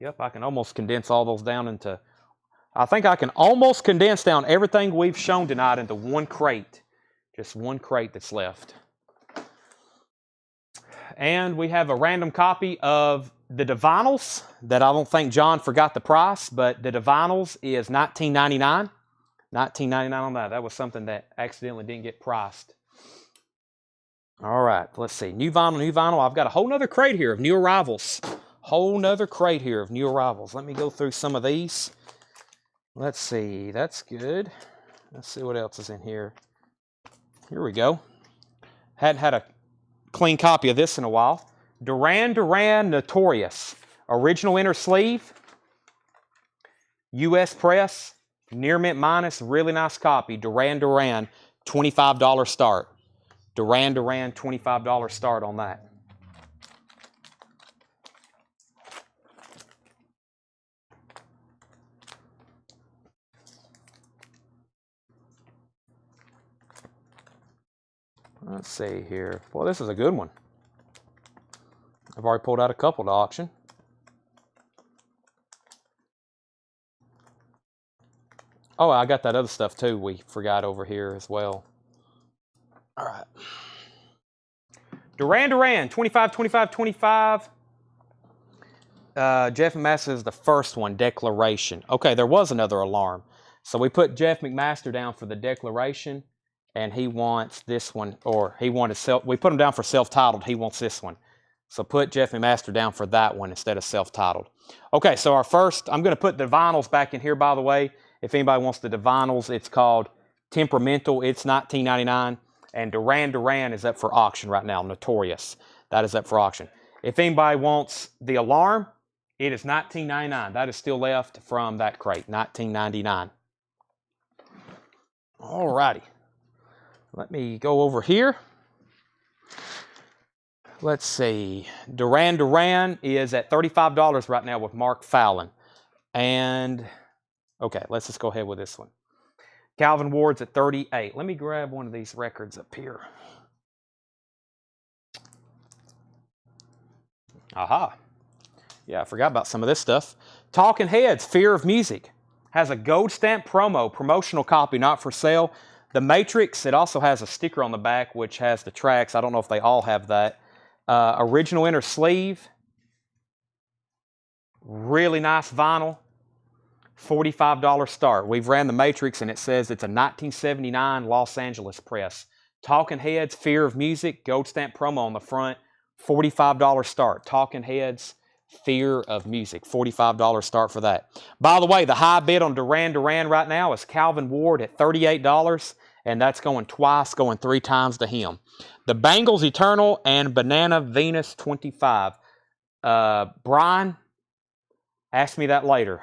Yep, I can almost condense all those down into... I think I can almost condense down everything we've shown tonight into one crate. Just one crate that's left. And we have a random copy of the Divinals that I don't think John forgot the price, but the Divinals is $19.99. $19.99 on that. That was something that accidentally didn't get priced. All right, let's see. New vinyl, new vinyl. I've got a whole nother crate here of new arrivals. Whole nother crate here of new arrivals. Let me go through some of these. Let's see. That's good. Let's see what else is in here. Here we go. Hadn't had a clean copy of this in a while. Duran Duran Notorious. Original inner sleeve. U.S. press. Near mint minus. Really nice copy. Duran Duran. $25 start. Duran Duran. $25 start on that. Let's see here. Well, this is a good one. I've already pulled out a couple to auction. Oh, I got that other stuff too we forgot over here as well. All right. Duran Duran, 25, 25, 25. Jeff McMaster is the first one, Declaration. Okay, there was another alarm. So we put Jeff McMaster down for the Declaration, and he wants this one, or he wanted we put him down for self-titled. He wants this one. So put Jeff McMaster down for that one instead of self-titled. Okay, so our first, I'm going to put the vinyls back in here, by the way. If anybody wants the vinyls, it's called Temperamental. It's $19.99. And Duran Duran is up for auction right now, Notorious. That is up for auction. If anybody wants the Alarm, it is $19.99. That is still left from that crate, $19.99. All righty. Let me go over here. Let's see. Duran Duran is at $35 right now with Mark Fallon. And, okay, let's just go ahead with this one. Calvin Ward's at $38. Let me grab one of these records up here. Aha. Yeah, I forgot about some of this stuff. Talking Heads, Fear of Music. Has a gold stamp promotional copy, not for sale. The Matrix, it also has a sticker on the back, which has the tracks. I don't know if they all have that. Original inner sleeve. Really nice vinyl. $45 start. We've ran the Matrix, and it says it's a 1979 Los Angeles press. Talking Heads, Fear of Music, gold stamp promo on the front. $45 start. Talking Heads, Fear of Music. $45 start for that. By the way, the high bid on Duran Duran right now is Calvin Ward at $38, and that's going twice, going 3 times to him. The Bangles Eternal and Banana Venus 25. Brian, ask me that later.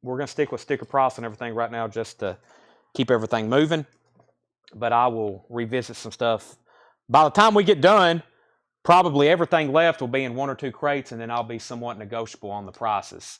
We're going to stick with sticker price and everything right now just to keep everything moving. But I will revisit some stuff. By the time we get done, probably everything left will be in 1 or 2 crates, and then I'll be somewhat negotiable on the prices.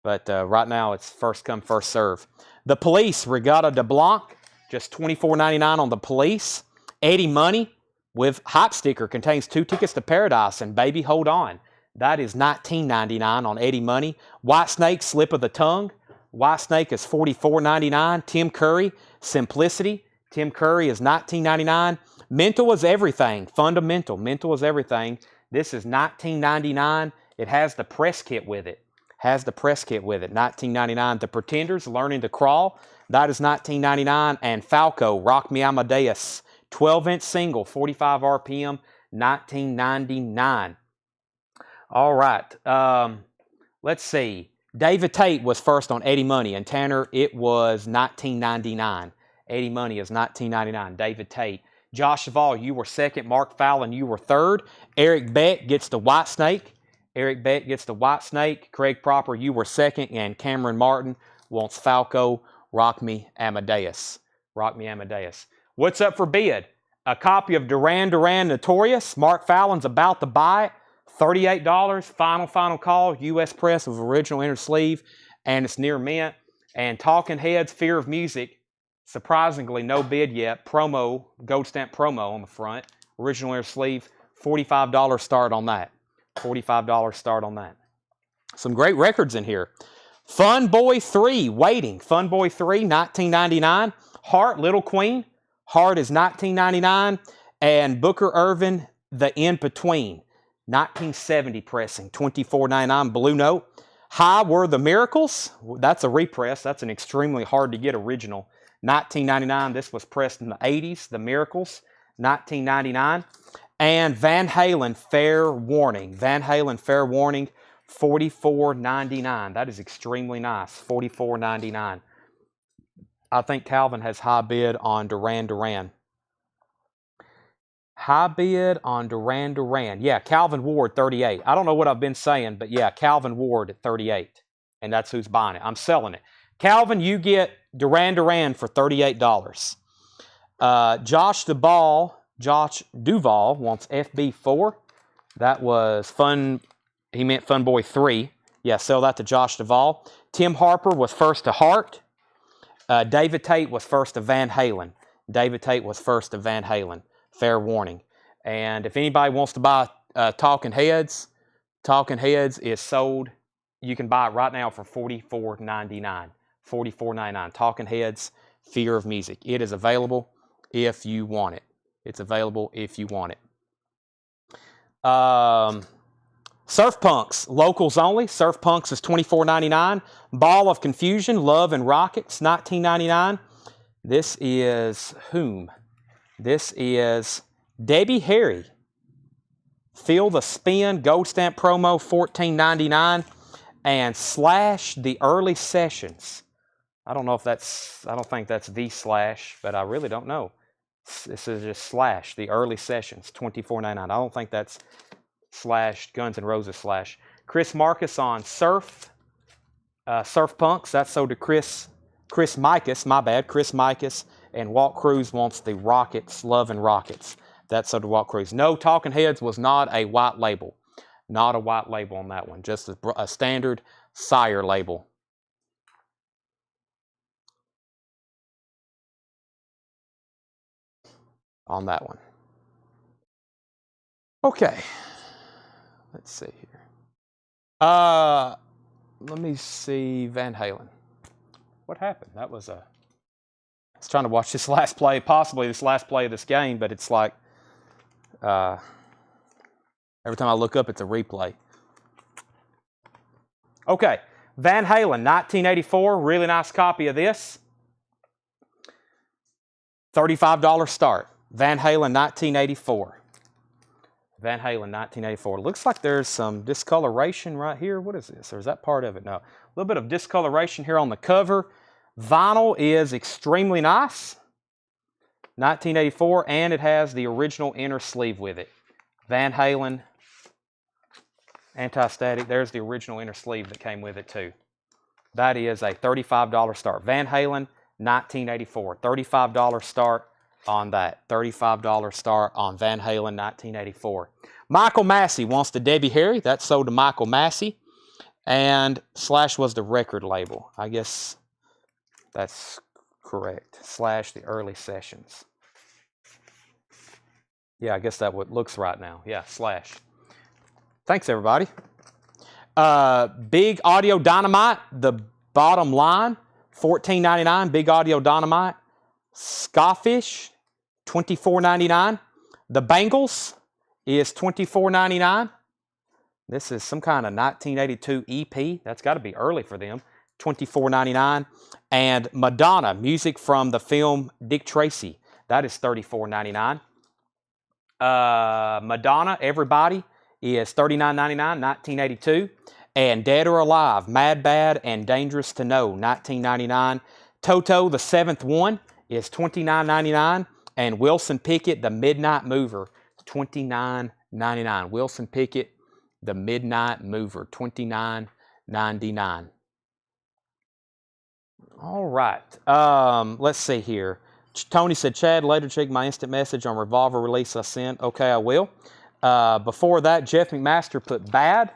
But right now, it's first come, first serve. The Police, Regatta de Blanc, just $24.99 on the Police. Eddie Money with Hot Sticker contains 2 tickets to Paradise and Baby Hold On. That is $19.99 on Eddie Money. White Snake, Slip of the Tongue. White Snake is $44.99. Tim Curry, Simplicity. Tim Curry is $19.99. Mental is Everything. Fundamental. Mental is Everything. This is $19.99. It has the press kit with it. $19.99. The Pretenders, Learning to Crawl. That is $19.99. And Falco, Rock Me Amadeus. 12-inch single, 45 RPM, $19.99. All right. Let's see. David Tate was first on Eddie Money, and Tanner, it was $19.99. Eddie Money is $19.99. David Tate. Josh Duvall, you were second. Mark Fallon, you were third. Eric Beck gets the White Snake. Eric Beck gets the White Snake. Craig Proper, you were second. And Cameron Martin wants Falco, Rock Me Amadeus. Rock Me Amadeus. What's up for bid? A copy of Duran Duran Notorious. Mark Fallon's about to buy it. $38. Final call. U.S. Press with original inner sleeve. And it's near mint. And Talking Heads, Fear of Music. Surprisingly, no bid yet. Promo, gold stamp promo on the front. Original inner sleeve. $45 start on that. $45 start on that. Some great records in here. Fun Boy 3, Waiting. Fun Boy 3, $19.99. Heart, Little Queen. Heart is $19.99. And Booker Irvin, The In Between. 1970 pressing, $24.99. Blue Note. High Were the Miracles. That's a repress. That's an extremely hard to get original. $19.99. This was pressed in the 80s. The Miracles. $19.99. And Van Halen, Fair Warning. Van Halen, Fair Warning, $44.99. That is extremely nice. $44.99. I think Calvin has high bid on Duran Duran. High bid on Duran Duran. Yeah, Calvin Ward, 38. I don't know what I've been saying, but yeah, Calvin Ward at 38. And that's who's buying it. I'm selling it. Calvin, you get Duran Duran for $38. Josh Duvall wants FB4. That was Fun. He meant Fun Boy 3. Yeah, sell that to Josh Duvall. Tim Harper was first to Heart. David Tate was first to Van Halen. David Tate was first to Van Halen. Fair Warning. And if anybody wants to buy Talking Heads is sold. You can buy it right now for $44.99. $44.99. Talking Heads, Fear of Music. It is available if you want it. It's available if you want it. Surf Punks, locals only. Surf Punks is $24.99. Ball of Confusion, Love and Rockets, $19.99. This is whom? This is Debbie Harry. Feel the Spin, gold stamp promo, $14.99. And Slash, The Early Sessions. I don't think that's the Slash, but I really don't know. This is just Slash, The Early Sessions, $24.99. I don't think that's Slash, Guns N' Roses Slash. Chris Marcus on Surf Punks. That's sold to Chris Micus, my bad. Chris Micus. And Walt Cruz wants the Rockets, Love and Rockets. That's sold to Walt Cruz. No, Talking Heads was not a white label. Not a white label on that one. Just a standard Sire label. On that one. Okay. Let's see here. Let me see Van Halen. What happened? That was I was trying to watch this last play, possibly this last play of this game, but it's like every time I look up, it's a replay. Okay. Van Halen, 1984. Really nice copy of this. $35 start. Van Halen, 1984. Van Halen, 1984. Looks like there's some discoloration right here. What is this? Or is that part of it? No. A little bit of discoloration here on the cover. Vinyl is extremely nice. 1984, and it has the original inner sleeve with it. Van Halen, anti-static. There's the original inner sleeve that came with it too. That is a $35 start. Van Halen, 1984. $35 start on that. $35 start on Van Halen, 1984. Michael Massey wants the Debbie Harry. That's sold to Michael Massey. And Slash was the record label. I guess that's correct. Slash, The Early Sessions. Yeah, I guess that what looks right now. Yeah, Slash. Thanks, everybody. Big Audio Dynamite, The Bottom Line, $14.99. Big Audio Dynamite. Scafish, $24.99. The Bangles is $24.99. This is some kind of 1982 EP. That's got to be early for them. $24.99. And Madonna, music from the film Dick Tracy. That is $34.99. Madonna, Everybody, is $39.99, 1982. And Dead or Alive, Mad, Bad, and Dangerous to Know, 1999. Toto, The Seventh One, is $29.99. And Wilson Pickett, the Midnight Mover, $29.99. Wilson Pickett, the Midnight Mover, $29.99. All right. Let's see here. Tony said, Chad, later check my instant message on Revolver release I sent. Okay, I will. Before that, Jeff McMaster put bad.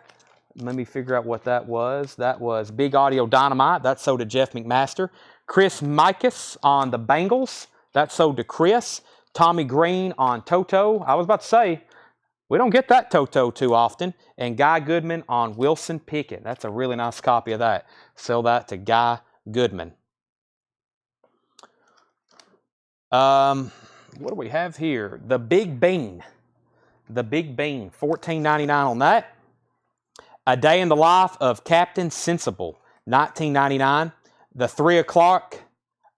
Let me figure out what that was. That was Big Audio Dynamite. That sold to Jeff McMaster. Chris Mikas on the Bengals. That sold to Chris. Tommy Green on Toto. I was about to say, we don't get that Toto too often. And Guy Goodman on Wilson Pickett. That's a really nice copy of that. Sell that to Guy Goodman. What do we have here? The Big Bean. The Big Bean. $14.99 on that. A Day in the Life of Captain Sensible. $19.99. The 3 o'clock.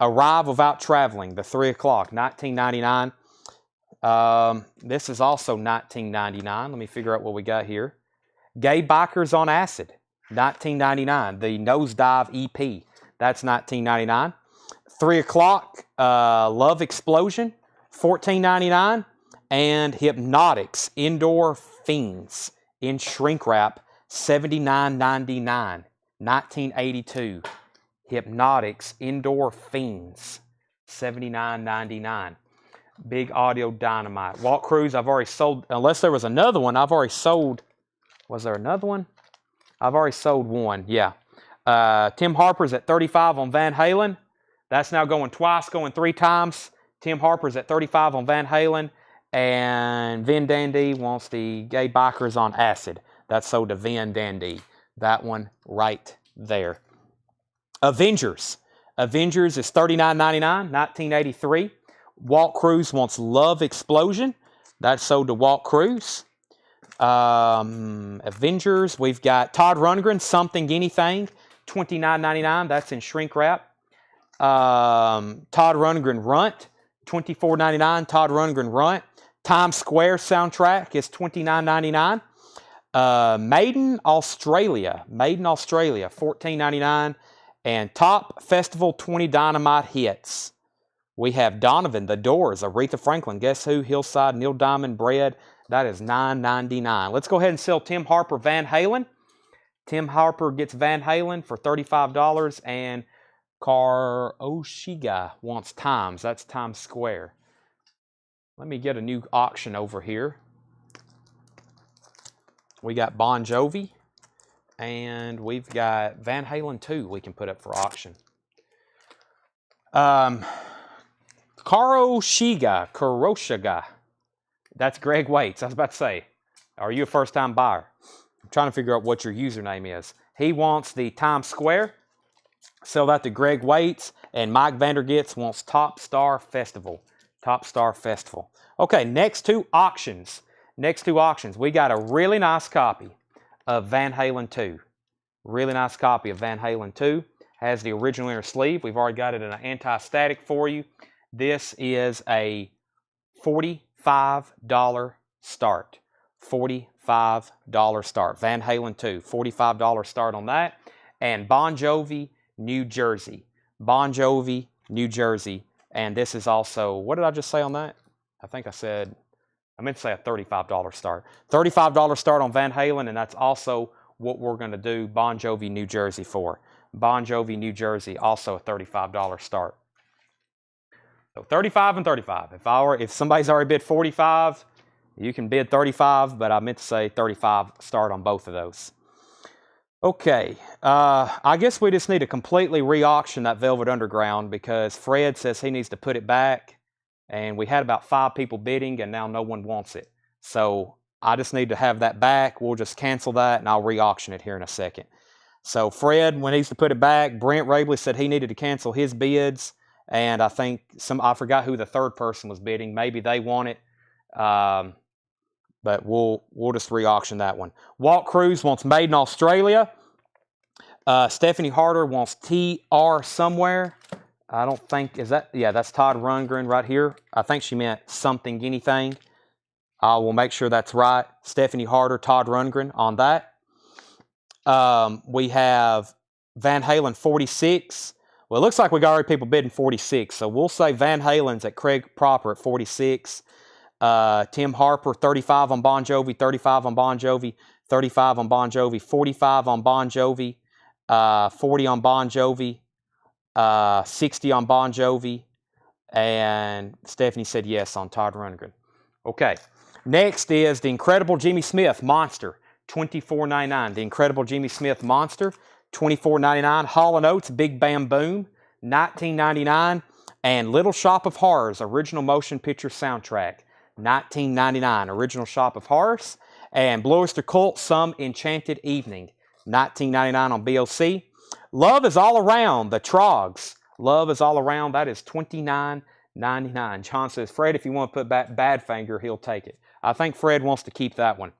Arrive Without Traveling. The 3 o'clock. $19.99. This is also $19.99. Let me figure out what we got here. Gay Bikers on Acid. $19.99. The Nosedive EP. That's $19.99. 3 o'clock. Love Explosion. $14.99. And Hypnotics Indoor Fiends in shrink wrap. $79.99. 1982. Hypnotics Indoor Fiends. $79.99. Big Audio Dynamite. Walt Cruz, I've already sold. Unless there was another one, I've already sold. Was there another one? I've already sold one, yeah. Tim Harper's at $35 on Van Halen. That's now going twice, going 3 times. Tim Harper's at $35 on Van Halen. And Vin Dandy wants the Gay Bikers on Acid. That's sold to Vin Dandy. That one right there. Avengers. Avengers is $39.99, 1983. Walt Cruz wants Love Explosion. That's sold to Walt Cruz. Avengers, we've got Todd Rundgren, Something Anything, $29.99. That's in shrink wrap. Todd Rundgren Runt, $24.99. Todd Rundgren Runt. Times Square soundtrack is $29.99. Maiden Australia, $14.99. And Top Festival 20 Dynamite Hits. We have Donovan, The Doors, Aretha Franklin, Guess Who, Hillside, Neil Diamond, Bread. That is $9.99. Let's go ahead and sell Tim Harper Van Halen. Tim Harper gets Van Halen for $35. And Car Oshiga wants Times. That's Times Square. Let me get a new auction over here. We got Bon Jovi. And we've got Van Halen 2 we can put up for auction. Kuroshiga. That's Greg Waits. I was about to say, are you a first-time buyer? I'm trying to figure out what your username is. He wants the Times Square. Sell that to Greg Waits. And Mike Vandergits wants Top Star Festival. Top Star Festival. Okay, next two auctions. We got a really nice copy of Van Halen 2. Really nice copy of Van Halen 2. Has the original inner sleeve. We've already got it in an anti-static for you. This is a $45 start. $45 start. Van Halen 2. $45 start on that. And Bon Jovi, New Jersey. Bon Jovi, New Jersey. And this is also, what did I just say on that? I meant to say a $35 start. $35 start on Van Halen, and that's also what we're going to do Bon Jovi, New Jersey for. Bon Jovi, New Jersey, also a $35 start. So 35 and 35. If somebody's already bid 45, you can bid 35, but I meant to say 35 start on both of those. Okay, I guess we just need to completely re-auction that Velvet Underground because Fred says he needs to put it back. And we had about 5 people bidding, and now no one wants it. So I just need to have that back. We'll just cancel that, and I'll re-auction it here in a second. So Fred needs to put it back. Brent Rabley said he needed to cancel his bids. And I think I forgot who the third person was bidding. Maybe they want it. But we'll just re-auction that one. Walt Cruz wants Made in Australia. Stephanie Harder wants TR Somewhere. I don't think, that's Todd Rundgren right here. I think she meant Something Anything. I will make sure that's right. Stephanie Harder, Todd Rundgren on that. We have Van Halen 46 Well, it looks like we got already people bidding 46. So we'll say Van Halen's at Craig Proper at 46. Tim Harper, 35 on Bon Jovi, 35 on Bon Jovi, 35 on Bon Jovi, 45 on Bon Jovi, 40 on Bon Jovi, 60 on Bon Jovi, and Stephanie said yes on Todd Rundgren. Okay, next is the Incredible Jimmy Smith Monster, $24.99. The Incredible Jimmy Smith Monster, $24.99. Hall & Oates Big Bam Boom, $19.99. And Little Shop of Horrors Original Motion Picture Soundtrack, $19.99. Original Shop of Horrors. And Blue Oyster Cult Some Enchanted Evening, $19.99 on BOC. Love Is All Around, the Trogs. Love Is All Around, that is $29.99. John says, Fred, if you want to put back Badfinger, he'll take it. I think Fred wants to keep that one.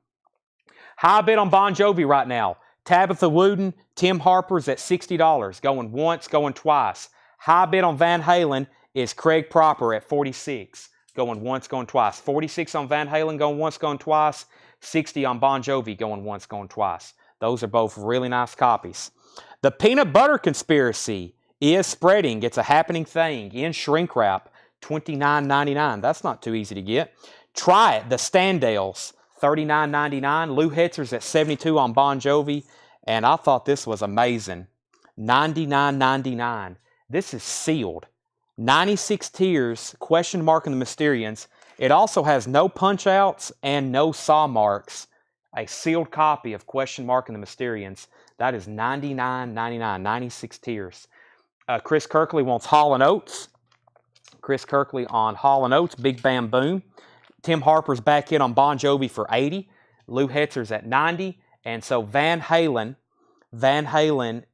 High bid on Bon Jovi right now. Tabitha Wooden, Tim Harper's at $60. Going once, going twice. High bid on Van Halen is Craig Proper at $46. Going once, going twice. $46 on Van Halen, going once, going twice. $60 on Bon Jovi, going once, going twice. Those are both really nice copies. The Peanut Butter Conspiracy is spreading. It's a happening thing in shrink wrap, $29.99. That's not too easy to get. Try It, the Standales, $39.99. Lou Hetzer's at $72 on Bon Jovi, and I thought this was amazing. $99.99. This is sealed. 96 Tears, question mark in the Mysterians. It also has no punch-outs and no saw marks. A sealed copy of question mark in the Mysterians. That is $99.99, 96 Tears. Chris Kirkley wants Hall & Oates. Chris Kirkley on Hall & Oates, Big Bam Boom. Tim Harper's back in on Bon Jovi for $80. Lou Hetzer's at $90. And so Van Halen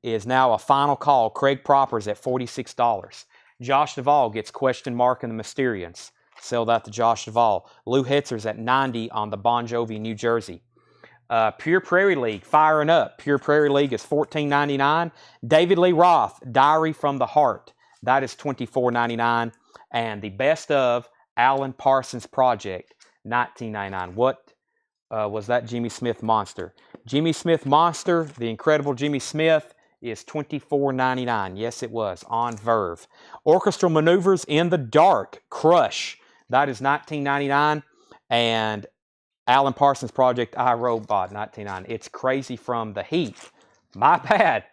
is now a final call. Craig Proper's at $46. Josh Duvall gets question mark in the Mysterians. Sell that to Josh Duvall. Lou Hetzer's at $90 on the Bon Jovi, New Jersey. Pure Prairie League, firing up. Pure Prairie League is $14.99. David Lee Roth, Diary from the Heart. That is $24.99. And the best of Alan Parsons Project, $19.99. What was that Jimmy Smith Monster? Jimmy Smith Monster, the Incredible Jimmy Smith, is $24.99. Yes, it was, on Verve. Orchestral Maneuvers in the Dark, Crush. That is $19.99. And Alan Parsons Project, I, Robot, $19.99. It's Crazy from the Heat. My bad.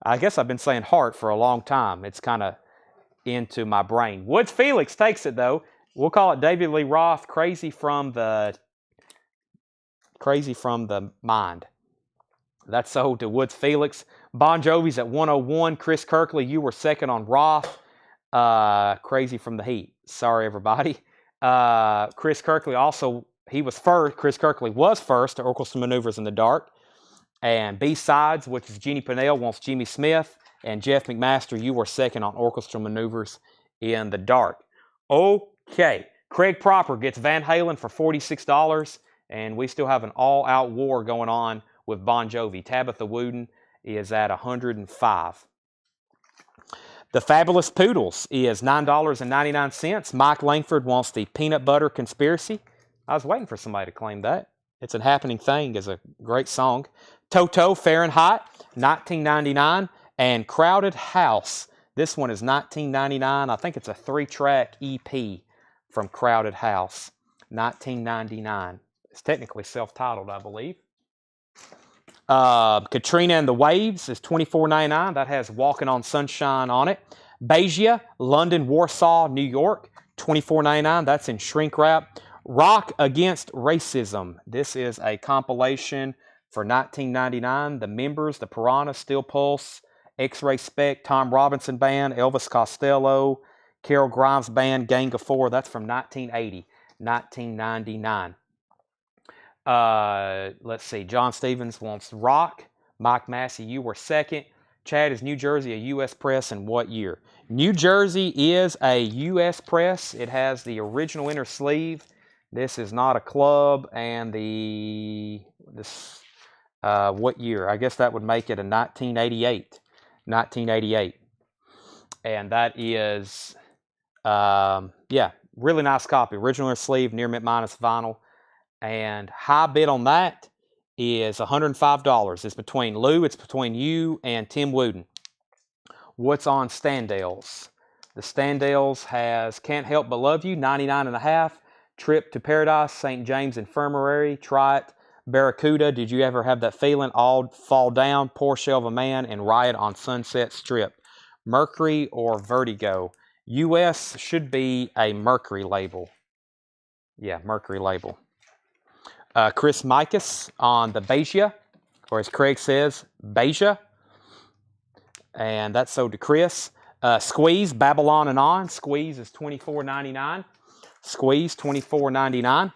I guess I've been saying heart for a long time. It's kind of into my brain. Woods Felix takes it, though. We'll call it David Lee Roth, Crazy from the Mind. That's sold to Woods Felix. Bon Jovi's at 101. Chris Kirkley, you were second on Roth. Crazy from the Heat. Sorry, everybody. Chris Kirkley also, he was first. Chris Kirkley was first to Orchestral Maneuvers in the Dark. And B-Sides, which is Jeannie Pinnell, wants Jimmy Smith. And Jeff McMaster, you were second on Orchestral Maneuvers in the Dark. Okay. Craig Proper gets Van Halen for $46. And we still have an all-out war going on with Bon Jovi. Tabitha Wooden is at $105. The Fabulous Poodles is $9.99. Mike Langford wants the Peanut Butter Conspiracy. I was waiting for somebody to claim that. It's a happening thing. It's a great song. Toto Fahrenheit, $19.99. And Crowded House. This one is $19.99. I think it's a 3-track EP from Crowded House. $19.99. It's technically self-titled, I believe. Katrina and the Waves is $24.99. That has Walking on Sunshine on it. Beja, London, Warsaw, New York, $24.99. That's in shrink wrap. Rock Against Racism. This is a compilation for $19.99. The Members, the Piranha, Steel Pulse, X-Ray Spec, Tom Robinson Band, Elvis Costello, Carol Grimes Band, Gang of Four. That's from 1980, $19.99. Let's see. John Stevens wants Rock. Mike Massey, you were second. Chad, is New Jersey a U.S. press and what year? New Jersey is a U.S. press. It has the original inner sleeve. This is not a club. And what year? I guess that would make it a 1988. 1988. And that is, really nice copy. Original inner sleeve, near mint minus vinyl. And high bid on that is $105. It's between Lou, it's between you, and Tim Wooden. What's on Standales? The Standales has Can't Help But Love You, 99.5. Trip to Paradise, St. James Infirmary, Try It. Barracuda, Did You Ever Have That Feeling? All Fall Down, Poor Shell of a Man, and Riot on Sunset Strip. Mercury or Vertigo? US should be a Mercury label. Yeah, Mercury label. Chris Mikas on the Beja, or as Craig says, Beja. And that's sold to Chris. Squeeze, Babylon and On. Squeeze is $24.99. Squeeze, $24.99.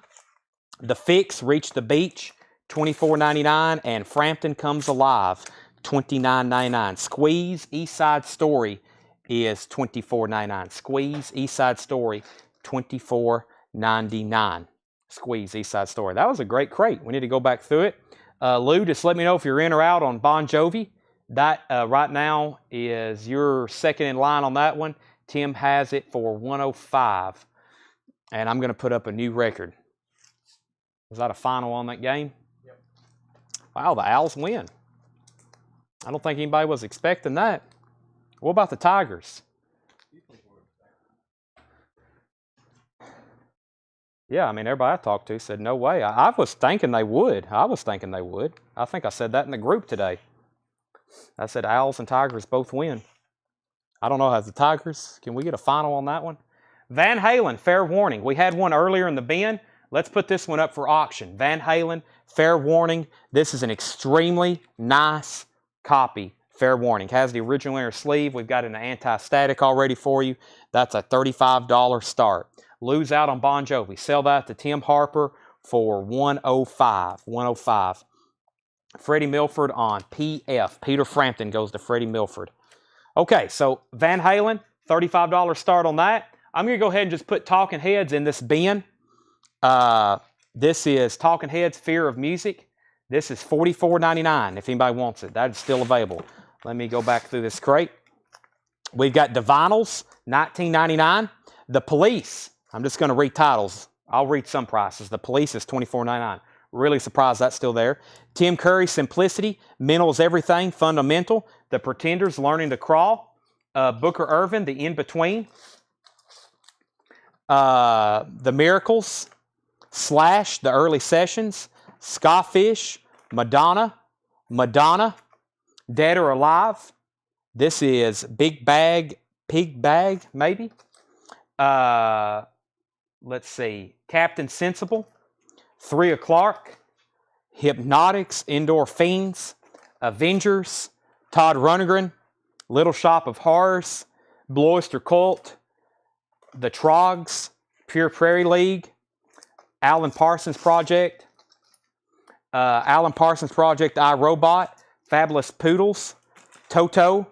The Fix, Reach the Beach, $24.99. And Frampton Comes Alive, $29.99. Squeeze, East Side Story is $24.99. Squeeze, East Side Story, $24.99. Squeeze, East Side Story. That was a great crate. We need to go back through it. Lou, just let me know if you're in or out on Bon Jovi. That right now is your second in line on that one. Tim has it for 105. And I'm going to put up a new record. Was that a final on that game? Yep. Wow, the Owls win. I don't think anybody was expecting that. What about the Tigers? Yeah, I mean, everybody I talked to said no way. I was thinking they would. I think I said that in the group today. I said Owls and Tigers both win. I don't know, has the Tigers, can we get a final on that one? Van Halen, Fair Warning. We had one earlier in the bin. Let's put this one up for auction. Van Halen, Fair Warning. This is an extremely nice copy. Fair Warning. Has the original inner sleeve. We've got an anti-static already for you. That's a $35 start. Lose out on Bon Jovi. Sell that to Tim Harper for 105. 105. Freddie Milford on PF. Peter Frampton goes to Freddie Milford. Okay, so Van Halen, $35 start on that. I'm going to go ahead and just put Talking Heads in this bin. This is Talking Heads, Fear of Music. This is $44.99 if anybody wants it. That is still available. Let me go back through this crate. We've got the Vinyls, $19.99. The Police, I'm just going to read titles. I'll read some prices. The Police is $24.99. Really surprised that's still there. Tim Curry, Simplicity. Mental is Everything, Fundamental. The Pretenders, Learning to Crawl. Booker Irvin, The In-Between. The Miracles. Slash, The Early Sessions. Skyfish. Madonna. Dead or Alive. This is Pig Bag, maybe. Let's see. Captain Sensible. 3 O'Clock. Hypnotics, Indoor Fiends. Avengers. Todd Rundgren. Little Shop of Horrors. Blue Oyster Cult. The Trogs. Pure Prairie League. Alan Parsons Project. I, Robot. Fabulous Poodles. Toto.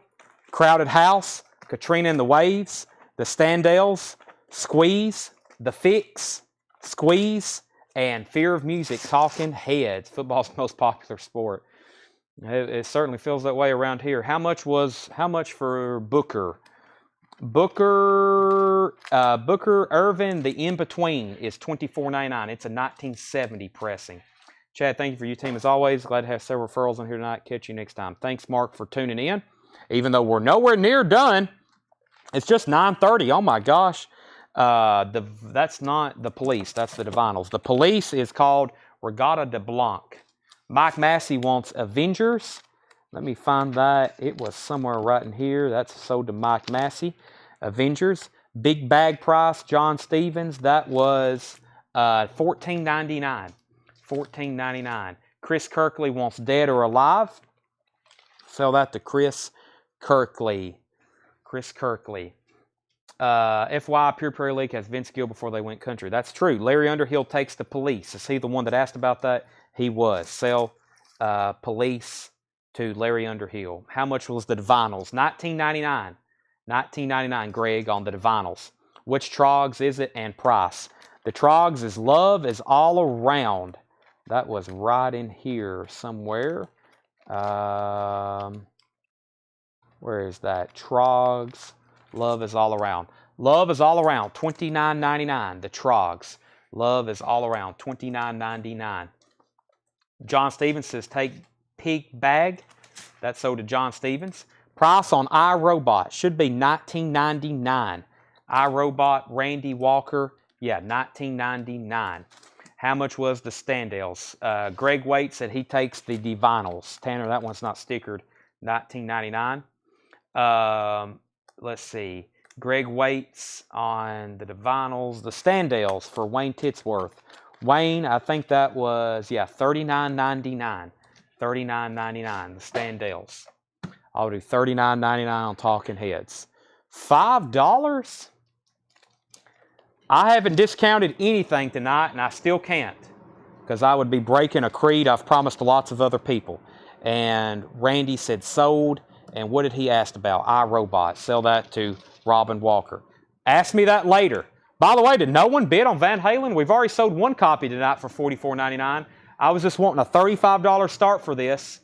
Crowded House. Katrina and the Waves. The Standales. Squeeze. The Fix. Squeeze. And Fear of Music, Talking Heads. Football's most popular sport. It certainly feels that way around here. How much for Booker? Booker Irvin, The In-Between is $24.99. It's a 1970 pressing. Chad, thank you for your team as always. Glad to have several referrals on here tonight. Catch you next time. Thanks, Mark, for tuning in. Even though we're nowhere near done, it's just 9:30. Oh my gosh. That's not the Police. That's the Divinyls. The Police is called Regatta de Blanc. Mike Massey wants Avengers. Let me find that. It was somewhere right in here. That's sold to Mike Massey. Avengers. Big bag price, John Stevens. That was $14.99. $14.99. Chris Kirkley wants Dead or Alive. Sell that to Chris Kirkley. FY Pure Prairie League has Vince Gill before they went country. That's true. Larry Underhill takes the Police. Is he the one that asked about that? He was. Sell Police to Larry Underhill. How much was the Divinyls? $19.99. $19.99, Greg, on the Divinyls. Which Trogs is it and price? The Trogs is Love is All Around. That was right in here somewhere. Where is that? Trogs. Love is All Around. Love is All Around, $29.99. The Trogs. Love is All Around, $29.99. John Stevens says take Pig Bag. That's sold to John Stevens. Price on iRobot should be $19.99. iRobot, Randy Walker, yeah, $19.99. How much was the Standells? Greg Waite said he takes the vinyls. Tanner, that one's not stickered. $19.99. Let's see. Greg Waits on the vinyls. The Standells for Wayne Titsworth. Wayne, I think that was, yeah, $39.99. $39.99, the Standells. I'll do $39.99 on Talking Heads. $5? I haven't discounted anything tonight, and I still can't, because I would be breaking a creed I've promised to lots of other people. And Randy said sold, and what did he ask about? iRobot. Sell that to Robin Walker. Ask me that later. By the way, did no one bid on Van Halen? We've already sold one copy tonight for $44.99. I was just wanting a $35 start for this,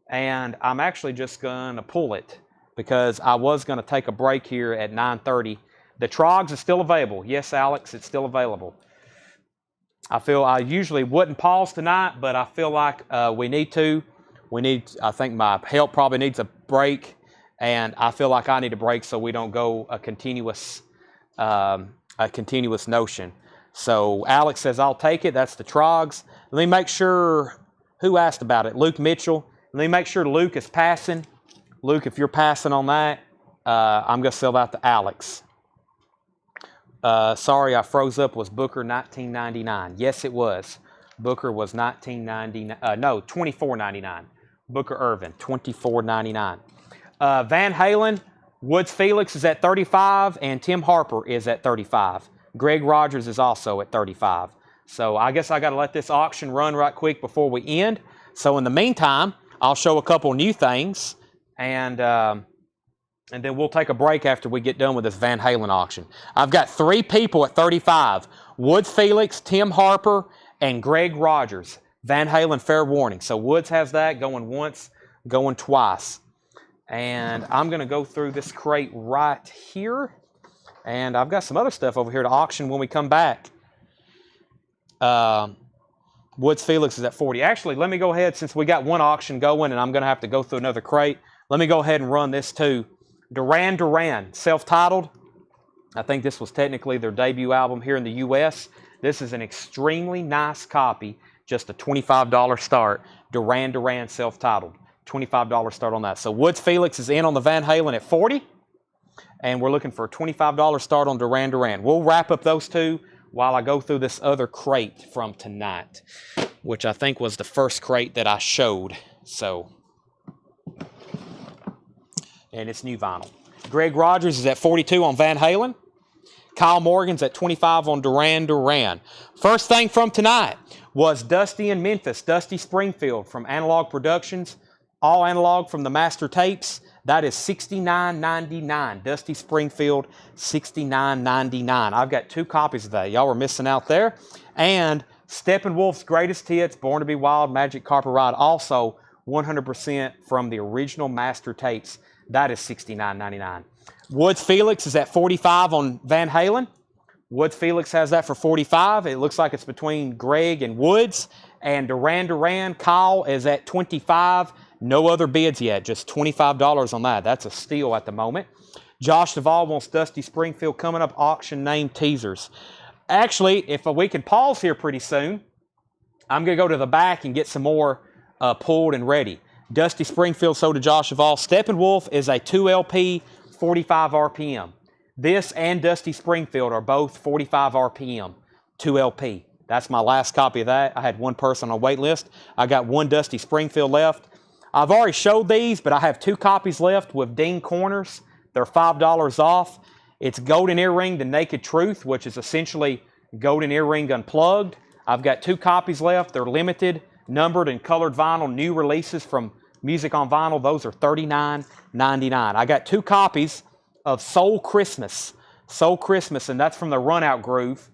and I'm actually just going to pull it because I was going to take a break here at 9:30. The Trogs is still available. Yes, Alex, it's still available. I feel I usually wouldn't pause tonight, but I feel like we need to. I think my help probably needs a break, and I feel like I need a break so we don't go a continuous notion. So Alex says, I'll take it. That's the Trogs. Let me make sure, who asked about it? Luke Mitchell. Let me make sure Luke is passing. Luke, if you're passing on that, I'm going to sell that to Alex. Sorry, I froze up. Was Booker $19.99? Yes, it was. Booker was $19.99. No, $24.99. Booker Irvin, $24.99. Van Halen, Woods Felix is at $35, and Tim Harper is at $35. Greg Rogers is also at $35. So I guess I got to let this auction run right quick before we end. So in the meantime, I'll show a couple new things, and then we'll take a break after we get done with this Van Halen auction. I've got 3 people at $35. Woods Felix, Tim Harper, and Greg Rogers. Van Halen, fair warning. So Woods has that going once, going twice. And I'm going to go through this crate right here. And I've got some other stuff over here to auction when we come back. Woods Felix is at 40. Actually, let me go ahead, since we got one auction going and I'm going to have to go through another crate, let me go ahead and run this too. Duran Duran, self-titled. I think this was technically their debut album here in the U.S. This is an extremely nice copy, just a $25 start. Duran Duran, self-titled. $25 start on that. So Woods Felix is in on the Van Halen at 40, and we're looking for a $25 start on Duran Duran. We'll wrap up those two while I go through this other crate from tonight, which I think was the first crate that I showed. So, and it's new vinyl. Greg Rogers is at 42 on Van Halen. Kyle Morgan's at 25 on Duran Duran. First thing from tonight was Dusty in Memphis, Dusty Springfield from Analog Productions. All analog from the master tapes. That is $69.99. Dusty Springfield, $69.99. I've got 2 copies of that. Y'all were missing out there. And Steppenwolf's Greatest Hits, Born to Be Wild, Magic Carpet Ride, also 100% from the original master tapes. That is $69.99. Woods Felix is at 45 on Van Halen. Woods Felix has that for 45. It looks like it's between Greg and Woods. And Duran Duran, Kyle is at 25. No other bids yet, just $25 on that. That's a steal at the moment. Josh Duvall wants Dusty Springfield coming up, auction name teasers. Actually, if we can pause here pretty soon, I'm going to go to the back and get some more pulled and ready. Dusty Springfield sold to Josh Duvall. Steppenwolf is a 2LP, 45 RPM. This and Dusty Springfield are both 45 RPM, 2LP. That's my last copy of that. I had one person on a wait list. I got one Dusty Springfield left. I've already showed these, but I have 2 copies left with ding corners. They're $5 off. It's Golden Earring, The Naked Truth, which is essentially Golden Earring Unplugged. I've got 2 copies left. They're limited, numbered, and colored vinyl. New releases from Music on Vinyl. Those are $39.99. I got 2 copies of Soul Christmas. Soul Christmas, and that's from the Runout Groove.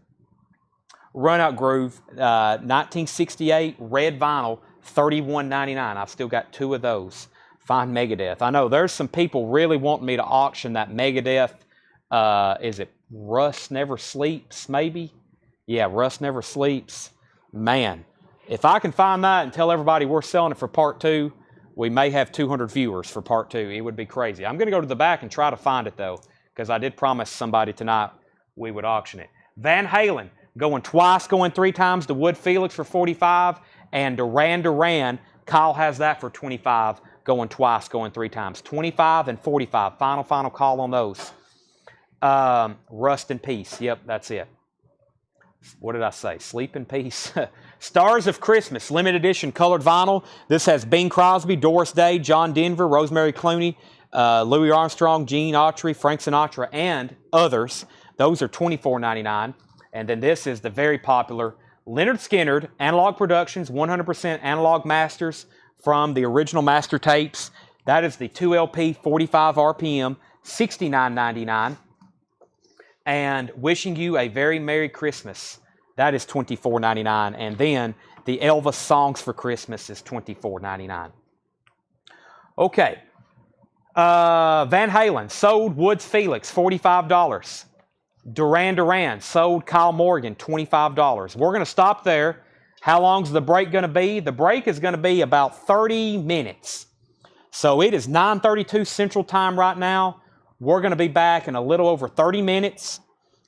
Runout Groove, 1968, red vinyl. $31.99. I've still got 2 of those. Find Megadeth. I know there's some people really wanting me to auction that Megadeth. Is it Rust Never Sleeps, maybe? Yeah, Rust Never Sleeps. Man, if I can find that and tell everybody we're selling it for part 2, we may have 200 viewers for part 2. It would be crazy. I'm going to go to the back and try to find it, though, because I did promise somebody tonight we would auction it. Van Halen, going twice, going 3 times. The Wood Felix for 45. And Duran, Kyle has that for 25, going twice, going 3 times. 25 and 45. Final call on those. Rust in Peace. Yep, that's it. What did I say? Sleep in Peace. Stars of Christmas, limited edition colored vinyl. This has Bing Crosby, Doris Day, John Denver, Rosemary Clooney, Louis Armstrong, Gene Autry, Frank Sinatra, and others. Those are $24.99. And then this is the very popular Leonard Skinner, Analog Productions, 100% analog masters from the original master tapes. That is the 2LP, 45 RPM, $69.99. And Wishing You a Very Merry Christmas. That is $24.99. And then the Elvis Songs for Christmas is $24.99. Okay. Van Halen, sold Woods Felix, $45. Duran, sold Kyle Morgan, $25. We're going to stop there. How long's the break going to be? The break is going to be about 30 minutes. So it is 9:32 Central Time right now. We're going to be back in a little over 30 minutes.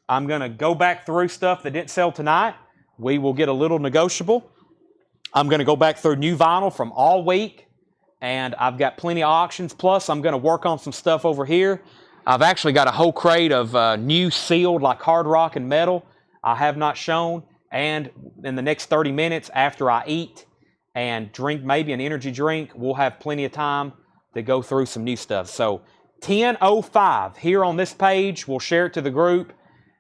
I'm going to go back through stuff that didn't sell tonight. We will get a little negotiable. I'm going to go back through new vinyl from all week. And I've got plenty of auctions. Plus, I'm going to work on some stuff over here. I've actually got a whole crate of new sealed, like hard rock and metal, I have not shown. And in the next 30 minutes, after I eat and drink maybe an energy drink, we'll have plenty of time to go through some new stuff. So 10:05 here on this page. We'll share it to the group.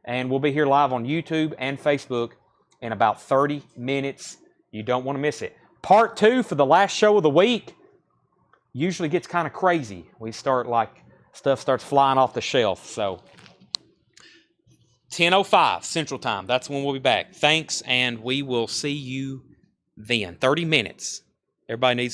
And we'll be here live on YouTube and Facebook in about 30 minutes. You don't want to miss it. Part 2 for the last show of the week usually gets kind of crazy. We start stuff starts flying off the shelf. So 10:05 Central Time. That's when we'll be back. Thanks, and we will see you then. 30 minutes. Everybody needs to